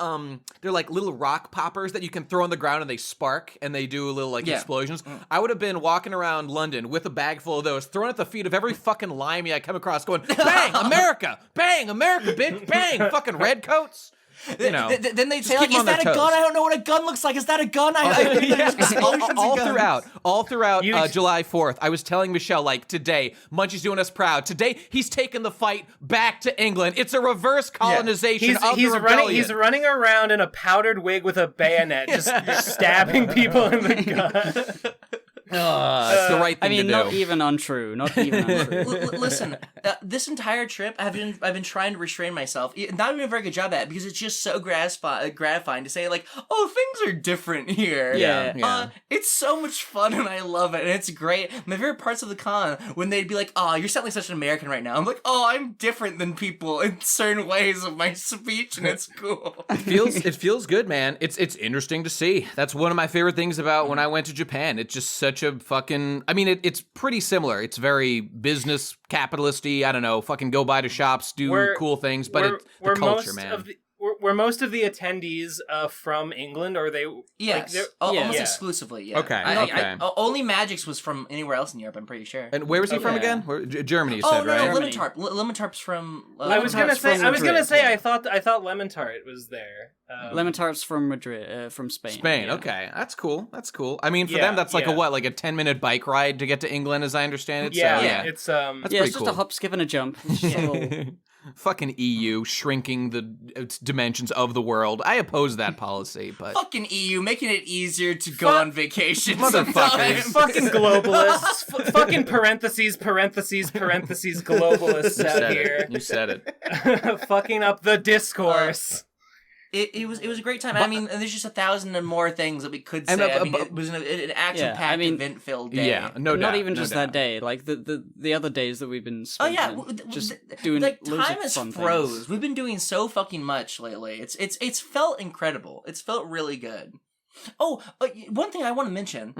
Speaker 1: they're like little rock poppers that you can throw on the ground and they spark and they do little explosions. I would have been walking around London with a bag full of those, throwing at the feet of every fucking limey I come across, going, bang, America, bitch, bang, fucking redcoats.
Speaker 5: Then they'd say,
Speaker 1: keep
Speaker 5: like, is
Speaker 1: them on
Speaker 5: that a
Speaker 1: their
Speaker 5: gun?
Speaker 1: toes.
Speaker 5: I don't know what a gun looks like. Is that a gun?
Speaker 1: All throughout July 4th, I was telling Michelle, like, today, Munchie's doing us proud. Today, he's taking the fight back to England. It's a reverse colonization of the rebellion.
Speaker 2: He's running around in a powdered wig with a bayonet, just stabbing people in the gut.
Speaker 1: It's the right thing to do.
Speaker 4: Not even untrue.
Speaker 5: Listen, this entire trip, I've been trying to restrain myself. Not doing a very good job at it because it's just so gratifying to say, like, oh, things are different here.
Speaker 1: Yeah.
Speaker 5: It's so much fun and I love it and it's great. My favorite parts of the con when they'd be like, oh, you're sounding like such an American right now. I'm like, oh, I'm different than people in certain ways of my speech and it's cool.
Speaker 1: It feels good, man. It's interesting to see. That's one of my favorite things about when I went to Japan. It's just such a fucking, it's pretty similar. It's very business capitalist-y. I don't know, fucking go by to shops, do cool things, but it's the culture, man.
Speaker 2: Were most of the attendees from England, or they?
Speaker 5: Yes, almost exclusively. Yeah.
Speaker 1: Okay.
Speaker 5: Only Magix was from anywhere else in Europe. I'm pretty sure.
Speaker 1: And where was he from again? Germany, you said, right?
Speaker 5: No, Lemontarp's from.
Speaker 2: I was gonna say. I thought Lemon Tart was there.
Speaker 4: Lemon Tart's from Madrid, from Spain.
Speaker 1: Spain. Okay, that's cool. For them, that's like a 10-minute bike ride to get to England, as I understand it.
Speaker 2: It's
Speaker 1: that's
Speaker 4: it's
Speaker 1: pretty
Speaker 4: just
Speaker 1: cool.
Speaker 4: a hop, skip, and a jump. It's just a little...
Speaker 1: Fucking EU shrinking the dimensions of the world. I oppose that policy, but
Speaker 5: fucking EU making it easier to go on vacation.
Speaker 1: Motherfuckers.
Speaker 2: Fucking globalists. Fucking parentheses globalists out here.
Speaker 1: You said it.
Speaker 2: Fucking up the discourse.
Speaker 5: It was a great time. And there's just 1,000 and more things that we could say. It was an action-packed, event-filled day.
Speaker 1: Yeah, no doubt.
Speaker 4: Not even just that day. Like the other days that we've been spending. Just doing
Speaker 5: like
Speaker 4: loads
Speaker 5: time
Speaker 4: of
Speaker 5: has
Speaker 4: fun
Speaker 5: froze.
Speaker 4: things.
Speaker 5: We've been doing so fucking much lately. It's felt incredible. It's felt really good. Oh, one thing I want to mention.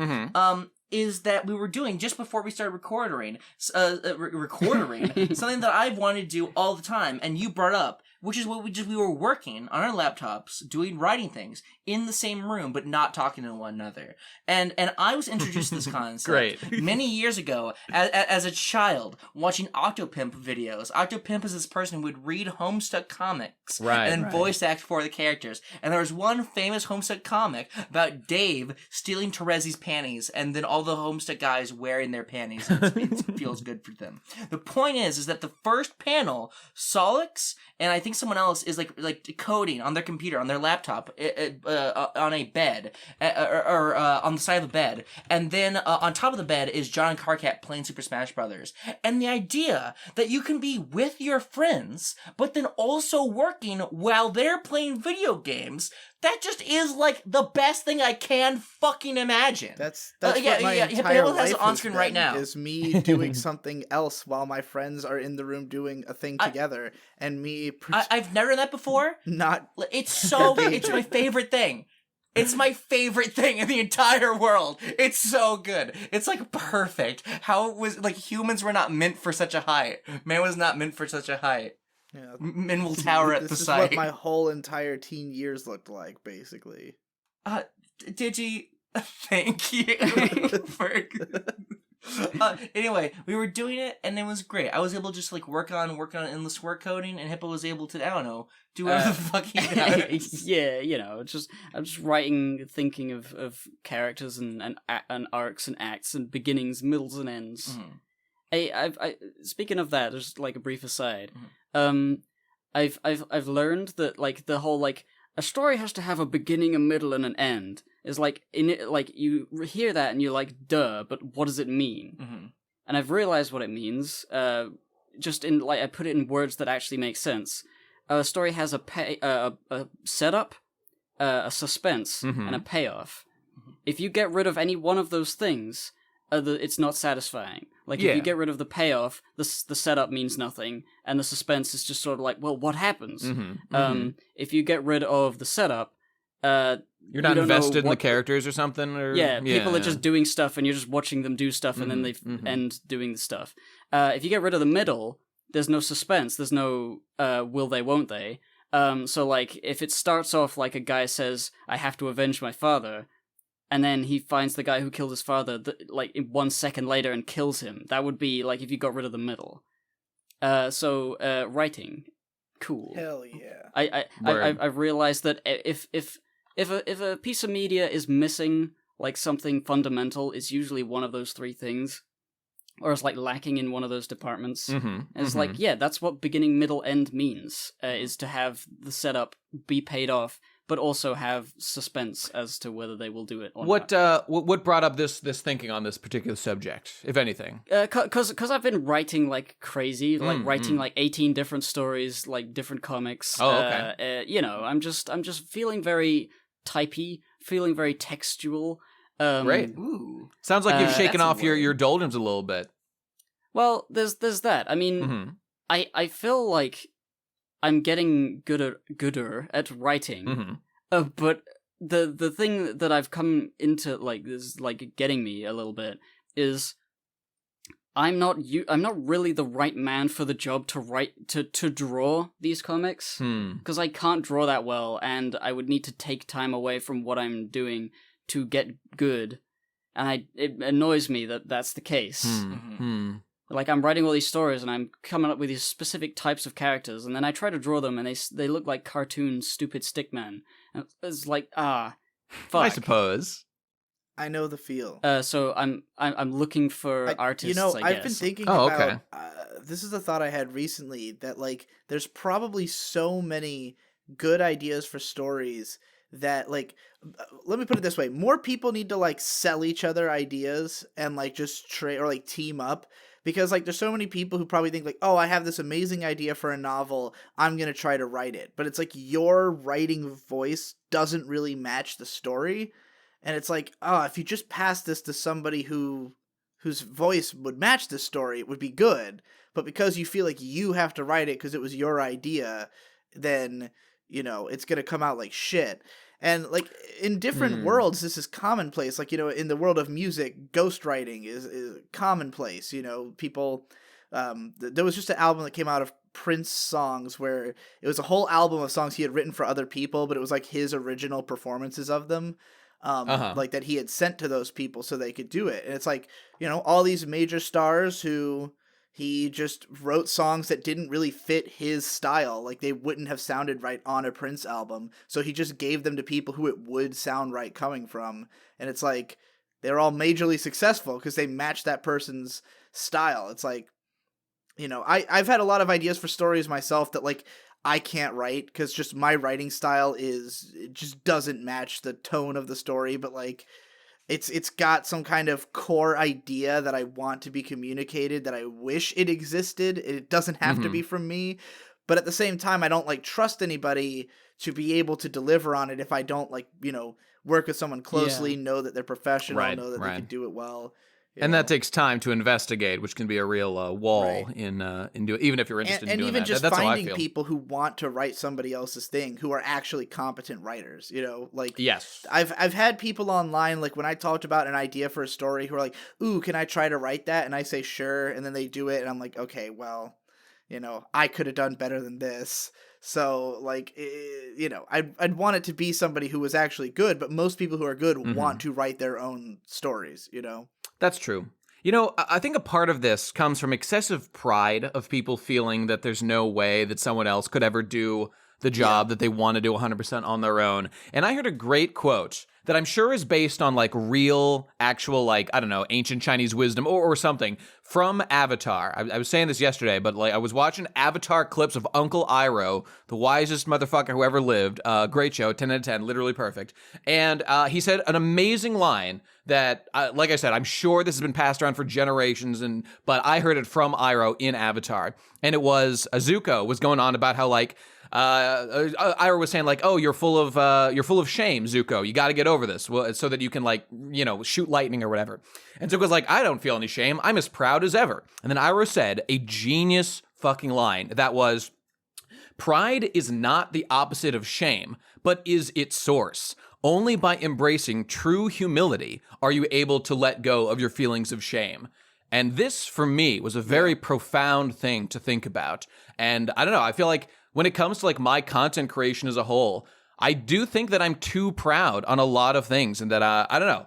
Speaker 5: Is that we were doing just before we started recording something that I've wanted to do all the time, and you brought up, which is what we were working on our laptops, writing things in the same room, but not talking to one another. And I was introduced to this concept many years ago as a child, watching Octopimp videos. Octopimp is this person who would read Homestuck comics and then voice act for the characters. And there was one famous Homestuck comic about Dave stealing Terezi's panties, and then all the Homestuck guys wearing their panties. It feels good for them. The point is that the first panel, Solix and I think someone else is like coding on their computer, on their laptop, on a bed, or on the side of the bed, and then on top of the bed is John and Carcat playing Super Smash Brothers. And the idea that you can be with your friends, but then also working while they're playing video games, that just is like the best thing I can fucking imagine.
Speaker 3: That's what my entire life
Speaker 5: on screen right now
Speaker 3: is me doing something else while my friends are in the room doing a thing together, and me.
Speaker 5: I've never done that before. It's my favorite thing. It's my favorite thing in the entire world. It's so good. It's like perfect. How it was like humans were not meant for such a height. Man was not meant for such a height.
Speaker 3: Yeah.
Speaker 5: Men will tower at the sight.
Speaker 3: This is what my whole entire teen years looked like, basically.
Speaker 5: Digi, thank you for Anyway, we were doing it, and it was great. I was able to just like work on endless word coding, and Hippo was able to, I don't know, do whatever the fuck he does.
Speaker 4: Yeah, I'm just writing, thinking of characters and arcs and acts and beginnings, middles and ends. Mm-hmm. I speaking of that, just like a brief aside, I've learned that like the whole like a story has to have a beginning, a middle, and an end. Is like in it, like you hear that and you're like, duh, but what does it mean? Mm-hmm. And I've realized what it means. Just in like I put it in words that actually make sense. A story has a setup, a suspense, and a payoff. Mm-hmm. If you get rid of any one of those things, it's not satisfying. Like if you get rid of the payoff, the setup means nothing, and the suspense is just sort of like, well, what happens? Mm-hmm. If you get rid of the setup,
Speaker 1: you're not invested in the characters or something, or
Speaker 4: people are just doing stuff, and you're just watching them do stuff, and then they end doing the stuff. If you get rid of the middle, there's no suspense. There's no will they, won't they. So like if it starts off like a guy says, "I have to avenge my father," and then he finds the guy who killed his father like 1 second later and kills him. That would be like if you got rid of the middle. So writing, cool.
Speaker 3: Hell yeah.
Speaker 4: I've realized that if a piece of media is missing like something fundamental, it's usually one of those three things, or it's like lacking in one of those departments. And it's like, yeah, that's what beginning, middle, end means, is to have the setup be paid off, but also have suspense as to whether they will do it or not.
Speaker 1: What brought up this thinking on this particular subject, if anything?
Speaker 4: Because I've been writing like crazy, like writing like 18 different stories, like different comics.
Speaker 1: Oh, okay.
Speaker 4: I'm just feeling very typey, feeling very textual.
Speaker 1: Great.
Speaker 5: Ooh.
Speaker 1: Sounds like you've shaken off your doldrums a little bit.
Speaker 4: Well, there's that. I mean, I feel like I'm getting gooder at writing, but the thing that I've come into like is like getting me a little bit is I'm not really the right man for the job to draw these comics because I can't draw that well, and I would need to take time away from what I'm doing to get good, and it annoys me that that's the case. Like, I'm writing all these stories, and I'm coming up with these specific types of characters, and then I try to draw them, and they look like cartoon, stupid stickmen. And it's like, fuck.
Speaker 1: I suppose.
Speaker 3: I know the feel.
Speaker 4: So I'm looking for artists, I guess.
Speaker 3: I've been thinking about... this is a thought I had recently, that, like, there's probably so many good ideas for stories that, like... let me put it this way. More people need to, like, sell each other ideas and, like, just trade or, like, team up. Because, like, there's so many people who probably think, like, oh, I have this amazing idea for a novel, I'm going to try to write it. But it's like your writing voice doesn't really match the story. And it's like, oh, if you just pass this to somebody whose voice would match the story, it would be good. But because you feel like you have to write it because it was your idea, then, it's going to come out like shit. And, like, in different worlds, this is commonplace. Like, in the world of music, ghostwriting is commonplace. People... there was just an album that came out of Prince songs where it was a whole album of songs he had written for other people, but it was, like, his original performances of them. Like, that he had sent to those people so they could do it. And it's like, all these major stars who... he just wrote songs that didn't really fit his style. Like, they wouldn't have sounded right on a Prince album. So he just gave them to people who it would sound right coming from. And it's like, they're all majorly successful because they match that person's style. It's like, I've had a lot of ideas for stories myself that, like, I can't write because just my writing style it just doesn't match the tone of the story. But, like... It's got some kind of core idea that I want to be communicated, that I wish it existed. It doesn't have to be from me. But at the same time, I don't, like, trust anybody to be able to deliver on it if I don't, like, work with someone closely, know that they're professional, know that they can do it well.
Speaker 1: And that takes time to investigate, which can be a real wall in doing, even if you're interested in doing that.
Speaker 3: And even just
Speaker 1: that's
Speaker 3: finding people who want to write somebody else's thing, who are actually competent writers, like,
Speaker 1: yes,
Speaker 3: I've had people online, like, when I talked about an idea for a story, who are like, ooh, can I try to write that? And I say, sure. And then they do it. And I'm like, okay, well, I could have done better than this. So, like, I'd want it to be somebody who was actually good, but most people who are good want to write their own stories,
Speaker 1: That's true. You know, I think a part of this comes from excessive pride of people feeling that there's no way that someone else could ever do the job that they want to do 100% on their own. And I heard a great quote that I'm sure is based on like real, actual, like, I don't know, ancient Chinese wisdom or something from Avatar. I was saying this yesterday, but like I was watching Avatar clips of Uncle Iroh, the wisest motherfucker who ever lived. Great show, 10 out of 10, literally perfect. And he said an amazing line that, like I said, I'm sure this has been passed around for generations, but I heard it from Iroh in Avatar. And it was, Zuko was going on about how like, Iroh was saying like, "Oh, you're full of shame, Zuko. You got to get over this, so that you can like, you know, shoot lightning or whatever." And Zuko's like, "I don't feel any shame. I'm as proud as ever." And then Iroh said a genius fucking line that was, "Pride is not the opposite of shame, but is its source. Only by embracing true humility are you able to let go of your feelings of shame." And this, for me, was a very profound thing to think about. And I don't know, I feel like when it comes to like my content creation as a whole, I do think that I'm too proud on a lot of things, and that I don't know,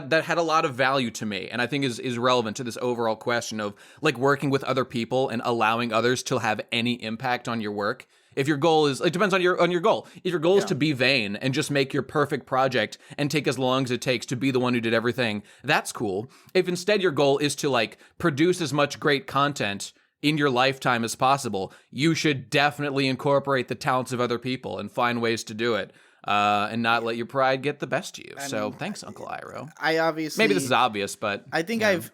Speaker 1: that had a lot of value to me, and I think is relevant to this overall question of like working with other people and allowing others to have any impact on your work. If your goal is, it depends on your goal. If your goal is to be vain and just make your perfect project and take as long as it takes to be the one who did everything, that's cool. If instead your goal is to like produce as much great content in your lifetime as possible, you should definitely incorporate the talents of other people and find ways to do it, and not let your pride get the best of you. So thanks, Uncle Iroh.
Speaker 3: I obviously,
Speaker 1: maybe this is obvious, but
Speaker 3: I think I've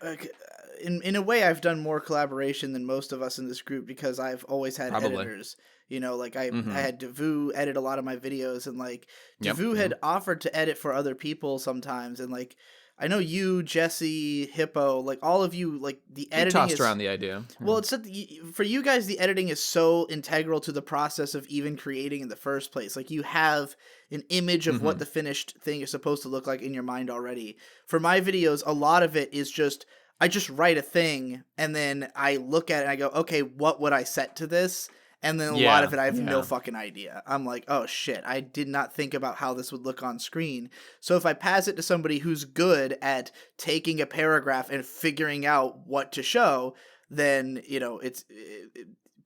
Speaker 3: in a way I've done more collaboration than most of us in this group because I've always had editors. You know, like I had Devu edit a lot of my videos, and like Devu had offered to edit for other people sometimes, and like I know you, Jesse, Hippo, like all of you, like the editing
Speaker 1: tossed around the idea.
Speaker 3: Well, it's that for you guys, the editing is so integral to the process of even creating in the first place. Like you have an image of what the finished thing is supposed to look like in your mind already. For my videos, a lot of it is just, I just write a thing and then I look at it and I go, okay, what would I set to this? And then a lot of it, I have no fucking idea. I'm like, oh shit, I did not think about how this would look on screen. So if I pass it to somebody who's good at taking a paragraph and figuring out what to show, then, you know, it's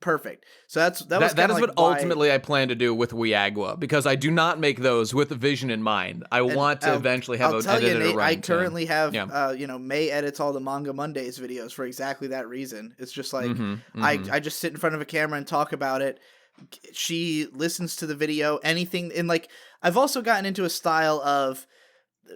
Speaker 3: perfect. So that is
Speaker 1: like what
Speaker 3: why...
Speaker 1: ultimately I plan to do with Weagua, because I do not make those with a vision in mind. I want to eventually have an editor
Speaker 3: Nate,
Speaker 1: around.
Speaker 3: I currently have, you know, May edits all the Manga Mondays videos for exactly that reason. It's just like, I just sit in front of a camera and talk about it. She listens to the video, anything, and like, I've also gotten into a style of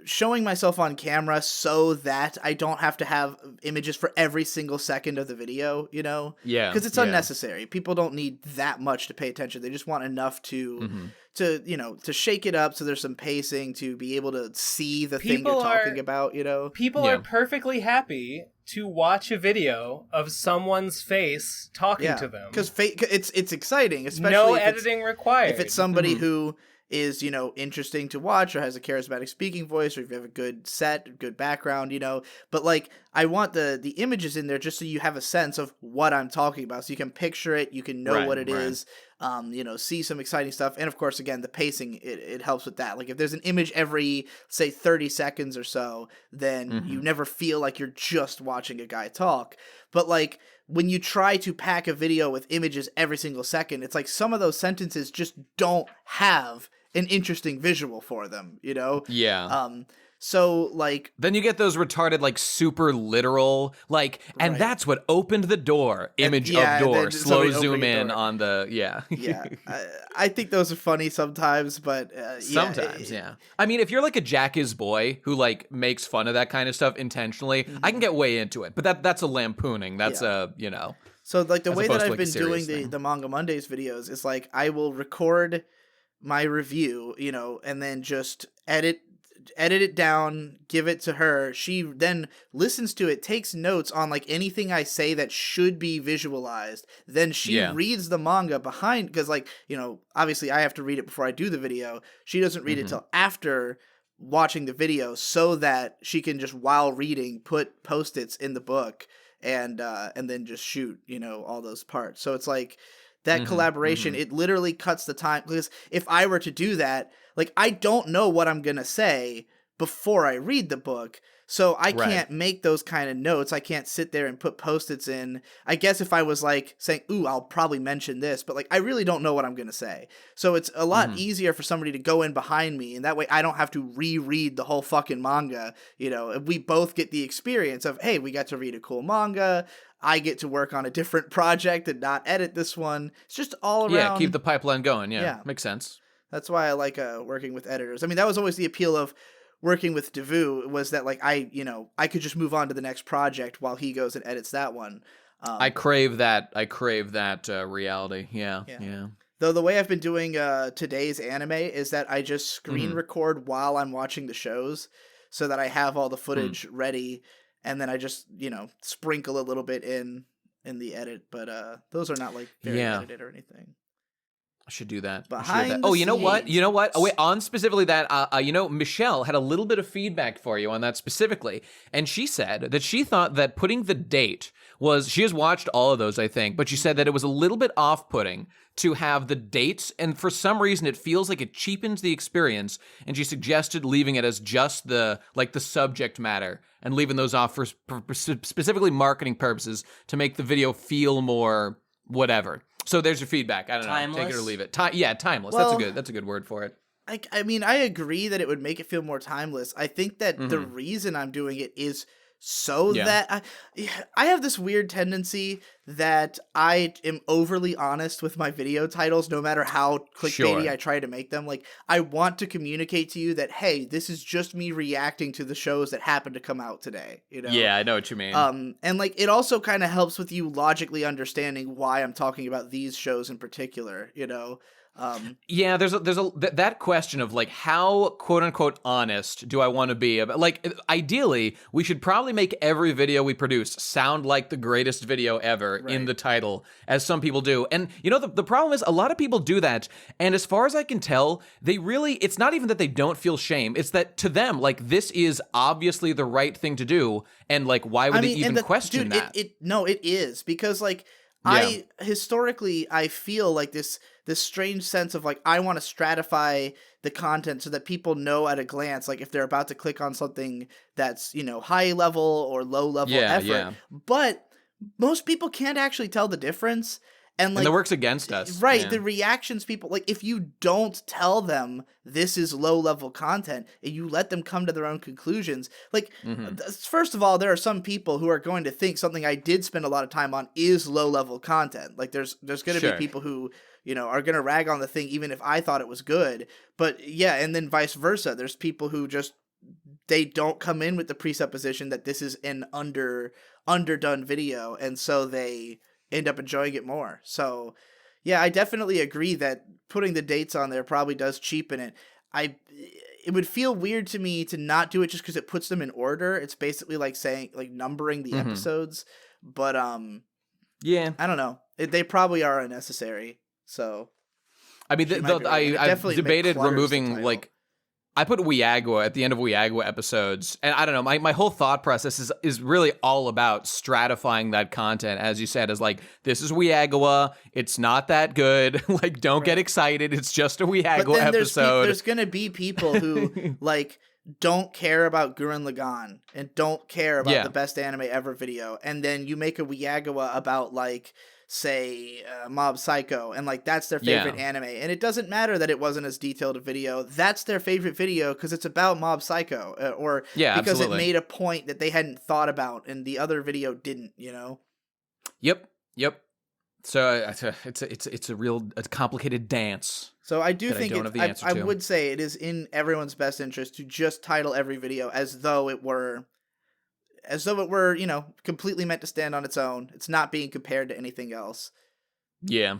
Speaker 3: showing myself on camera so that I don't have to have images for every single second of the video, you know?
Speaker 1: Yeah.
Speaker 3: Because it's unnecessary. People don't need that much to pay attention. They just want enough to you know, to shake it up so there's some pacing, to be able to see the thing you're talking about, you know?
Speaker 2: People are perfectly happy to watch a video of someone's face talking to them.
Speaker 3: Because it's exciting, especially
Speaker 2: no editing required.
Speaker 3: If it's somebody who is, you know, interesting to watch or has a charismatic speaking voice, or if you have a good set, good background, you know. But like, I want the images in there just so you have a sense of what I'm talking about, so you can picture it, you can know what it is, you know, see some exciting stuff. And of course, again, the pacing, it helps with that. Like if there's an image every, say, 30 seconds or so, then you never feel like you're just watching a guy talk. But like, when you try to pack a video with images every single second, it's like some of those sentences just don't have an interesting visual for them, you know?
Speaker 1: Yeah.
Speaker 3: So, like...
Speaker 1: Then you get those retarded, like, super literal, like, and that's what opened the door. Image of door. Slow zoom in on the... Yeah.
Speaker 3: I think those are funny sometimes, but...
Speaker 1: sometimes, I mean, if you're, like, a Jack is boy who, like, makes fun of that kind of stuff intentionally, I can get way into it. But that's a lampooning. That's a, you know...
Speaker 3: So, like, the way that I've been doing the Manga Mondays videos is, like, I will record my review, you know, and then just edit it down, give it to her. She then listens to it, takes notes on like anything I say that should be visualized. Then she reads the manga behind, because like, you know, obviously I have to read it before I do the video. She doesn't read it till after watching the video, so that she can just, while reading, put post-its in the book and then just shoot, you know, all those parts. So it's like, that collaboration, it literally cuts the time, because if I were to do that, like, I don't know what I'm going to say before I read the book. So I can't make those kind of notes. I can't sit there and put Post-its in. I guess if I was like saying, ooh, I'll probably mention this, but like I really don't know what I'm going to say. So it's a lot easier for somebody to go in behind me, and that way I don't have to reread the whole fucking manga. You know, we both get the experience of, hey, we got to read a cool manga. I get to work on a different project and not edit this one. It's just all around.
Speaker 1: Yeah, keep the pipeline going. Yeah, makes sense.
Speaker 3: That's why I like working with editors. I mean, that was always the appeal of working with Devu, was that like I could just move on to the next project while he goes and edits that one.
Speaker 1: I crave that reality. Yeah.
Speaker 3: Though the way I've been doing today's anime is that I just screen record while I'm watching the shows, so that I have all the footage ready, and then I just sprinkle a little bit in the edit. But those are not like very edited or anything.
Speaker 1: I should do that.
Speaker 3: Behind
Speaker 1: Oh, you know what? Oh, wait, on specifically that, Michelle had a little bit of feedback for you on that specifically. And she said that she thought that putting the date she has watched all of those, I think, but she said that it was a little bit off-putting to have the dates, and for some reason it feels like it cheapens the experience, and she suggested leaving it as just the subject matter and leaving those off for specifically marketing purposes to make the video feel more whatever. So there's your feedback. I don't know. Take it or leave it. Timeless.
Speaker 3: Well,
Speaker 1: that's a good word for it.
Speaker 3: I mean, I agree that it would make it feel more timeless. I think that the reason I'm doing it is so that I have this weird tendency that I am overly honest with my video titles, no matter how clickbaity I try to make them. Like, I want to communicate to you that, hey, this is just me reacting to the shows that happen to come out today.
Speaker 1: Yeah, I know what you mean.
Speaker 3: And like, it also kind of helps with you logically understanding why I'm talking about these shows in particular.
Speaker 1: Yeah, there's that question of like, how quote unquote honest do I want to be? Like, ideally, we should probably make every video we produce sound like the greatest video ever in the title, as some people do. And the problem is a lot of people do that, and as far as I can tell, it's not even that they don't feel shame, it's that to them, like, this is obviously the right thing to do, and like, why would they even question that?
Speaker 3: It is, because like, I historically feel like this strange sense of like, I want to stratify the content so that people know at a glance, like if they're about to click on something that's, high level or low level effort. Yeah. But most people can't actually tell the difference. And like,
Speaker 1: that works against us.
Speaker 3: Right.
Speaker 1: Yeah.
Speaker 3: The reactions people, like, if you don't tell them this is low level content and you let them come to their own conclusions, like, first of all, there are some people who are going to think something I did spend a lot of time on is low level content. Like, there's going to be people who, are going to rag on the thing even if I thought it was good. But yeah, and then vice versa. There's people who just, they don't come in with the presupposition that this is an underdone video, and so they end up enjoying it more. So yeah, I definitely agree that putting the dates on there probably does cheapen it. It would feel weird to me to not do it just because it puts them in order. It's basically like saying, like, numbering the episodes. But yeah, I don't know. They probably are unnecessary. So
Speaker 1: I mean, I debated removing, like, I put Weagua at the end of Weagua episodes, and I don't know, my whole thought process is really all about stratifying that content, as you said, as like, this is Weagua, it's not that good, like, don't get excited, it's just a Weagua episode.
Speaker 3: There's gonna be people who, like, don't care about Gurren Lagann, and don't care about the best anime ever video, and then you make a Weagua about, like, say Mob Psycho, and like, that's their favorite anime, and it doesn't matter that it wasn't as detailed a video. That's their favorite video because it's about Mob Psycho, or because it made a point that they hadn't thought about and the other video didn't.
Speaker 1: Yep. So it's a real complicated dance.
Speaker 3: So I do think I would say it is in everyone's best interest to just title every video as though it were, completely meant to stand on its own. It's not being compared to anything else.
Speaker 1: Yeah.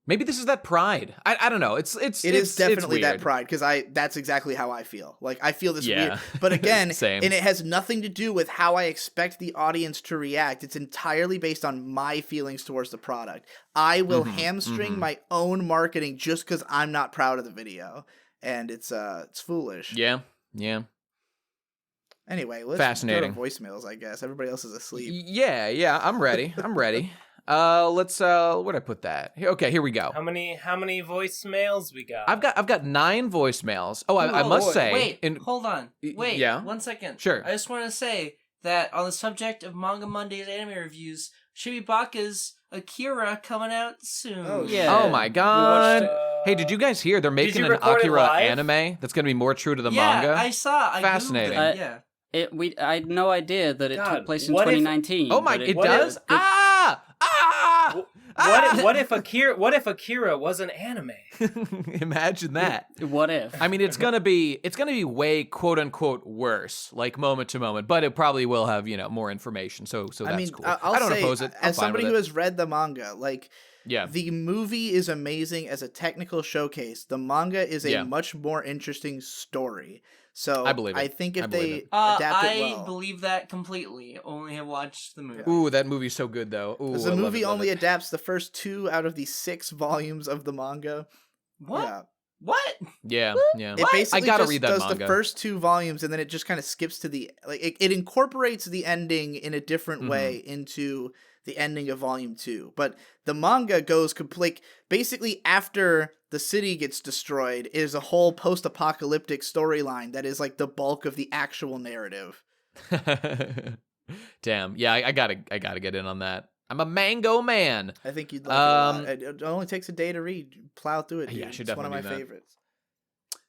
Speaker 1: Maybe this is that pride. I don't know. It is
Speaker 3: definitely that pride, because that's exactly how I feel. Like, I feel this weird. But again,
Speaker 1: Same.
Speaker 3: And it has nothing to do with how I expect the audience to react. It's entirely based on my feelings towards the product. I will hamstring my own marketing just because I'm not proud of the video, and it's foolish.
Speaker 1: Yeah.
Speaker 3: Anyway, let's
Speaker 1: Fascinating.
Speaker 3: go to voicemails, I guess. Everybody else is asleep.
Speaker 1: Yeah, I'm ready. Let's where'd I put that? Okay, here we go.
Speaker 2: How many voicemails we got?
Speaker 1: I've got 9 voicemails. Oh, I must say.
Speaker 5: Wait, hold on. Wait,
Speaker 1: yeah?
Speaker 5: 1 second.
Speaker 1: Sure.
Speaker 5: I just want to say that on the subject of Manga Monday's anime reviews, Shibibaka's Akira coming out soon.
Speaker 3: Oh,
Speaker 4: yeah.
Speaker 1: Oh my god. Hey, did you guys hear they're making an
Speaker 2: record it
Speaker 1: Akira
Speaker 2: live?
Speaker 1: anime that's going to be more true to the
Speaker 5: Yeah,
Speaker 1: manga?
Speaker 5: I saw. I
Speaker 1: Fascinating.
Speaker 5: Googled it, yeah.
Speaker 4: I had no idea that it
Speaker 2: God,
Speaker 4: took place in
Speaker 2: what if-
Speaker 4: 2019.
Speaker 1: Oh my,
Speaker 4: but
Speaker 1: it
Speaker 2: what
Speaker 1: does?
Speaker 2: if-
Speaker 1: Ah!
Speaker 2: What if Akira was an anime?
Speaker 1: Imagine that.
Speaker 4: What if?
Speaker 1: I mean, it's gonna be way quote unquote worse, like moment to moment, but it probably will have more information. So that's
Speaker 3: I mean,
Speaker 1: cool.
Speaker 3: I'll
Speaker 1: I don't
Speaker 3: say,
Speaker 1: oppose it. I'm
Speaker 3: as
Speaker 1: fine
Speaker 3: somebody
Speaker 1: with
Speaker 3: who
Speaker 1: it.
Speaker 3: has read the manga, like,
Speaker 1: Yeah.
Speaker 3: the movie is amazing as a technical showcase. The manga is a
Speaker 1: Yeah.
Speaker 3: much more interesting story. So
Speaker 1: I believe it.
Speaker 3: I think
Speaker 1: I
Speaker 3: if
Speaker 1: believe
Speaker 3: they
Speaker 1: it.
Speaker 3: adapt it
Speaker 5: I
Speaker 3: well.
Speaker 5: believe that completely. Only have watched the movie.
Speaker 1: Ooh, that movie's so good though. Ooh,
Speaker 3: Because
Speaker 1: I
Speaker 3: the
Speaker 1: love
Speaker 3: movie
Speaker 1: it, love
Speaker 3: only
Speaker 1: it.
Speaker 3: adapts the first 2 out of the 6 volumes of the manga.
Speaker 5: What?
Speaker 3: Yeah.
Speaker 5: What?
Speaker 1: Yeah, yeah.
Speaker 3: It basically
Speaker 1: I gotta
Speaker 3: just
Speaker 1: read that
Speaker 3: does
Speaker 1: manga.
Speaker 3: the first 2 volumes and then it just kind of skips to the it incorporates the ending in a different
Speaker 1: Mm-hmm.
Speaker 3: way into the ending of volume 2. But the manga goes complete basically after the city gets destroyed is a whole post-apocalyptic storyline that is like the bulk of the actual narrative.
Speaker 1: Damn. Yeah, I gotta get in on that. I'm a mango man.
Speaker 3: I think you'd like it a lot. It only takes a day to read. Plow through it.
Speaker 1: Yeah,
Speaker 3: Dude.
Speaker 1: I should
Speaker 3: It's one of my
Speaker 1: definitely do that.
Speaker 3: favorites.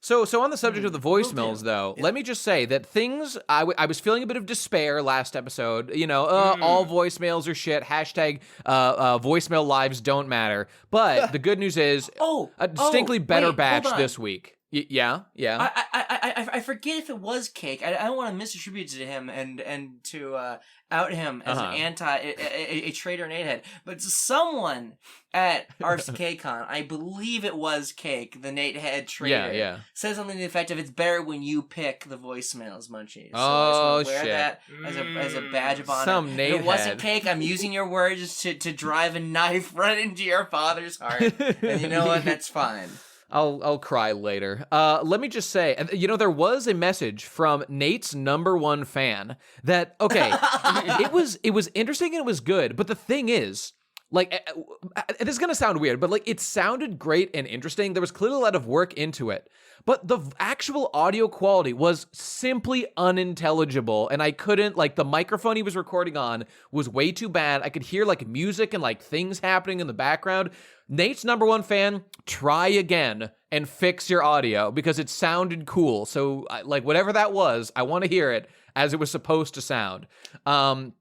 Speaker 1: So on the subject of the voicemails,
Speaker 5: do.
Speaker 1: though, let me just say that things I was feeling a bit of despair last episode. All voicemails are shit. Hashtag voicemail lives don't matter. But the good news is, a distinctly better
Speaker 5: wait,
Speaker 1: batch
Speaker 5: hold on.
Speaker 1: this week. Yeah.
Speaker 5: I forget if it was Cake. I don't want to misattribute it to him and to out him as an a traitor and head. But someone at RFCK CON, I believe it was Cake, the Nate Head traitor,
Speaker 1: Yeah.
Speaker 5: said something to the effect of, "It's better when you pick the voicemails, Munchies." So
Speaker 1: Oh,
Speaker 5: I just want to wear
Speaker 1: shit.
Speaker 5: that as a badge of honor.
Speaker 1: Some
Speaker 5: If
Speaker 1: Nate
Speaker 5: it wasn't
Speaker 1: Head.
Speaker 5: Cake, I'm using your words to drive a knife right into your father's heart. And you know what? That's fine.
Speaker 1: I'll cry later. Let me just say, there was a message from Nate's #1 fan that, okay, it was interesting and it was good, but the thing is, like, this is gonna sound weird, but like, it sounded great and interesting. There was clearly a lot of work into it, but the actual audio quality was simply unintelligible, and I couldn't, like, the microphone he was recording on was way too bad. I could hear, like, music and, like, things happening in the background. Nate's #1 fan, try again and fix your audio because it sounded cool. So, like, whatever that was, I want to hear it as it was supposed to sound. And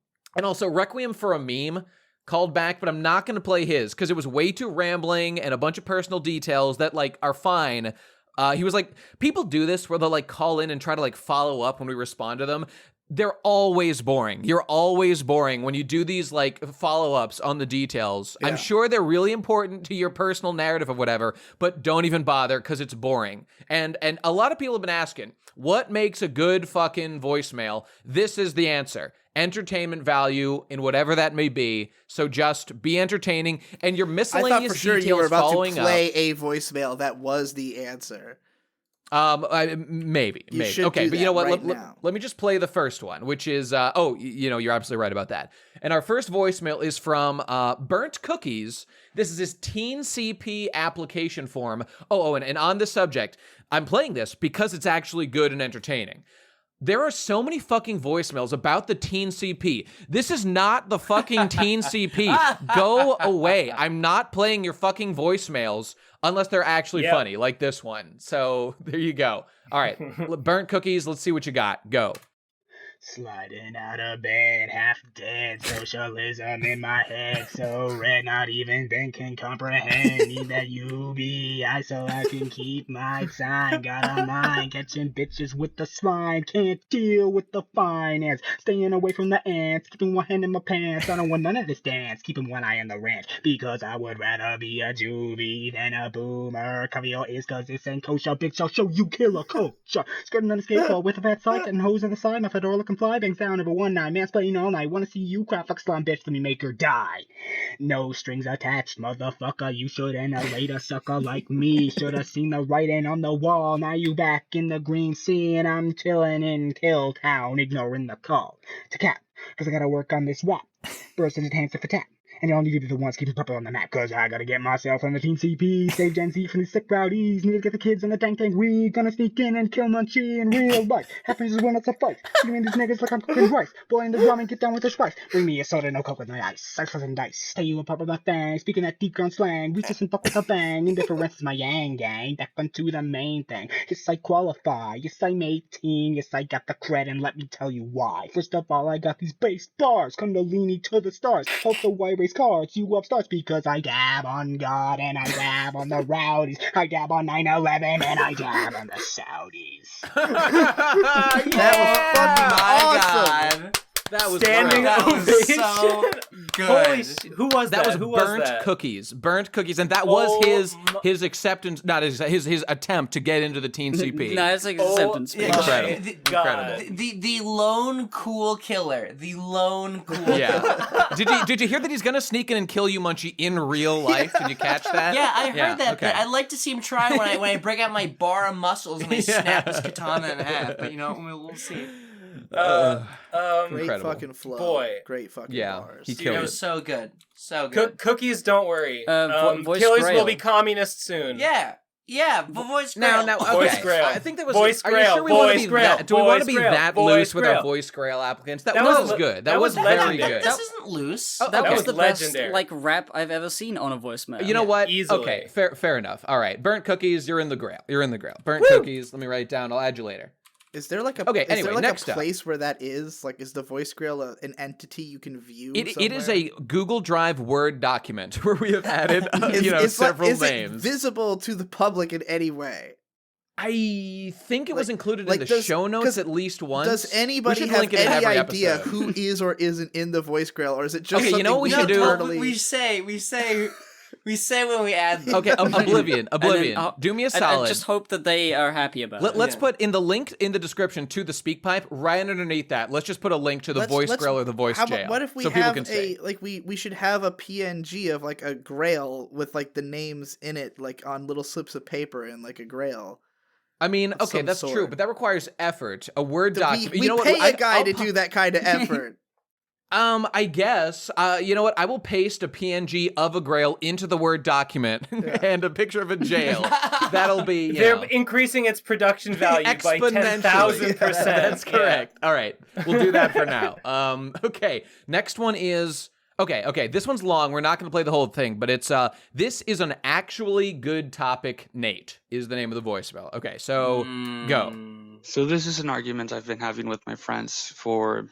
Speaker 1: also, Requiem for a Meme called back, but I'm not going to play his because it was way too rambling and a bunch of personal details that, like, are fine. He was like, people do this where they'll, like, call in and try to, like, follow up when we respond to them. They're always boring. You're always boring when you do these, like, follow-ups on the details.
Speaker 3: Yeah.
Speaker 1: I'm sure they're really important to your personal narrative of whatever, but don't even bother because it's boring. And a lot of people have been asking, what makes a good fucking voicemail? This is the answer. Entertainment value in whatever that may be. So just be entertaining, and your
Speaker 3: I
Speaker 1: miscellaneous
Speaker 3: thought for sure
Speaker 1: details
Speaker 3: you were about
Speaker 1: following
Speaker 3: to play a voicemail that was the answer.
Speaker 1: Maybe.
Speaker 3: should
Speaker 1: Okay,
Speaker 3: do
Speaker 1: but you know
Speaker 3: that
Speaker 1: what?
Speaker 3: right
Speaker 1: Let,
Speaker 3: now.
Speaker 1: let me just play the first one, which is, you're absolutely right about that. And our first voicemail is from Burnt Cookies. This is his Teen CP application form. And on this subject, I'm playing this because it's actually good and entertaining. There are so many fucking voicemails about the Teen CP. This is not the fucking Teen CP. Go away. I'm not playing your fucking voicemails unless they're actually funny, like this one. So there you go. All right, Burnt Cookies, let's see what you got. Go.
Speaker 6: Sliding out of bed, half dead, socialism in my head, so red not even Ben can comprehend. Need that UBI so I can keep my sign. Got a mind, catching bitches with the slime, can't deal with the finance. Staying away from the ants, keeping one hand in my pants. I don't want none of this dance, keeping one eye on the ranch, because I would rather be a juvie than a boomer. Cover your ears cause this ain't kosher, bitch, I'll show you killer culture. Skirting on the skateboard with a fat sight and hose on the side, my fedora can fly, bangs down over 1-9, mansplaining all night, wanna see you cry, fuck slime, bitch, let me make her die. No strings attached, motherfucker, you shouldn't have laid a sucker like me, should've seen the writing on the wall, now you back in the green sea, and I'm chilling in Kill Town, ignoring the call to cap, cause I gotta work on this rap, burst into hands for tap. And it only leave the ones keeping purple on the map, cause I gotta get myself on the Team CP, save Gen Z from the sick rowdies, need to get the kids on the tank, we gonna sneak in and kill Munchie in real life. Happens is when it's a fight, shooting these niggas like I'm cooking rice, boiling the rum and get down with the spice, bring me a soda, no coke with my ice, ciphers and dice, stay you apart with my fang, speaking that deep ground slang, we just fuck with a bang, indifference is my yang gang, back onto the main thing, yes I qualify, yes I'm 18, yes I got the cred, and let me tell you why. First of all, I got these bass bars, Kundalini to the stars, help the Y race cards, you upstarts, because I dab on God, and I dab on the rowdies, I dab on 9/11, and I dab on the Saudis.
Speaker 3: That was fucking awesome.
Speaker 5: God.
Speaker 1: That was
Speaker 2: Standing
Speaker 1: great.
Speaker 5: That was
Speaker 2: ovation.
Speaker 5: so good.
Speaker 2: Holy shit. Who was that?
Speaker 1: That was
Speaker 2: Who
Speaker 1: burnt
Speaker 2: was that?
Speaker 1: cookies. Burnt cookies, and that was his acceptance, not his attempt to get into the Teen CP.
Speaker 4: No, it's like acceptance.
Speaker 5: yeah,
Speaker 1: Incredible.
Speaker 2: God.
Speaker 5: The lone cool killer. The lone cool
Speaker 1: Yeah. Did you hear that he's gonna sneak in and kill you, Munchie, in real life? Did you catch that?
Speaker 5: Yeah, I heard that.
Speaker 1: Okay.
Speaker 5: But I'd like to see him try when I break out my bar of muscles and I snap his katana in half. But we'll see.
Speaker 3: Great
Speaker 1: Incredible.
Speaker 3: fucking flow.
Speaker 2: Boy.
Speaker 3: Great fucking
Speaker 1: Yeah,
Speaker 3: bars.
Speaker 1: he
Speaker 5: It
Speaker 1: killed
Speaker 5: was
Speaker 1: it.
Speaker 5: so good. So good.
Speaker 2: Cookies, don't worry.
Speaker 4: Voice
Speaker 2: Killers
Speaker 4: Grail.
Speaker 2: will be communist soon.
Speaker 5: Yeah, but voice grail.
Speaker 1: Now,
Speaker 2: Voice
Speaker 1: okay.
Speaker 2: Grail.
Speaker 1: I think that was.
Speaker 2: Voice
Speaker 1: are you
Speaker 2: Grail.
Speaker 1: sure we want to
Speaker 2: Voice
Speaker 1: be
Speaker 2: Grail.
Speaker 1: that? Do we want to
Speaker 2: Voice
Speaker 1: be
Speaker 2: Grail.
Speaker 1: that
Speaker 2: Voice
Speaker 1: loose with our
Speaker 2: Grail.
Speaker 1: voice Grail applicants? That
Speaker 2: That
Speaker 1: was
Speaker 2: was-
Speaker 1: good.
Speaker 2: that
Speaker 1: That was
Speaker 2: was
Speaker 1: very
Speaker 2: legendary.
Speaker 1: good.
Speaker 5: This isn't loose.
Speaker 1: Oh,
Speaker 4: That
Speaker 1: okay.
Speaker 4: was the
Speaker 2: legendary.
Speaker 4: best like rap I've ever seen on a voicemail.
Speaker 1: You know what?
Speaker 2: Easily.
Speaker 1: Okay, fair enough. All right, burnt cookies. You're in the Grail. You're in the Grail. Burnt cookies. Let me write it down. I'll add you later.
Speaker 3: Is there like a
Speaker 1: Okay,
Speaker 3: is
Speaker 1: anyway,
Speaker 3: there like
Speaker 1: next
Speaker 3: a
Speaker 1: up.
Speaker 3: place where that is? Like, is the voice grail an entity you can view?
Speaker 1: It is
Speaker 3: somewhere?
Speaker 1: a Google Drive Word document where we have added
Speaker 3: Is
Speaker 1: several
Speaker 3: is
Speaker 1: names.
Speaker 3: it visible to the public in any way?
Speaker 1: I think it was
Speaker 3: Like-
Speaker 1: included
Speaker 3: like
Speaker 1: in the
Speaker 3: does-
Speaker 1: show notes
Speaker 3: 'cause
Speaker 1: at least once.
Speaker 3: Does anybody
Speaker 1: we should
Speaker 3: have
Speaker 1: link it in
Speaker 3: any
Speaker 1: every
Speaker 3: idea
Speaker 1: episode.
Speaker 3: who is or isn't in the voice grail, or is it just
Speaker 1: Okay, you know what we should do?
Speaker 3: internally?
Speaker 5: We say when we add them.
Speaker 1: Okay, Oblivion.
Speaker 4: And then,
Speaker 1: Do me a
Speaker 4: I
Speaker 1: solid.
Speaker 4: just hope that they are happy about it.
Speaker 1: Let's put in the link in the description to the speak pipe right underneath that. Let's just put a link to the voice grail or the voice
Speaker 3: how about-
Speaker 1: jail.
Speaker 3: What if we
Speaker 1: so people
Speaker 3: have
Speaker 1: can see.
Speaker 3: we should have a PNG of like a grail with like the names in it, like on little slips of paper and like a grail.
Speaker 1: I mean,
Speaker 3: of
Speaker 1: okay,
Speaker 3: some
Speaker 1: that's true,
Speaker 3: sort.
Speaker 1: but that requires effort. A Word
Speaker 3: We
Speaker 1: document. You know what?
Speaker 3: pay a guy
Speaker 1: I'll
Speaker 3: to do that kind of effort.
Speaker 1: I guess. You know what? I will paste a PNG of a grail into the Word document and a picture of a jail. That'll be.
Speaker 2: They're increasing its production value by
Speaker 1: Exponentially.
Speaker 2: 10,000%.
Speaker 1: That's correct. All right, we'll do that for now. Okay, next one is. Okay, this one's long. We're not going to play the whole thing, but it's this is an actually good topic. Nate is the name of the voicemail. Okay, so go.
Speaker 7: So this is an argument I've been having with my friends for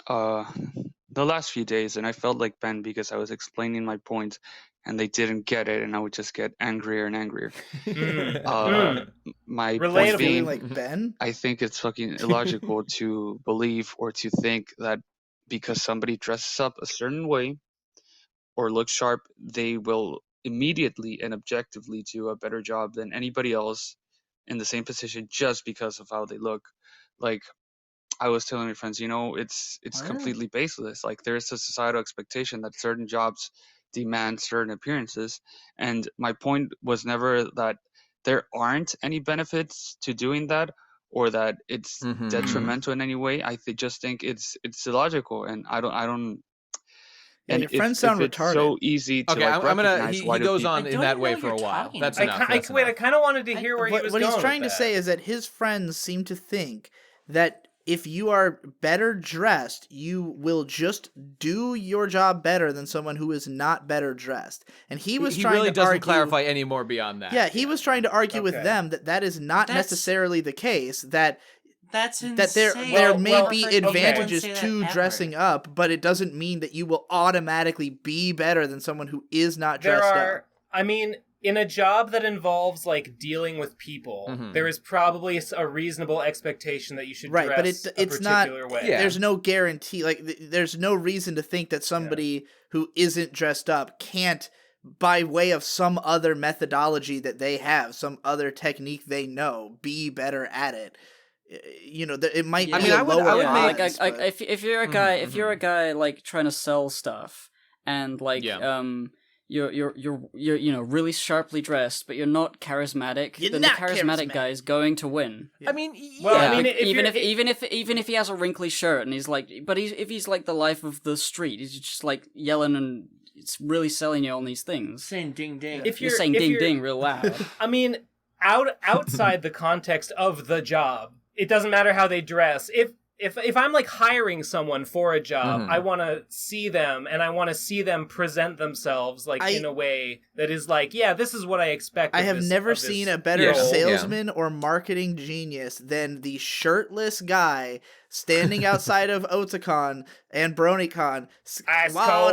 Speaker 7: the last few days, and I felt like Ben because I was explaining my point and they didn't get it, and I would just get angrier and angrier. My
Speaker 2: Relatable.
Speaker 7: point being,
Speaker 3: Like Ben.
Speaker 7: I think it's fucking illogical to believe or to think that because somebody dresses up a certain way or looks sharp, they will immediately and objectively do a better job than anybody else in the same position just because of how they look. Like, I was telling my friends, it's completely baseless. Like, there's a societal expectation that certain jobs demand certain appearances. And my point was never that there aren't any benefits to doing that or that it's detrimental in any way. I just think it's illogical, and I don't.
Speaker 3: Yeah,
Speaker 7: And
Speaker 3: your friends
Speaker 7: if
Speaker 3: sound
Speaker 7: it's
Speaker 3: retarded.
Speaker 7: so easy to
Speaker 1: Okay, I'm gonna.
Speaker 7: recognize,
Speaker 1: He
Speaker 7: why do
Speaker 1: goes
Speaker 7: people-
Speaker 1: on
Speaker 5: I
Speaker 1: in
Speaker 5: don't
Speaker 1: that
Speaker 5: even
Speaker 1: way
Speaker 5: know
Speaker 1: for a
Speaker 5: what you're
Speaker 1: while.
Speaker 5: talking
Speaker 1: That's
Speaker 5: about.
Speaker 1: enough. That's
Speaker 2: Wait, I
Speaker 1: enough.
Speaker 2: kind of wanted to hear where he was
Speaker 3: What
Speaker 2: going
Speaker 3: he's trying
Speaker 2: with
Speaker 3: to
Speaker 2: that.
Speaker 3: say is that his friends seem to think that if you are better dressed, you will just do your job better than someone who is not better dressed. And he was
Speaker 1: He
Speaker 3: trying
Speaker 1: really
Speaker 3: to
Speaker 1: doesn't
Speaker 3: argue,
Speaker 1: clarify any more beyond that.
Speaker 3: Yeah, he was trying to argue with
Speaker 2: Okay.
Speaker 3: them that is not
Speaker 5: That's-
Speaker 3: necessarily the case. That
Speaker 5: That's insane.
Speaker 3: that there
Speaker 2: Well,
Speaker 3: may
Speaker 2: well,
Speaker 3: be
Speaker 2: okay.
Speaker 3: advantages
Speaker 5: I wouldn't say
Speaker 3: to
Speaker 5: that ever.
Speaker 3: dressing up, but it doesn't mean that you will automatically be better than someone who is not dressed up.
Speaker 2: I mean, in a job that involves like dealing with people, there is probably a reasonable expectation that you should
Speaker 3: Right, but
Speaker 2: dress
Speaker 3: it's
Speaker 2: a
Speaker 3: not.
Speaker 2: particular way.
Speaker 1: Yeah.
Speaker 3: There's no guarantee. Like, there's no reason to think that somebody who isn't dressed up can't, by way of some other methodology that they have, some other technique they know, be better at it. It might
Speaker 4: Yeah.
Speaker 3: be
Speaker 1: I mean,
Speaker 3: a
Speaker 1: I would-
Speaker 3: lower
Speaker 1: I would
Speaker 4: like,
Speaker 3: odds,
Speaker 4: I,
Speaker 3: but-
Speaker 4: if you're a guy, if you're a guy like trying to sell stuff and like
Speaker 1: Yeah.
Speaker 4: you're really sharply dressed, but you're not charismatic,
Speaker 3: You're
Speaker 4: then
Speaker 3: not
Speaker 4: the charismatic guy is going to win.
Speaker 1: I mean,
Speaker 2: Well,
Speaker 1: yeah.
Speaker 2: I mean,
Speaker 4: even if he has a wrinkly shirt and he's like, but if he's like the life of the street, he's just like yelling and it's really selling you on these things.
Speaker 5: Saying ding ding.
Speaker 2: If
Speaker 4: You're saying ding ding real loud.
Speaker 2: I mean, outside the context of the job, it doesn't matter how they dress. If I'm like hiring someone for a job, I want to see them and I want to see them present themselves like in a way that is like, yeah, this is what I expect.
Speaker 3: I have never seen a better salesman or marketing genius than the shirtless guy standing outside of Otakon and BronyCon.
Speaker 2: It's only $1.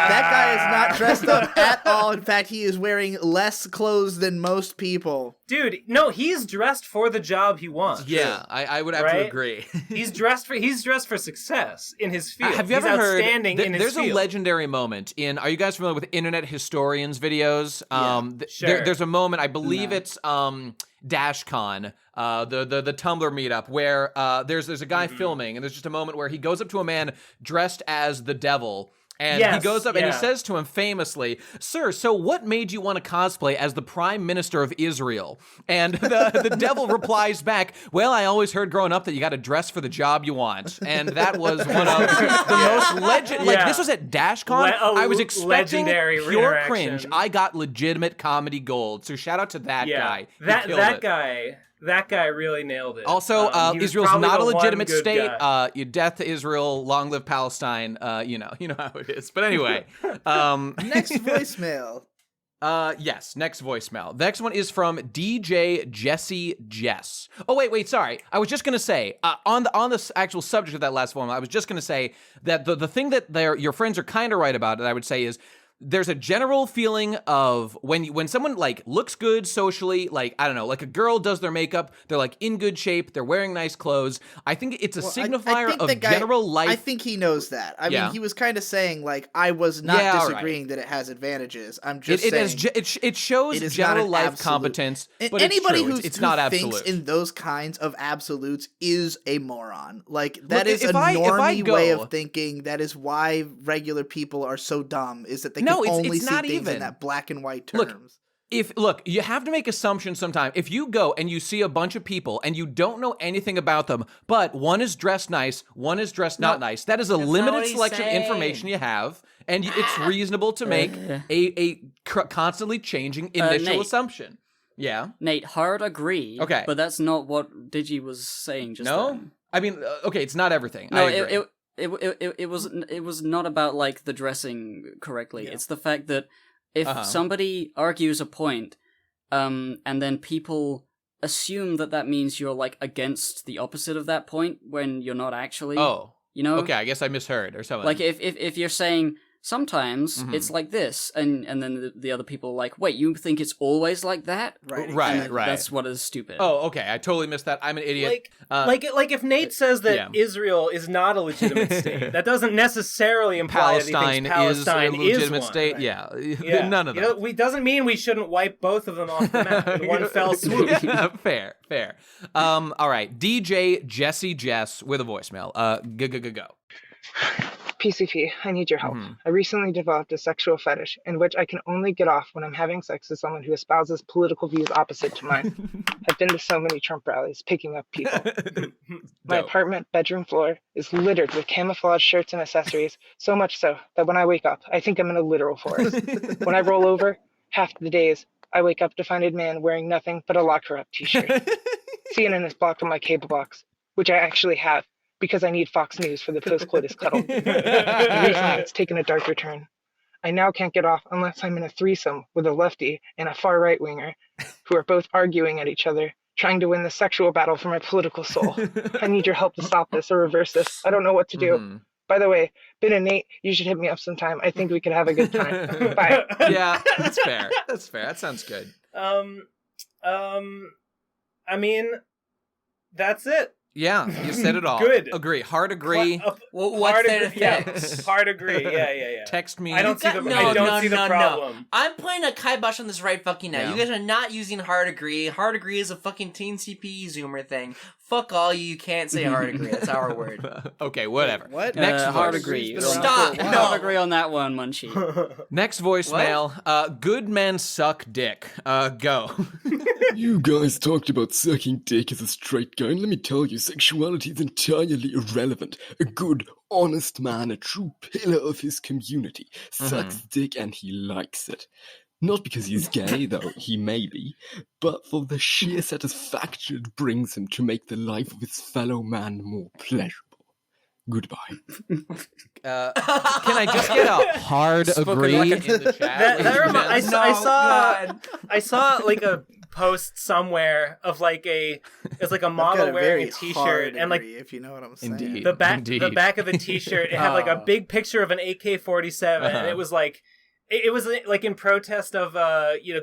Speaker 3: That guy is not dressed up at all. In fact, he is wearing less clothes than most people.
Speaker 2: Dude, no, he's dressed for the job he wants.
Speaker 1: Yeah, I would have to agree.
Speaker 2: He's dressed for success in his field.
Speaker 1: Have you
Speaker 2: he's
Speaker 1: ever heard?
Speaker 2: Outstanding in his
Speaker 1: there's
Speaker 2: field.
Speaker 1: a legendary moment in. Are you guys familiar with Internet Historians videos?
Speaker 2: Sure.
Speaker 1: There's a moment. I believe it's DashCon, the Tumblr meetup, where there's a guy filming, and there's just a moment where he goes up to a man dressed as the devil. And he goes up and he says to him famously, "Sir, so what made you want to cosplay as the Prime Minister of Israel?" And the devil replies back, "Well, I always heard growing up that you got to dress for the job you want." And that was one of the most legend. Like, this was at DashCon. I was expecting pure cringe. I got legitimate comedy gold. So shout out to that guy.
Speaker 2: That guy really nailed it.
Speaker 1: Also, Israel's not a legitimate state. Death to Israel, long live Palestine. You know how it is. But anyway,
Speaker 3: Next voicemail.
Speaker 1: Yes, next voicemail. The next one is from DJ Jesse Jess. Oh wait, sorry. I was just gonna say on the actual subject of that last one, I was just gonna say that the thing that your friends are kind of right about, that I would say is, there's a general feeling of when someone like looks good socially, like, I don't know, like a girl does their makeup, they're like in good shape, they're wearing nice clothes. I think it's a signifier of general life.
Speaker 3: I think he knows that. I mean, he was kind of saying like, I was not disagreeing that it has advantages. I'm just saying
Speaker 1: it shows general life
Speaker 3: absolute
Speaker 1: competence. But
Speaker 3: anybody
Speaker 1: it's not
Speaker 3: thinks
Speaker 1: absolute.
Speaker 3: in those kinds of absolutes is a moron. Like, that is a normie way of thinking. That is why regular people are so dumb. Is that they only see things in that black and white terms.
Speaker 1: Look, you have to make assumptions sometimes. If you go and you see a bunch of people and you don't know anything about them, but one is dressed nice, one is dressed not nice, that is a limited selection of information you have, and it's reasonable to make a constantly changing initial assumption. Yeah,
Speaker 4: Nate, hard agree.
Speaker 1: Okay,
Speaker 4: but that's not what Digi was saying just then.
Speaker 1: I mean, okay, it's not everything.
Speaker 4: No,
Speaker 1: I agree.
Speaker 4: It was not about like the dressing correctly. Yeah. It's the fact that if somebody argues a point, and then people assume that means you're like against the opposite of that point when you're not actually. Oh, you know?
Speaker 1: Okay, I guess I misheard or something.
Speaker 4: Like if you're saying sometimes it's like this, and then the other people are like, wait, you think it's always like that?
Speaker 1: Right.
Speaker 4: That's what is stupid.
Speaker 1: Oh, okay, I totally missed that. I'm an idiot.
Speaker 2: Like if Nate says that Israel is not a legitimate state, that doesn't necessarily imply that he thinks Palestine
Speaker 1: is a legitimate
Speaker 2: one,
Speaker 1: state.
Speaker 2: Right?
Speaker 1: Yeah, none of that.
Speaker 2: It doesn't mean we shouldn't wipe both of them off the map in one fell swoop.
Speaker 1: Fair. All right, DJ Jesse Jess with a voicemail. Go.
Speaker 8: PCP, I need your help. I recently developed a sexual fetish in which I can only get off when I'm having sex with someone who espouses political views opposite to mine. I've been to so many Trump rallies picking up people. My apartment bedroom floor is littered with camouflage shirts and accessories, so much so that when I wake up, I think I'm in a literal forest. When I roll over, half the days, I wake up to find a man wearing nothing but a Lock Her Up t-shirt. CNN is blocked on my cable box, which I actually have, because I need Fox News for the post-coitus cuddle. Recently, it's taken a darker turn. I now can't get off unless I'm in a threesome with a lefty and a far right-winger, who are both arguing at each other, trying to win the sexual battle for my political soul. I need your help to stop this or reverse this. I don't know what to do. By the way, Ben and Nate, you should hit me up sometime. I think we could have a good time. Bye.
Speaker 1: Yeah, that's fair. That sounds good.
Speaker 2: I mean, that's it.
Speaker 1: Yeah, you said it all.
Speaker 2: Good.
Speaker 1: Agree. Hard agree.
Speaker 5: What's that effect?
Speaker 2: Hard agree. Yeah.
Speaker 1: Text me.
Speaker 2: I don't see the problem.
Speaker 5: No. I'm putting a kibosh on this right fucking now. Yeah. You guys are not using hard agree. Hard agree is a fucking Teen CP Zoomer thing. Fuck all you can't say hard agree. That's our word.
Speaker 1: Okay, whatever.
Speaker 3: What?
Speaker 1: Next
Speaker 4: hard
Speaker 1: voice.
Speaker 4: agree.
Speaker 5: Stop.
Speaker 4: Hard agree on that one, Munchie.
Speaker 1: Next voicemail. Good men suck dick. Go.
Speaker 9: You guys talked about sucking dick as a straight guy, and let me tell you, sexuality is entirely irrelevant. A good, honest man, a true pillar of his community, sucks dick and he likes it. Not because he's gay, though he may be, but for the sheer satisfaction it brings him to make the life of his fellow man more pleasurable. Goodbye.
Speaker 1: Can I just get a hard agree in the chat?
Speaker 2: I saw like a post somewhere of like it's like a model wearing a t-shirt and like,
Speaker 3: if you know what I'm saying.
Speaker 1: Indeed.
Speaker 2: the back of the t-shirt, it had like a big picture of an AK-47 and it was like it was like in protest of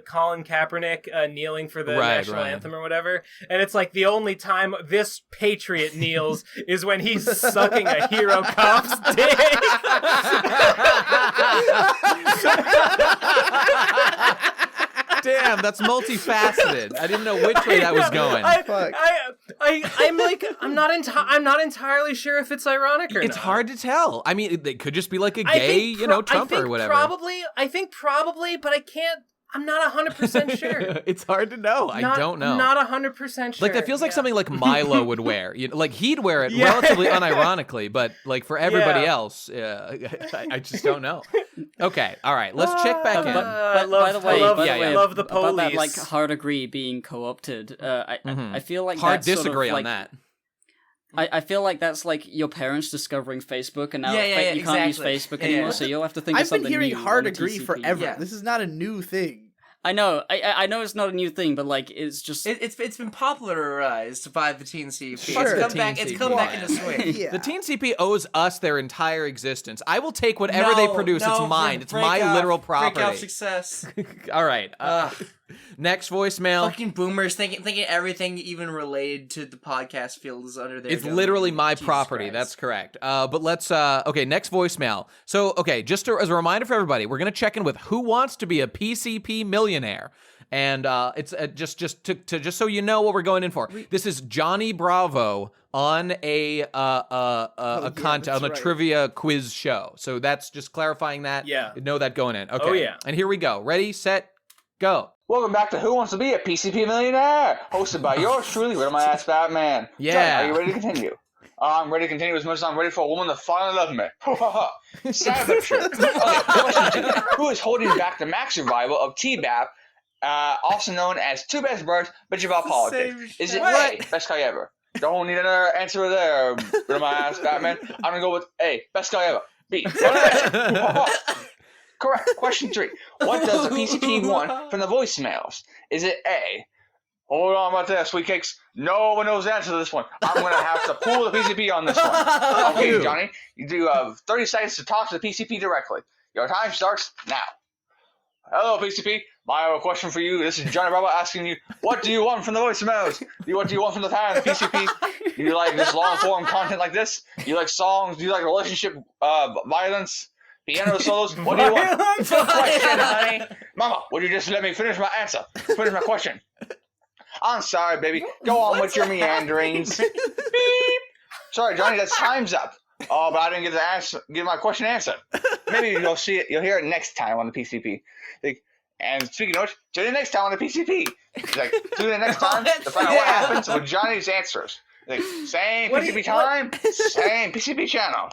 Speaker 2: Colin Kaepernick kneeling for the national anthem or whatever, and it's like the only time this patriot kneels is when he's sucking a hero cop's dick.
Speaker 1: Damn, that's multifaceted. I didn't know which way that was going.
Speaker 2: I'm not entirely sure if it's ironic or not.
Speaker 1: It's hard to tell. I mean, it could just be like a gay, Trump or whatever.
Speaker 2: I think probably, but I'm not 100% sure.
Speaker 1: It's hard to know. I don't know.
Speaker 2: Not 100% sure.
Speaker 1: Like, that feels like something like Milo would wear. Like, he'd wear it relatively unironically, but like for everybody else, I just don't know. Okay, all right, let's check back in.
Speaker 4: By the way,
Speaker 2: I love the police.
Speaker 4: About that, like, hard agree being co-opted, I feel like
Speaker 1: hard
Speaker 4: that's
Speaker 1: disagree
Speaker 4: sort of,
Speaker 1: on that.
Speaker 4: I feel like that's like your parents discovering Facebook, and now you can't use Facebook anymore, so you'll have to think of something new.
Speaker 3: I've been hearing hard agree
Speaker 4: TCP.
Speaker 3: forever.
Speaker 5: Yeah.
Speaker 3: This is not a new thing.
Speaker 4: I know it's not a new thing, but like it's just
Speaker 5: It's been popularized by the Teen CP.
Speaker 3: Sure.
Speaker 5: It's come back into swing.
Speaker 3: Yeah.
Speaker 1: The Teen CP owes us their entire existence. I will take whatever they produce. It's mine. It's my literal property.
Speaker 5: Break off success.
Speaker 1: All right. Next voicemail.
Speaker 5: Fucking boomers thinking everything even related to the podcast field is under their
Speaker 1: It's
Speaker 5: domain.
Speaker 1: literally my
Speaker 5: Jesus
Speaker 1: property.
Speaker 5: Christ.
Speaker 1: That's correct. But let's, okay, next voicemail. So, okay, just as a reminder for everybody, we're going to check in with who wants to be a PCP millionaire. And it's just so you know what we're going in for. This is Johnny Bravo on a trivia quiz show. So that's just clarifying that.
Speaker 2: Yeah.
Speaker 1: Know that going in. Okay.
Speaker 2: Oh, yeah.
Speaker 1: And here we go. Ready, set, go.
Speaker 10: Welcome back to Who Wants to Be a PCP Millionaire, hosted by yours truly, Riddle My Ass Batman.
Speaker 1: Yeah.
Speaker 10: John, are you ready to continue? I'm ready to continue as much as I'm ready for a woman to finally love me. Ho ha ha. Sad but true. Okay, question 2. Who is holding back the Max revival of T-BAP, also known as Two Best Birds, Bitch About Politics? Is it A, Best Guy Ever? Don't need another answer there, Riddle My Ass Batman. I'm going to go with A, Best Guy Ever. B, correct. Question 3. What does the PCP want from the voicemails? Is it A, hold on about this, sweet cakes, no one knows the answer to this one. I'm going to have to pull the PCP on this one. Okay, Johnny, you do have 30 seconds to talk to the PCP directly. Your time starts now. Hello, PCP. My question for you, this is Johnny Bravo asking you, what do you want from the voicemails? What do you want from the fans, PCP? Do you like this long-form content like this? Do you like songs? Do you like relationship violence? Piano solos? What do you want? Question, honey. Mama, would you just let me finish my answer? Finish my question. I'm sorry, baby. Go on with your meanderings. Beep. Sorry, Johnny, that's time's up. Oh, but I didn't get my question answered. Maybe you'll see it. You'll hear it next time on the PCP. And speaking of which, tune in next time on the PCP. Like, tune in next time to find out what happens with Johnny's answers. Same PCP time, same PCP channel.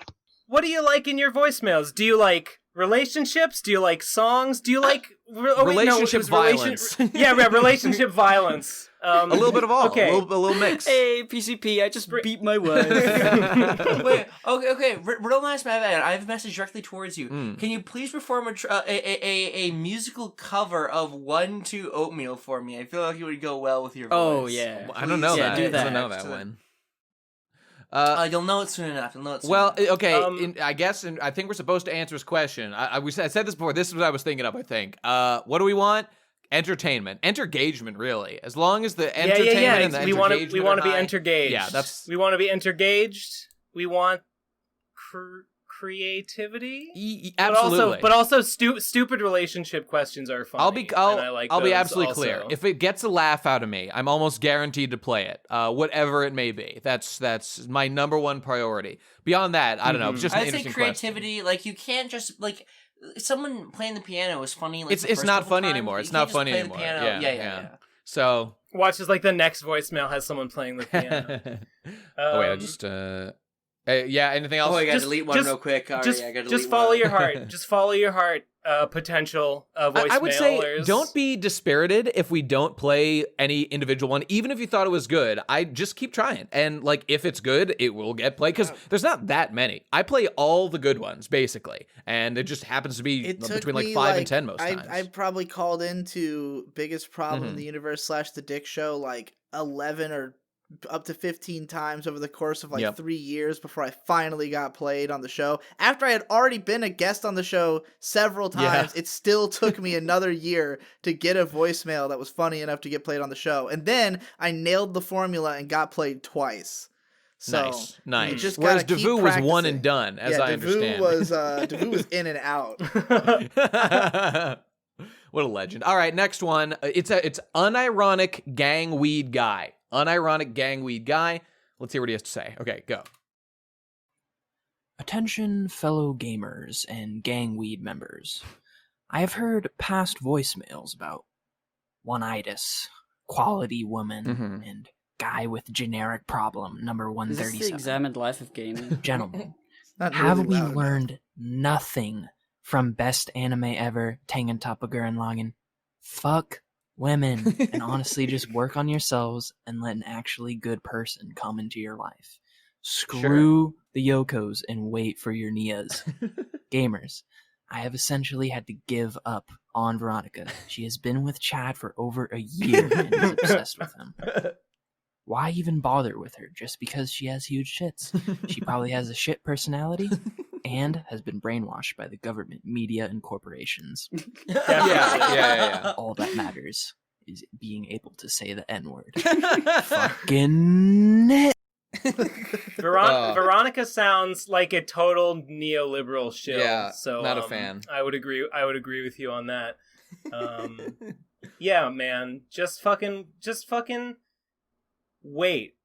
Speaker 2: What do you like in your voicemails? Do you like relationships? Do you like songs? Do you like
Speaker 1: relationship violence?
Speaker 2: Relationship violence.
Speaker 1: A little bit of all.
Speaker 2: Okay.
Speaker 1: A little mix.
Speaker 4: Hey, PCP, I just beat my wife.
Speaker 5: Wait, okay. Real nice, man. I have a message directly towards you. Can you please perform a musical cover of 1-2 Oatmeal for me? I feel like it would go well with your voice.
Speaker 4: Oh, yeah.
Speaker 1: I don't know that.
Speaker 4: Do that.
Speaker 1: I don't know that one.
Speaker 5: You'll know it soon enough.
Speaker 1: Okay. I guess I think we're supposed to answer his question. I said this before. This is what I was thinking of. I think. What do we want? Entertainment, entergagement, really. As long as the entertainment and the
Speaker 2: we want to be entergaged.
Speaker 1: Yeah, that's.
Speaker 2: We want to be entergaged. We want creativity.
Speaker 1: Absolutely.
Speaker 2: But also stupid relationship questions are funny.
Speaker 1: I'll be absolutely
Speaker 2: also.
Speaker 1: clear. If it gets a laugh out of me, I'm almost guaranteed to play it, whatever it may be. That's my number one priority. Beyond that, I don't know. It's just an interesting
Speaker 5: creativity.
Speaker 1: question.
Speaker 5: Like, you can't just like someone playing the piano is funny. Like,
Speaker 1: it's not funny anymore. It's not funny anymore. Yeah. So
Speaker 2: watch as like the next voicemail has someone playing the piano.
Speaker 1: I just anything else?
Speaker 5: Oh, I gotta delete one real quick.
Speaker 2: Just follow your heart. Just follow your heart. Potential voicemailers.
Speaker 1: I would say don't be dispirited if we don't play any individual one, even if you thought it was good. I just keep trying, and like if it's good, it will get played because there's not that many. I play all the good ones basically, and it just happens to be between like 5 and 10 most times.
Speaker 3: I probably called into Biggest Problem in the Universe / The Dick Show like 11 or up to 15 times over the course of like 3 years before I finally got played on the show. After I had already been a guest on the show several times, it still took me another year to get a voicemail that was funny enough to get played on the show. And then I nailed the formula and got played twice. So
Speaker 1: nice.
Speaker 3: Just
Speaker 1: Whereas
Speaker 3: keep
Speaker 1: Devu was one
Speaker 3: practicing.
Speaker 1: and done, as I understand.
Speaker 3: Devu was in and out.
Speaker 1: What a legend. All right, next one. It's unironic gang weed guy. Unironic gang weed guy. Let's hear what he has to say. Okay, go.
Speaker 11: Attention, fellow gamers and gang weed members. I have heard past voicemails about one-itis, quality woman, and guy with generic problem number 137.
Speaker 4: Is this the examined life of gaming?
Speaker 11: Gentlemen,
Speaker 3: Have
Speaker 11: we learned nothing from best anime ever, Tengen Toppa Gurren Fuck women, and honestly just work on yourselves and let an actually good person come into your life. Screw the Yokos and wait for your Nias. Gamers, I have essentially had to give up on Veronica. She has been with Chad for over a year and is obsessed with him. Why even bother with her just because she has huge shits? She probably has a shit personality and has been brainwashed by the government, media, and corporations.
Speaker 1: Yeah.
Speaker 11: All that matters is being able to say the N-word. Fucking it.
Speaker 2: Veronica sounds like a total neoliberal shill.
Speaker 1: Yeah,
Speaker 2: so
Speaker 1: not a fan.
Speaker 2: I would agree with you on that. Yeah, man. Just fucking wait.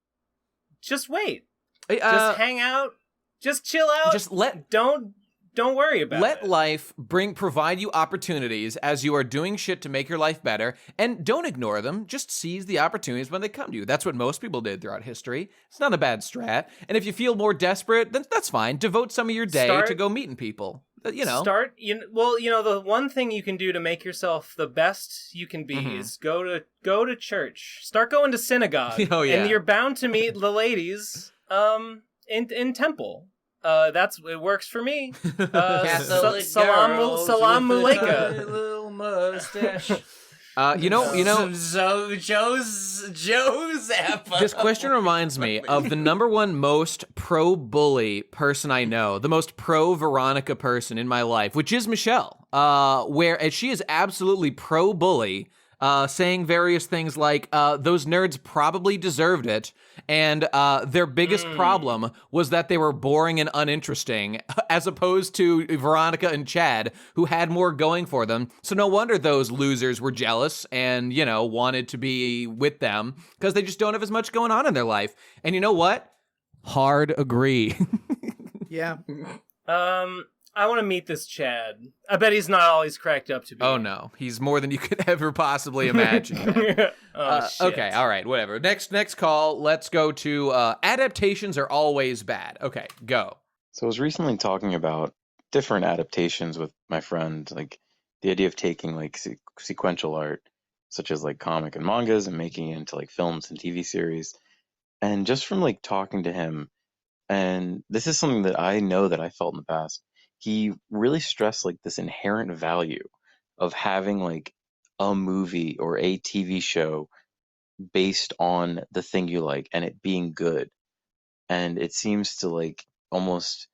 Speaker 2: Just wait. Just hang out. Just chill out.
Speaker 1: Just
Speaker 2: don't worry about it.
Speaker 1: Let life provide you opportunities as you are doing shit to make your life better, and don't ignore them. Just seize the opportunities when they come to you. That's what most people did throughout history. It's not a bad strat. And if you feel more desperate, then that's fine. Devote some of your day to go meeting people. The one thing you can do to make yourself the best you can be is go to church. Start going to synagogue. Oh, yeah.
Speaker 2: And you're bound to meet the ladies in temple. It works for me. Salam Malaika.
Speaker 5: Little mustache. Joseph.
Speaker 1: This question reminds me of the number one most pro-bully person I know, the most pro-Veronica person in my life, which is Michelle, where she is absolutely pro-bully, saying various things like, those nerds probably deserved it, and their biggest problem was that they were boring and uninteresting, as opposed to Veronica and Chad, who had more going for them. So no wonder those losers were jealous and, wanted to be with them, because they just don't have as much going on in their life. And you know what? Hard agree.
Speaker 3: Yeah.
Speaker 2: I want to meet this Chad. I bet he's not all he's cracked up to be.
Speaker 1: Oh, no. He's more than you could ever possibly imagine.
Speaker 2: Shit.
Speaker 1: Okay, all right, whatever. Next call, let's go to adaptations are always bad. Okay, go.
Speaker 12: So I was recently talking about different adaptations with my friend, like the idea of taking like sequential art, such as like comic and mangas, and making it into like films and TV series. And just from like talking to him, and this is something that I know that I felt in the past, he really stressed like this inherent value of having like a movie or a TV show based on the thing you like and it being good. And it seems to like almost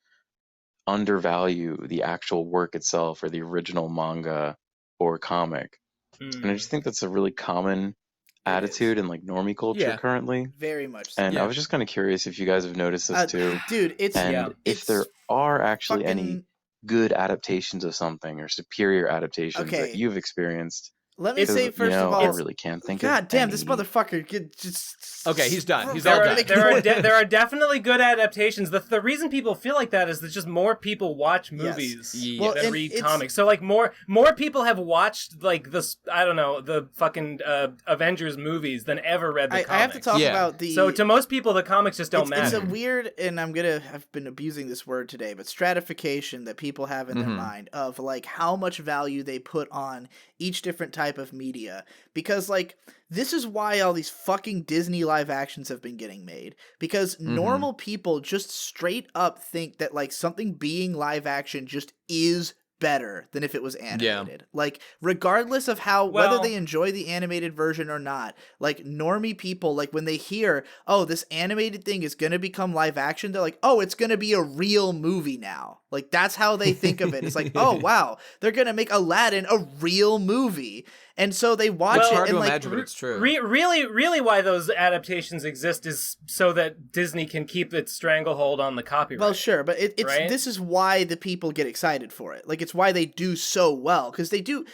Speaker 12: undervalue the actual work itself or the original manga or comic. And I just think that's a really common attitude in like normie culture currently.
Speaker 3: Very much so.
Speaker 12: And I was just kind of curious if you guys have noticed this too.
Speaker 3: Dude, it's
Speaker 12: and if there are actually any good adaptations of something or superior adaptations that you've experienced.
Speaker 3: Let me say first of all,
Speaker 12: I really can't think of
Speaker 3: God damn,
Speaker 12: any.
Speaker 3: this motherfucker just.
Speaker 1: Okay, he's done. He's
Speaker 2: there
Speaker 1: all
Speaker 2: are,
Speaker 1: done.
Speaker 2: there are definitely good adaptations. The reason people feel like that is that just more people watch movies than read comics. So like more people have watched like this. I don't know, the fucking Avengers movies than ever read the comics.
Speaker 3: I have to talk about the.
Speaker 2: So to most people, the comics just don't matter.
Speaker 3: It's a weird, and I've been abusing this word today, but stratification that people have in their mind of like how much value they put on each different type of media, because like this is why all these fucking Disney live actions have been getting made, because normal people just straight up think that like something being live action just is better than if it was animated. Like regardless of how whether they enjoy the animated version or not, like normie people, like when they hear, oh, this animated thing is gonna become live action, they're like, oh, it's gonna be a real movie now. Like that's how they think of it. It's like, oh wow, they're gonna make Aladdin a real movie. And so they watch it
Speaker 1: hard
Speaker 3: and
Speaker 1: to
Speaker 3: like
Speaker 1: imagine, but it's true.
Speaker 2: Really why those adaptations exist is so that Disney can keep its stranglehold on the copyright.
Speaker 3: Well, sure, but it's
Speaker 2: right?
Speaker 3: This is why the people get excited for it. Like it's why they do so well, because they do.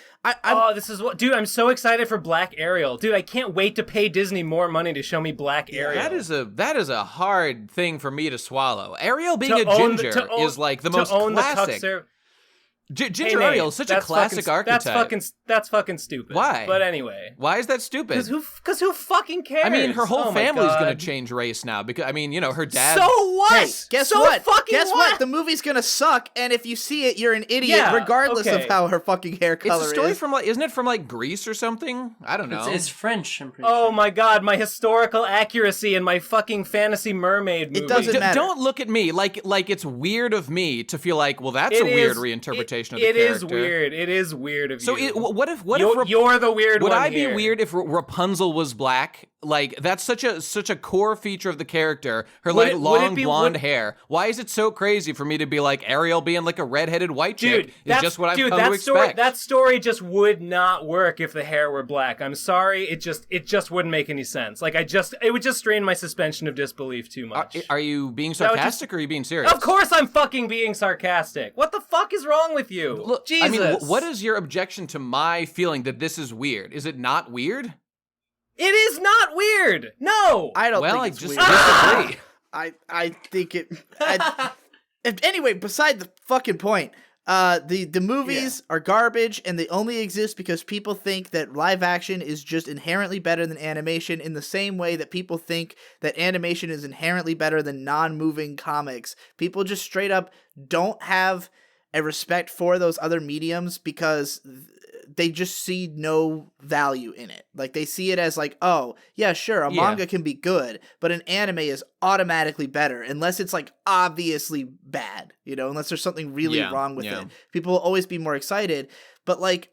Speaker 2: This is what, dude. I'm so excited for Black Ariel, dude. I can't wait to pay Disney more money to show me Black Ariel.
Speaker 1: That is a hard thing for me to swallow. Ariel being a ginger is like the most classic. Ginger Ariel is such a classic archetype.
Speaker 2: That's fucking stupid.
Speaker 1: Why?
Speaker 2: But anyway.
Speaker 1: Why is that stupid?
Speaker 2: Because who fucking cares?
Speaker 1: I mean, her whole family's going to change race now because, I mean, you know, her dad...
Speaker 2: So what?
Speaker 3: Hey, guess what? The movie's going to suck, and if you see it, you're an idiot regardless of how her fucking hair color is.
Speaker 1: It's a story from, like, isn't it from, like, Greece or something? I don't know.
Speaker 5: It's French, I'm pretty
Speaker 2: sure.
Speaker 5: Oh
Speaker 2: my god, my historical accuracy and my fucking fantasy mermaid movie.
Speaker 3: It doesn't matter.
Speaker 1: Don't look at me like it's weird of me to feel like, well, that's a weird reinterpretation of the character.
Speaker 2: It is weird. It is weird of you.
Speaker 1: So what if
Speaker 2: you're the weird one?
Speaker 1: Would I be weird if Rapunzel was black? Like that's such a core feature of the character. Her long blonde hair. Why is it so crazy for me to be like Ariel being like a redheaded white chick? Is just what I've come to expect.
Speaker 2: That story just would not work if the hair were black. I'm sorry. It just wouldn't make any sense. Like it would just strain my suspension of disbelief too much.
Speaker 1: Are you being sarcastic or are you being serious?
Speaker 2: Of course I'm fucking being sarcastic. What the fuck is wrong with you?
Speaker 1: Look,
Speaker 2: Jesus.
Speaker 1: I mean, what is your objection to my feeling that this is weird? Is it not weird?
Speaker 2: It is not weird. No.
Speaker 3: I don't think it's weird. I think it... anyway, beside the fucking point, the movies are garbage, and they only exist because people think that live action is just inherently better than animation, in the same way that people think that animation is inherently better than non-moving comics. People just straight up don't have a respect for those other mediums because they just see no value in it. Like they see it as like, oh yeah, sure, a manga can be good, but an anime is automatically better unless it's like obviously bad, you know, unless there's something really wrong with it. People will always be more excited. But like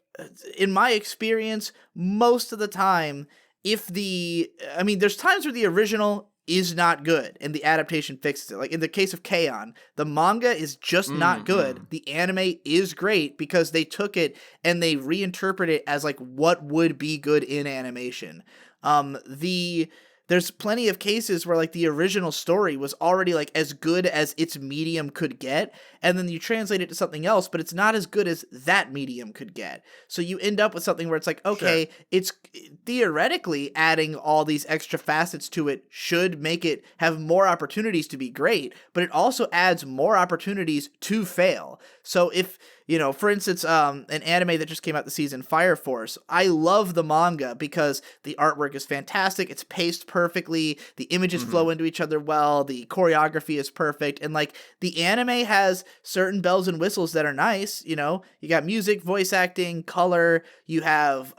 Speaker 3: in my experience, most of the time, there's times where the original is not good and the adaptation fixes it. Like in the case of K-On!, the manga is just not good. The anime is great because they took it and they reinterpret it as like what would be good in animation. There's plenty of cases where like the original story was already like as good as its medium could get, and then you translate it to something else, but it's not as good as that medium could get. So you end up with something where it's like, okay, it's theoretically adding all these extra facets to it should make it have more opportunities to be great, but it also adds more opportunities to fail. So if, you know, for instance, an anime that just came out this season, Fire Force, I love the manga because the artwork is fantastic, it's paced perfectly, the images flow into each other well, the choreography is perfect, and like the anime has certain bells and whistles that are nice, you know, you got music, voice acting, color, you have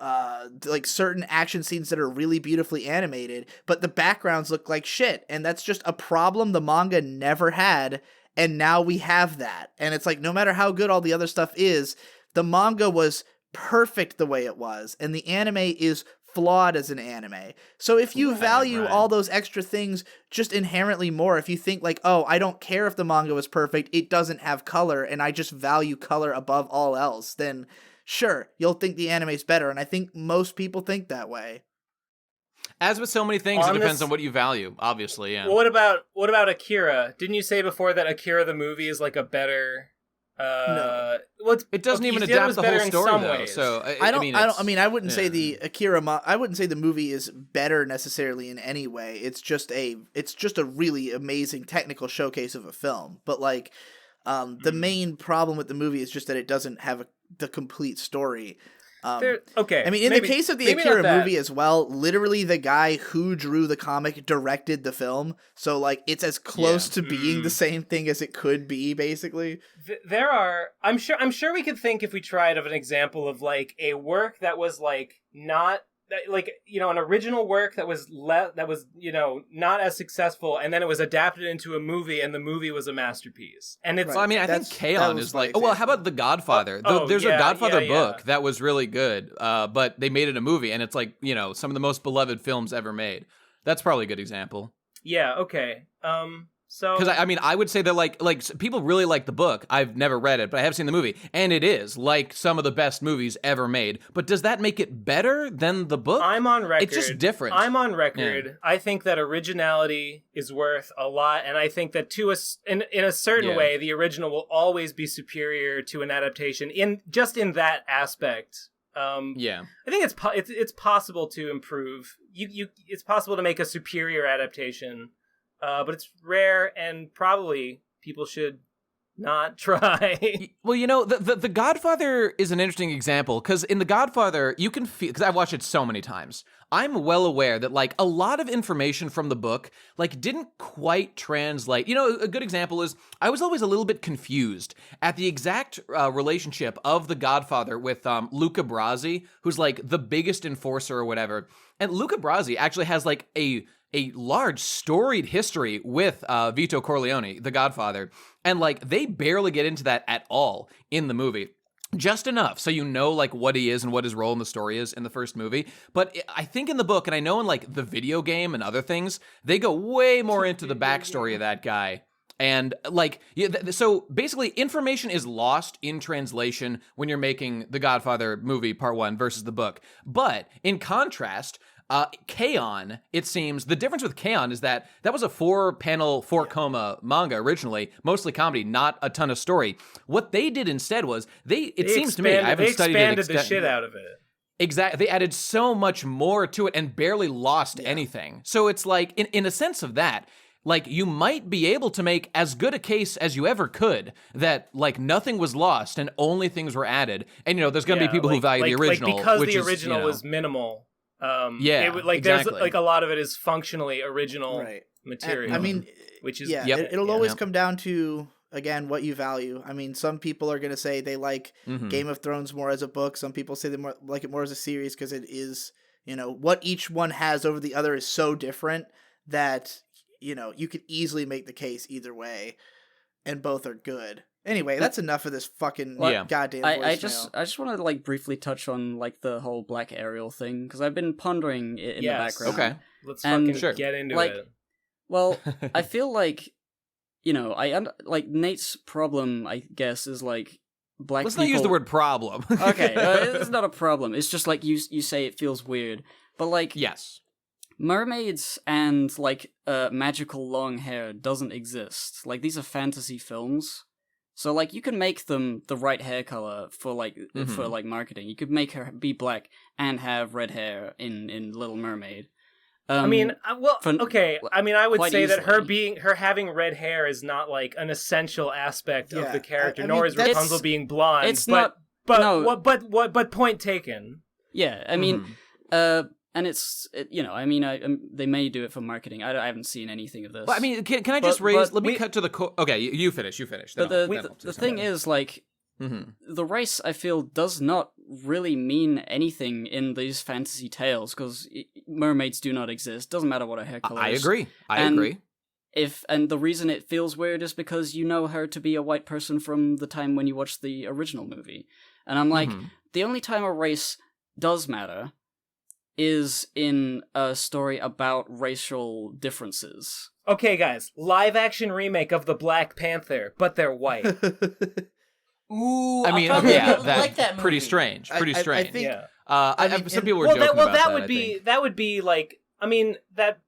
Speaker 3: like certain action scenes that are really beautifully animated, but the backgrounds look like shit, and that's just a problem the manga never had. And now we have that. And it's like, no matter how good all the other stuff is, the manga was perfect the way it was. And the anime is flawed as an anime. So if you value all those extra things just inherently more, if you think like, oh, I don't care if the manga was perfect, it doesn't have color, and I just value color above all else, then sure, you'll think the anime's better. And I think most people think that way.
Speaker 1: As with so many things, it depends on what you value, obviously, yeah.
Speaker 2: What about Akira? Didn't you say before that Akira the movie is like a better
Speaker 3: No.
Speaker 2: Well,
Speaker 1: it doesn't even adapt the whole story though. So
Speaker 3: I wouldn't say the Akira. I wouldn't say the movie is better necessarily in any way. It's just a really amazing technical showcase of a film. But like, the main problem with the movie is just that it doesn't have the complete story.
Speaker 2: Okay.
Speaker 3: I mean, in the case of the Akira movie as well, literally the guy who drew the comic directed the film. So, like, it's as close to being the same thing as it could be, basically.
Speaker 2: There are... I'm sure we could think, if we tried, of an example of, like, a work that was, like, not... Like, you know, an original work that was, you know, not as successful, and then it was adapted into a movie, and the movie was a masterpiece. And it's...
Speaker 1: Well, I mean, I think K-On! Is like... Oh, well, how about The Godfather? There's a Godfather book that was really good, but they made it a movie, and it's like, you know, some of the most beloved films ever made. That's probably a good example.
Speaker 2: Yeah, okay. So...
Speaker 1: Because, I mean, I would say that, like, people really like the book. I've never read it, but I have seen the movie. And it is, like, some of the best movies ever made. But does that make it better than the book?
Speaker 2: I'm on record.
Speaker 1: It's just different.
Speaker 2: I'm on record. Yeah. I think that originality is worth a lot, and I think that in a certain way, the original will always be superior to an adaptation, in that aspect. I think it's possible to improve. It's possible to make a superior adaptation. But it's rare, and probably people should not try.
Speaker 1: Well, you know, the Godfather is an interesting example, because in The Godfather, you can feel, because I've watched it so many times, I'm well aware that, like, a lot of information from the book, like, didn't quite translate. You know, a good example is, I was always a little bit confused at the exact relationship of the Godfather with Luca Brasi, who's, like, the biggest enforcer or whatever. And Luca Brasi actually has, like, a large storied history with Vito Corleone, the Godfather. And, like, they barely get into that at all in the movie. Just enough so you know, like, what he is and what his role in the story is in the first movie. But I think in the book, and I know in, like, the video game and other things, they go way more into the backstory of that guy. And, like, so basically information is lost in translation when you're making the Godfather movie Part 1 versus the book. But in contrast, K-On!, it seems, the difference with K-On! Is that was a 4-panel, 4-coma manga originally, mostly comedy, not a ton of story. What they did instead was, it seems to me, I haven't studied it.
Speaker 2: They expanded the shit out of it.
Speaker 1: Exactly. They added so much more to it and barely lost anything. So it's like, in a sense of that, like, you might be able to make as good a case as you ever could that, like, nothing was lost and only things were added. And, you know, there's going to be people who value the original.
Speaker 2: Because the original was minimal. Exactly. There's, like, a lot of it is functionally original material.
Speaker 3: I mean,
Speaker 2: which is...
Speaker 3: it'll always come down to, again, what you value. I mean, some people are going to say they like Game of Thrones more as a book. Some people say they like it more as a series because it is, you know, what each one has over the other is so different that, you know, you could easily make the case either way, and both are good. Anyway, that's enough of this fucking goddamn voicemail.
Speaker 4: I just want to, like, briefly touch on, like, the whole Black Ariel thing, because I've been pondering it in the background.
Speaker 1: Okay.
Speaker 2: Let's fucking get into it.
Speaker 4: Well, I feel like, you know, like, Nate's problem, I guess, is, like, black
Speaker 1: Let's
Speaker 4: people...
Speaker 1: not use the word problem.
Speaker 4: Okay, it's not a problem. It's just, like, you say it feels weird. But, like...
Speaker 1: Yes.
Speaker 4: Mermaids and, like, magical long hair doesn't exist. Like, these are fantasy films. So, like, you can make them the right hair color for, like, marketing. You could make her be black and have red hair in Little Mermaid.
Speaker 2: I mean, okay. I mean, I would say that her having red hair is not, like, an essential aspect of the character, nor is Rapunzel being blonde.
Speaker 4: It's not.
Speaker 2: But point taken.
Speaker 4: Yeah, I mean, and it's, you know, I mean, they may do it for marketing. I haven't seen anything of this.
Speaker 1: Well, I mean, can I just raise? Let me cut to the. Okay, you finish.
Speaker 4: But the thing is, like, the race, I feel, does not really mean anything in these fantasy tales because mermaids do not exist. Doesn't matter what her hair color is.
Speaker 1: I agree.
Speaker 4: And the reason it feels weird is because you know her to be a white person from the time when you watched the original movie, and I'm like, the only time a race does matter is in a story about racial differences.
Speaker 2: Okay, guys, live-action remake of the Black Panther, but they're white.
Speaker 5: Ooh,
Speaker 1: I mean,
Speaker 5: like that movie.
Speaker 1: Pretty strange. Pretty strange.
Speaker 3: I think,
Speaker 1: some people were joking about
Speaker 2: that would be like I mean, that...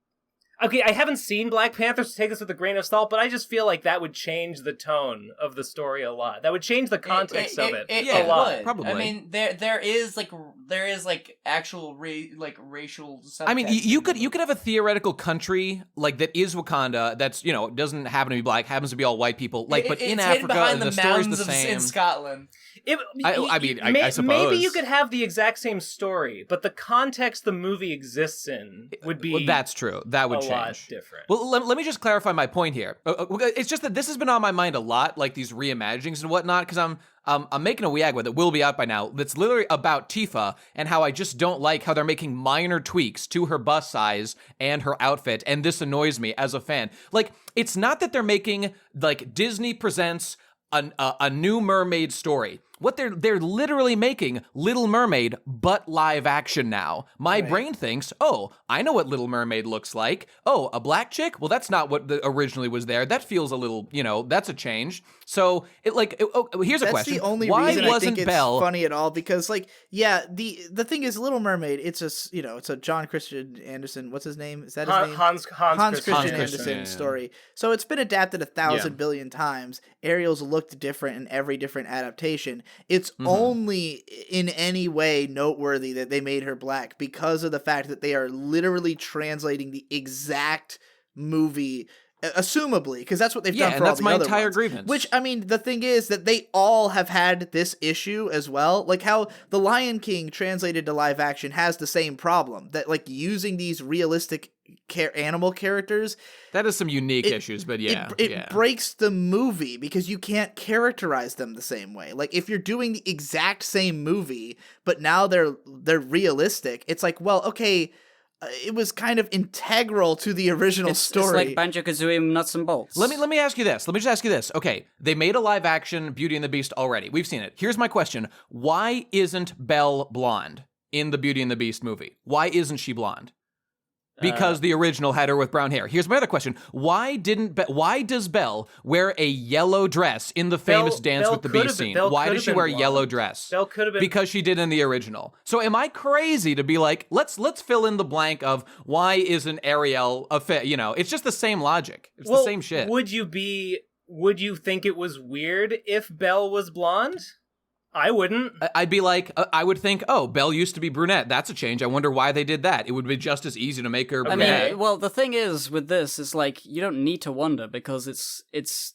Speaker 2: Okay, I haven't seen Black Panther, so take this with a grain of salt, but I just feel like that would change the tone of the story a lot. That would change the context of it a lot.
Speaker 5: Would.
Speaker 1: Probably.
Speaker 5: I mean, there is actual racial subtext.
Speaker 1: I mean, you could have a theoretical country like that is Wakanda. That's doesn't happen to be black, happens to be all white people. Like, but in Africa, the story's the same.
Speaker 5: In Scotland.
Speaker 1: I suppose
Speaker 2: maybe you could have the exact same story, but the context the movie exists in would be.
Speaker 1: Well, that's true. That would change.
Speaker 2: Lot different.
Speaker 1: Well, let me just clarify my point here. It's just that this has been on my mind a lot, like these reimaginings and whatnot, because I'm making a WEAGWA that will be out by now. That's literally about Tifa and how I just don't like how they're making minor tweaks to her bust size and her outfit, and this annoys me as a fan. Like, it's not that they're making like Disney presents a new mermaid story. What they're literally making Little Mermaid, but live action now. My brain thinks, oh, I know what Little Mermaid looks like. Oh, a black chick? Well, that's not what originally was there. That feels a little, that's a change. So here's a question.
Speaker 3: That's the only
Speaker 1: Why
Speaker 3: reason
Speaker 1: wasn't
Speaker 3: I think
Speaker 1: Belle
Speaker 3: it's funny at all, because the thing is, Little Mermaid, it's a John Christian Andersen. What's his name? Is that his name?
Speaker 2: Hans
Speaker 3: Christian Andersen story. So it's been adapted 1,000 billion times. Ariel's looked different in every different adaptation. It's only in any way noteworthy that they made her black because of the fact that they are literally translating the exact movie, assumably, because that's what they've done for all the other ones.
Speaker 1: Yeah, and that's my entire grievance.
Speaker 3: Which, I mean, the thing is that they all have had this issue as well. Like how The Lion King translated to live action has the same problem. That, like, using these realistic animal characters...
Speaker 1: That is some unique issues, but
Speaker 3: it breaks the movie because you can't characterize them the same way. Like, if you're doing the exact same movie, but now they're realistic, it's like, well, okay... it was kind of integral to the original story.
Speaker 4: It's like Banjo-Kazooie nuts and bolts.
Speaker 1: Let me ask you this. Let me just ask you this. Okay, they made a live action Beauty and the Beast already. We've seen it. Here's my question. Why isn't Belle blonde in the Beauty and the Beast movie? Why isn't she blonde? Because the original had her with brown hair. Here's my other question. Why does Belle wear a yellow dress in the famous Dance with the Beast scene? Why does she wear a yellow dress?
Speaker 2: Belle could have been...
Speaker 1: Because she did in the original. So am I crazy to be like, let's fill in the blank of why isn't Ariel a fit? It's just the same logic. It's the same shit.
Speaker 2: Would you think it was weird if Belle was blonde? I wouldn't.
Speaker 1: I'd be like, I would think, oh, Belle used to be brunette. That's a change. I wonder why they did that. It would be just as easy to make her brunette.
Speaker 4: I mean, well, the thing is with this is like, you don't need to wonder because it's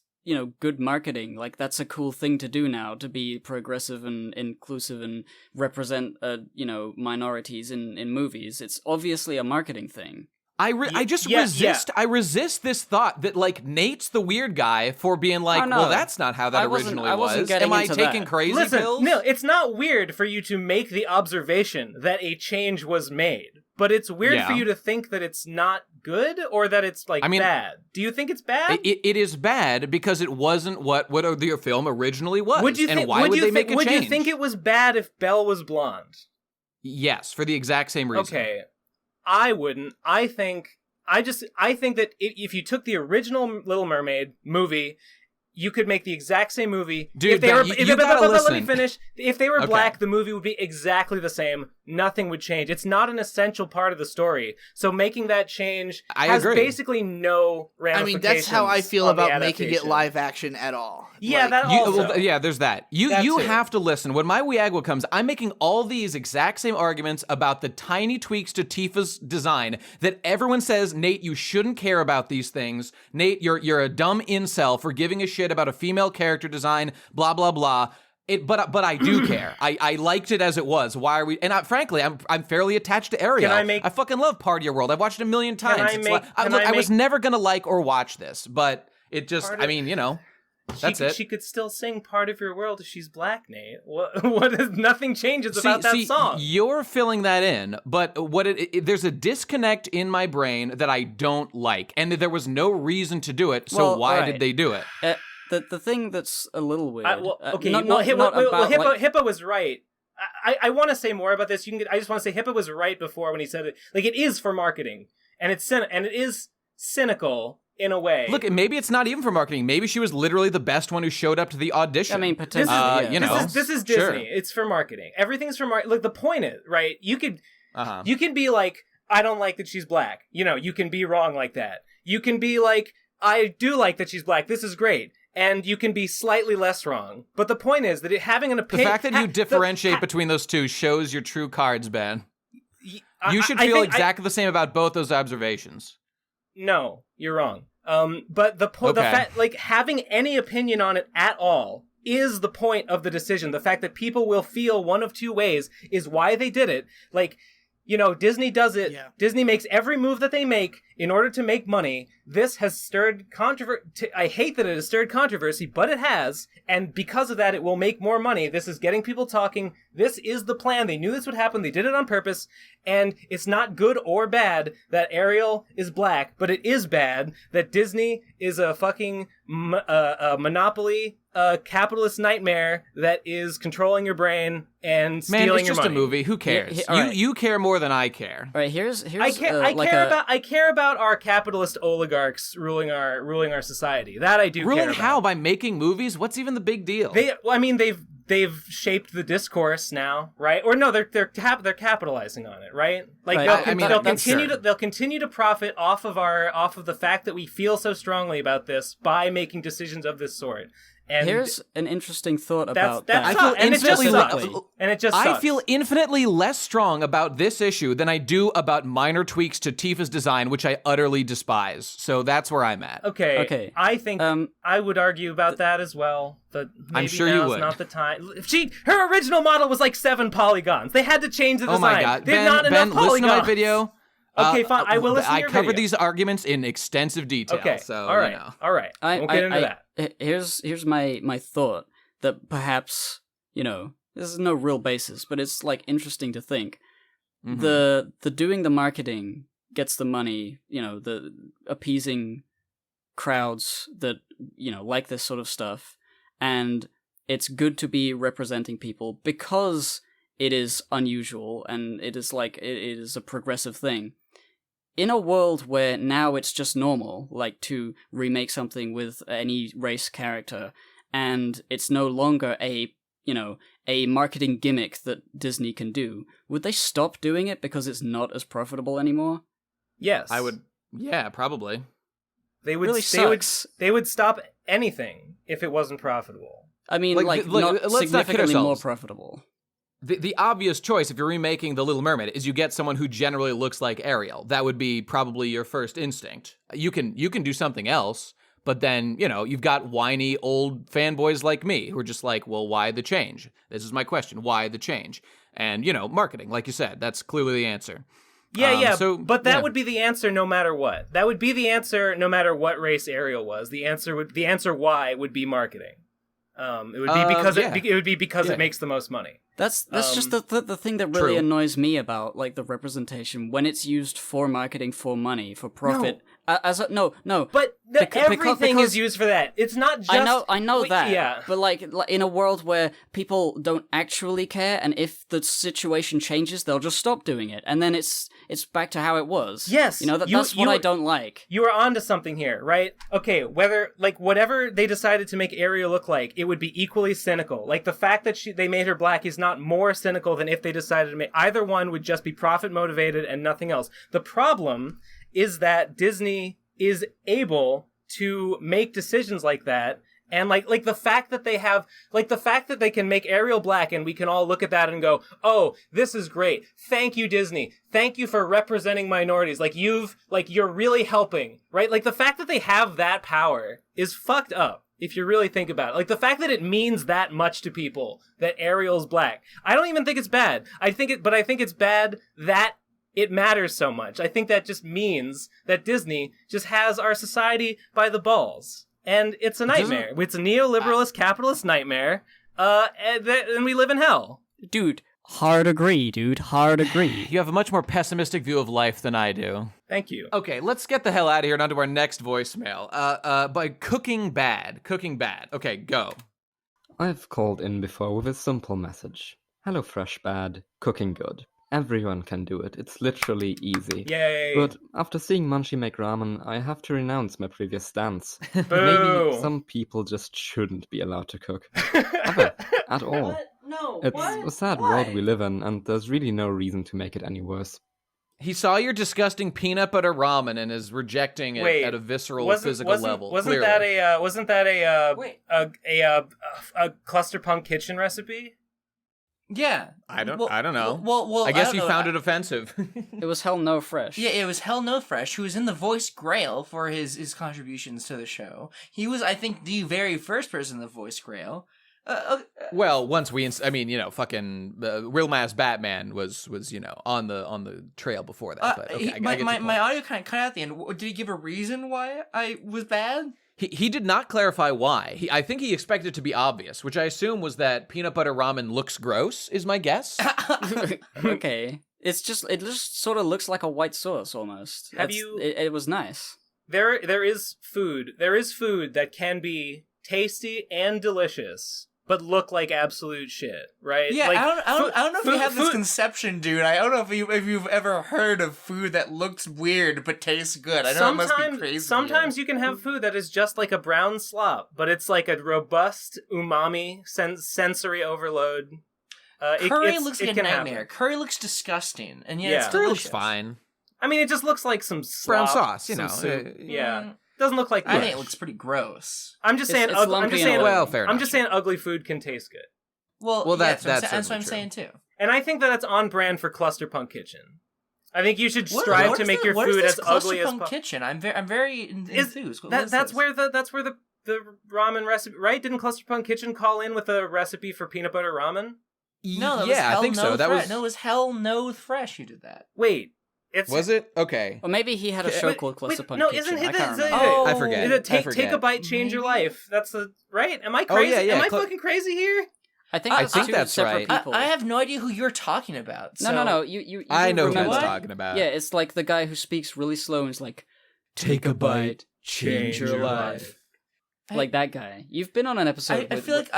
Speaker 4: good marketing. Like, that's a cool thing to do now, to be progressive and inclusive and represent, minorities in movies. It's obviously a marketing thing.
Speaker 1: I resist this thought that, like, Nate's the weird guy for being like, well, that's not how that originally was. Am I taking crazy pills?
Speaker 2: No, it's not weird for you to make the observation that a change was made. But it's weird for you to think that it's not good or that it's, bad. Do you think it's bad?
Speaker 1: It is bad because it wasn't what the film originally was. Would you make a change?
Speaker 2: Would you think it was bad if Belle was blonde?
Speaker 1: Yes, for the exact same reason.
Speaker 2: Okay. I wouldn't. I think that if you took the original Little Mermaid movie, you could make the exact same movie.
Speaker 1: Dude,
Speaker 2: let me finish. If they were black, the movie would be exactly the same. Nothing would change. It's not an essential part of the story. So making that change has basically no ramifications.
Speaker 3: I mean, that's how I feel about making it live action at all.
Speaker 2: Yeah, that also.
Speaker 1: There's that. You have to listen. When my WEAGWA comes, I'm making all these exact same arguments about the tiny tweaks to Tifa's design that everyone says, Nate, you shouldn't care about these things. Nate, you're a dumb incel for giving a shit about a female character design, blah, blah, blah. But I do care. I liked it as it was. Why are we? And frankly, I'm fairly attached to Ariel. I fucking love Part of Your World. I've watched it a million times. I was never gonna like or watch this, but it just. That's it.
Speaker 2: She could still sing Part of Your World if she's black, Nate. What is, nothing changes about that song.
Speaker 1: You're filling that in, but there's a disconnect in my brain that I don't like, and there was no reason to do it. So why did they do it?
Speaker 4: The thing that's a little weird.
Speaker 2: Hippo was right. I want to say more about this. I just want to say Hippo was right before when he said it. Like, it is for marketing, and it is cynical in a way.
Speaker 1: Look, maybe it's not even for marketing. Maybe she was literally the best one who showed up to the audition.
Speaker 4: I mean, potentially.
Speaker 2: This is Disney. Sure. It's for marketing. Everything's for marketing. Look, the point is, right? You can be like, I don't like that she's black. You know, you can be wrong like that. You can be like, I do like that she's black. This is great. And you can be slightly less wrong. But the point is that having an opinion...
Speaker 1: The fact that you differentiate between those two shows your true cards, Ben. You should feel exactly the same about both those observations.
Speaker 2: No, you're wrong. But the fact, like, having any opinion on it at all is the point of the decision. The fact that people will feel one of two ways is why they did it. Like, you know, Disney does it. Yeah. Disney makes every move that they make in order to make money. This has stirred controversy. I hate that it has stirred controversy, but it has. And because of that, it will make more money. This is getting people talking. This is the plan. They knew this would happen. They did it on purpose. And it's not good or bad that Ariel is black, but it is bad that Disney is a fucking monopoly, capitalist nightmare that is controlling your brain and stealing your money. Man, it's
Speaker 1: just a movie. Who cares? You care more than I care.
Speaker 4: All right, here's
Speaker 2: I care about our capitalist oligarchs ruling our society. That I do care about.
Speaker 1: Ruling how? By making movies? What's even the big deal?
Speaker 2: They've shaped the discourse now, right? Or no, they're capitalizing on it, right? Like they'll continue to profit off of the fact that we feel so strongly about this by making decisions of this sort. And
Speaker 4: here's an interesting thought about that.
Speaker 1: I feel infinitely less strong about this issue than I do about minor tweaks to Tifa's design, which I utterly despise. So that's where I'm at.
Speaker 2: Okay. I think I would argue about that as well. But maybe
Speaker 1: I'm sure you would.
Speaker 2: Not the time. Her original model was like 7 polygons. They had to change the design.
Speaker 1: Oh my god,
Speaker 2: Ben, enough polygons.
Speaker 1: Listen to my video.
Speaker 2: Okay, fine. I will listen to your video.
Speaker 1: I covered these arguments in extensive detail.
Speaker 2: Okay,
Speaker 1: so
Speaker 2: all right,
Speaker 1: you know.
Speaker 2: All right. We'll get into that.
Speaker 4: Here's my thought that perhaps, you know, this is no real basis, but it's like interesting to think. Mm-hmm. The doing the marketing gets the money, you know, the appeasing crowds that, you know, like this sort of stuff, and it's good to be representing people because it is unusual and it is a progressive thing. In a world where now it's just normal, like to remake something with any race character, and it's no longer a marketing gimmick that Disney can do, would they stop doing it because it's not as profitable anymore?
Speaker 2: Yes.
Speaker 1: I would. Yeah, probably.
Speaker 2: They would.
Speaker 4: Really
Speaker 2: they would stop anything if it wasn't profitable.
Speaker 4: I mean, not significantly more profitable.
Speaker 1: The obvious choice, if you're remaking The Little Mermaid, is you get someone who generally looks like Ariel. That would be probably your first instinct. You can do something else, but then, you know, you've got whiny old fanboys like me who are just like, well, why the change? This is my question. Why the change? And, you know, marketing, like you said, that's clearly the answer.
Speaker 2: But that would be the answer no matter what. That would be the answer no matter what race Ariel was. The answer why would be marketing. It would be because it makes the most money.
Speaker 4: That's just the thing that really annoys me about like the representation when it's used for marketing, for money, for profit. No.
Speaker 2: But everything is used for that. It's not just.
Speaker 4: I know that. Yeah. But like in a world where people don't actually care, and if the situation changes, they'll just stop doing it, and then it's back to how it was.
Speaker 2: Yes.
Speaker 4: You know that's what I don't like.
Speaker 2: You are onto something here, right? Okay. Whatever they decided to make Ariel look like, it would be equally cynical. Like the fact that they made her black is not more cynical than if they decided to make either one. Would just be profit motivated and nothing else. The problem is that Disney is able to make decisions like that, and like the fact that they have, like the fact that they can make Ariel black and we can all look at that and go, oh, this is great. Thank you, Disney. Thank you for representing minorities. You're really helping, right? Like the fact that they have that power is fucked up. If you really think about it, like the fact that it means that much to people that Ariel's black, I don't even think it's bad. I think it's bad that it matters so much. I think that just means that Disney just has our society by the balls. And it's a nightmare. It's a neoliberalist capitalist nightmare. And we live in hell.
Speaker 4: Dude, hard agree, Hard agree.
Speaker 1: You have a much more pessimistic view of life than I do.
Speaker 2: Thank you.
Speaker 1: Okay, let's get the hell out of here and on to our next voicemail. By Cooking Bad. Okay, go.
Speaker 13: I've called in before with a simple message. Hello, Fresh Bad. Cooking good. Everyone can do it. It's literally easy.
Speaker 2: Yay!
Speaker 13: But after seeing Munchie make ramen, I have to renounce my previous stance.
Speaker 2: Boo!
Speaker 13: Maybe some people just shouldn't be allowed to cook. Ever. At all.
Speaker 5: What? No.
Speaker 13: It's a sad world we live in, and there's really no reason to make it any worse.
Speaker 1: He saw your disgusting peanut butter ramen and is rejecting it at a visceral, physical level.
Speaker 2: Wasn't that a clusterpunk kitchen recipe?
Speaker 5: Yeah.
Speaker 1: I don't know.
Speaker 5: Well,
Speaker 1: I guess you found it offensive.
Speaker 4: It was Hell No Fresh.
Speaker 5: Yeah, it was Hell No Fresh, who was in the voice Grail for his contributions to the show. He was, I think, the very first person to voice Grail.
Speaker 1: Well, once fucking Real Mass Batman was on the trail before that. But okay,
Speaker 5: my audio kind of cut out at the end. Did he give a reason why I was bad?
Speaker 1: He did not clarify why. I think he expected it to be obvious, which I assume was that peanut butter ramen looks gross, is my guess.
Speaker 4: Okay. It just sort of looks like a white sauce almost. It was nice.
Speaker 2: There is food that can be tasty and delicious, but look like absolute shit, right?
Speaker 5: Yeah,
Speaker 2: like,
Speaker 5: I don't know if you have this conception, dude. I don't know if you've ever heard of food that looks weird but tastes good. I know it must be crazy.
Speaker 2: Sometimes you can have food that is just like a brown slop, but it's like a robust umami sensory overload.
Speaker 5: Curry looks like a nightmare.
Speaker 2: Happen.
Speaker 5: Curry looks disgusting, and it's
Speaker 1: Curry
Speaker 5: delicious.
Speaker 1: Looks fine.
Speaker 2: I mean, it just looks like some
Speaker 1: brown sauce,
Speaker 2: soup. Yeah. Doesn't look like
Speaker 5: I think it looks pretty gross.
Speaker 2: I'm just saying ugly food can taste good.
Speaker 5: Well, that's what I'm saying too.
Speaker 2: And I think that's on brand for Clusterpunk Kitchen. I think you should strive to make your food as ugly as possible.
Speaker 5: Kitchen. I'm very enthused.
Speaker 2: That's where the ramen recipe, right? Didn't Clusterpunk Kitchen call in with a recipe for peanut butter ramen?
Speaker 5: No, that was
Speaker 1: I think so.
Speaker 5: It was Hell No Fresh who did that.
Speaker 2: Wait.
Speaker 1: Was it? Okay.
Speaker 4: Or maybe he had a show called Clusterpunk
Speaker 2: No,
Speaker 4: Kitchen.
Speaker 2: isn't it?
Speaker 1: I forget.
Speaker 2: Take a bite, change your life. That's the right. Am I crazy? Am I fucking crazy here?
Speaker 4: I think that's
Speaker 1: right.
Speaker 4: People.
Speaker 5: I have no idea who you're talking about. So.
Speaker 4: No. You
Speaker 1: I know who
Speaker 4: remember.
Speaker 1: he's talking about.
Speaker 4: Yeah, it's like the guy who speaks really slow and is like, "Take a bite, change your life." Like that guy. You've been on an episode.
Speaker 5: I feel like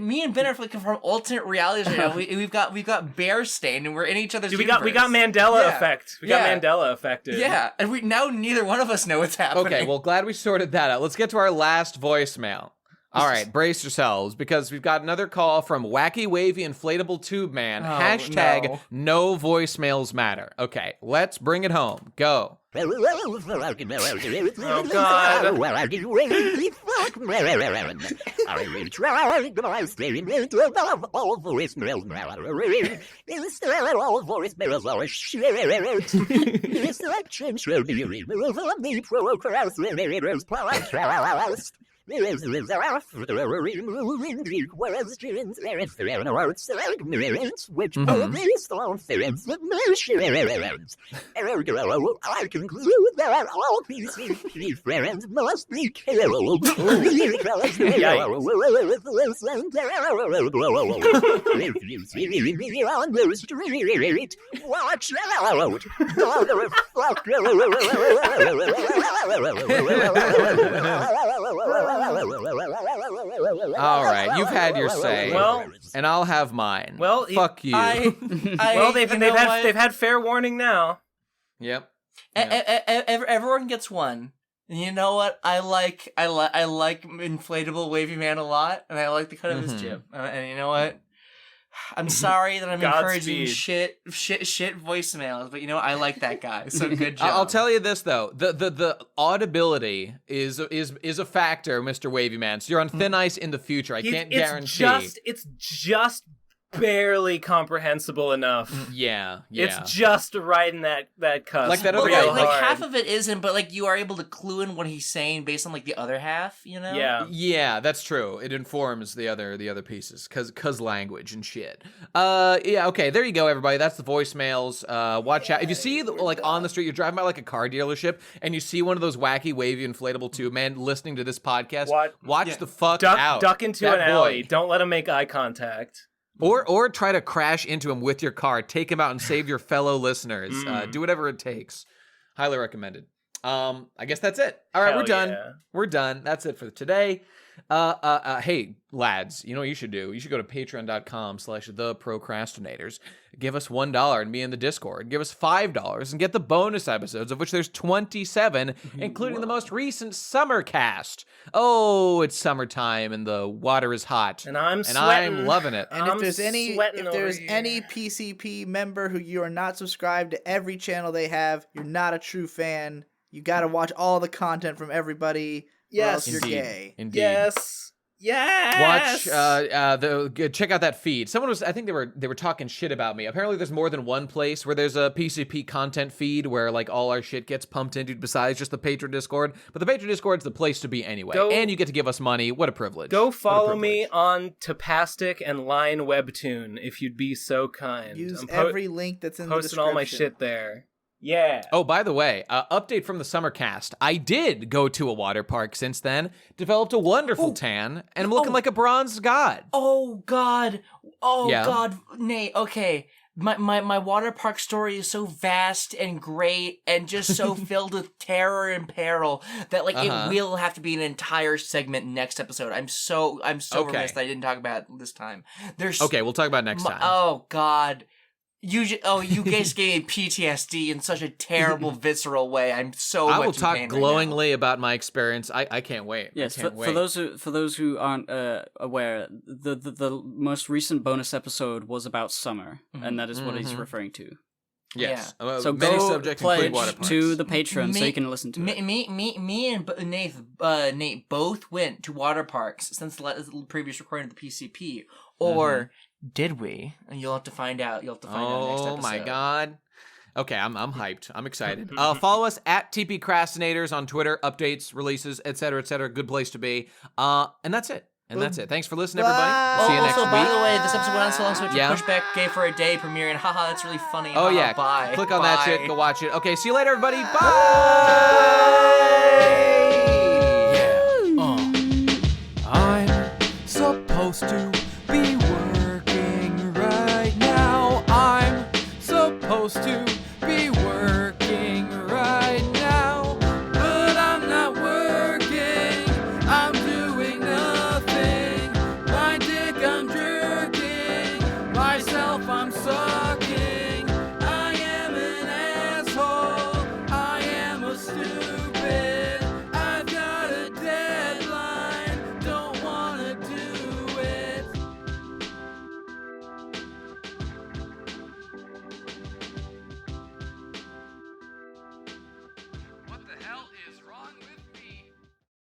Speaker 5: me and Ben are like from alternate realities right now. We've got Bear Stain and we're in each other's.
Speaker 2: We got Mandela effect. We got Mandela affected.
Speaker 5: Yeah, and we now neither one of us know what's happening.
Speaker 1: Okay, well, glad we sorted that out. Let's get to our last voicemail. All right, brace yourselves because we've got another call from Wacky Wavy Inflatable Tube Man. # no voicemails matter. Okay, let's bring it home. Go.
Speaker 2: Oh God.
Speaker 14: All PC friends must be killed. If you see me on the street, watch out.
Speaker 1: All right, you've had your say.
Speaker 2: Well,
Speaker 1: and I'll have mine.
Speaker 2: Well,
Speaker 1: fuck you.
Speaker 2: They've had fair warning now.
Speaker 1: Yep.
Speaker 5: Everyone gets one. And you know what? I like Inflatable Wavy Man a lot, and I like the cut of his jib. And you know what? I'm sorry that I'm encouraging shit voicemails, but you know I like that guy. So good job.
Speaker 1: I'll tell you this though, the audibility is a factor, Mr. Wavy Man. So you're on thin ice in the future. I can't guarantee.
Speaker 2: It's just barely comprehensible enough.
Speaker 1: Yeah.
Speaker 2: It's just right in that cusp.
Speaker 1: Like that other
Speaker 5: guy.
Speaker 1: guy.
Speaker 5: Like half of it isn't, but like you are able to clue in what he's saying based on like the other half, you know?
Speaker 1: Yeah, that's true. It informs the other pieces cause language and shit. Yeah, okay, there you go, everybody. That's the voicemails. Watch out. If you see like on the street, you're driving by like a car dealership and you see one of those wacky wavy inflatable tube men listening to this podcast, watch the fuck out.
Speaker 2: Duck into an alley. Don't let him make eye contact.
Speaker 1: Or try to crash into him with your car. Take him out and save your fellow listeners. Do whatever it takes. Highly recommended. I guess that's it. All right,
Speaker 2: Hell
Speaker 1: we're done.
Speaker 2: yeah.
Speaker 1: We're done. That's it for today. Hey, lads, you know what you should do? You should go to patreon.com/theprocrastinators. Give us $1 and be in the Discord. Give us $5 and get the bonus episodes, of which there's 27, including the most recent summer cast. Oh, it's summertime and the water is hot.
Speaker 2: And I'm
Speaker 1: and
Speaker 2: sweating.
Speaker 1: I'm loving it.
Speaker 3: And if there's any
Speaker 2: sweating
Speaker 3: any PCP member who you are not subscribed to every channel they have, you're not a true fan. You got to watch all the content from everybody.
Speaker 2: Yes.
Speaker 3: Or else you're gay.
Speaker 1: Indeed.
Speaker 2: Yes.
Speaker 1: Watch check out that feed. Someone was, I think they were talking shit about me. Apparently there's more than one place where there's a PCP content feed where like all our shit gets pumped into besides just the Patreon Discord. But the Patreon Discord's the place to be anyway. And you get to give us money. What a privilege.
Speaker 2: Go follow me on Tapastic and Line Webtoon if you'd be so kind.
Speaker 3: Use every link that's in the description.
Speaker 2: Posting all my shit there. Yeah.
Speaker 1: Oh, by the way, update from the summer cast. I did go to a water park since then, developed a wonderful tan, and I'm looking like a bronze god.
Speaker 5: Oh, God. Oh,
Speaker 1: Yeah.
Speaker 5: God. Nate, okay. My water park story is so vast and great and just so filled with terror and peril that like it will have to be an entire segment next episode. I'm so remiss that I didn't talk about it this time.
Speaker 1: Okay, we'll talk about it next time.
Speaker 5: Oh, God. You guys gave me PTSD in such a terrible, visceral way. I'm so much
Speaker 1: I will
Speaker 5: in
Speaker 1: talk
Speaker 5: pain
Speaker 1: glowingly about my experience. I can't wait.
Speaker 4: Yes,
Speaker 1: I can't wait.
Speaker 4: for those who aren't aware, the most recent bonus episode was about summer, and that is what he's referring to.
Speaker 1: Yes.
Speaker 5: Yeah.
Speaker 4: So
Speaker 1: many
Speaker 4: go
Speaker 1: subjects
Speaker 4: pledge
Speaker 1: include water parks.
Speaker 4: to the Patreon so you can listen to it.
Speaker 5: Me and Nate both went to water parks since the previous recording of the PCP, or did we? And you'll have to find out. You'll have to find out next episode.
Speaker 1: Oh my god. Okay, I'm hyped. I'm excited. Follow us at TP Crastinators on Twitter. Updates, releases, etc., etc. Good place to be. And that's it. That's it. Thanks for listening, everybody. See you next week.
Speaker 5: By the way, this episode went on so long, so it's Pushback Gay for a Day premiering. Haha, that's really funny.
Speaker 1: Oh,
Speaker 5: Haha,
Speaker 1: yeah.
Speaker 5: Bye.
Speaker 1: Click on
Speaker 5: Bye.
Speaker 1: that shit. Go watch it. Okay, see you later, everybody. Bye!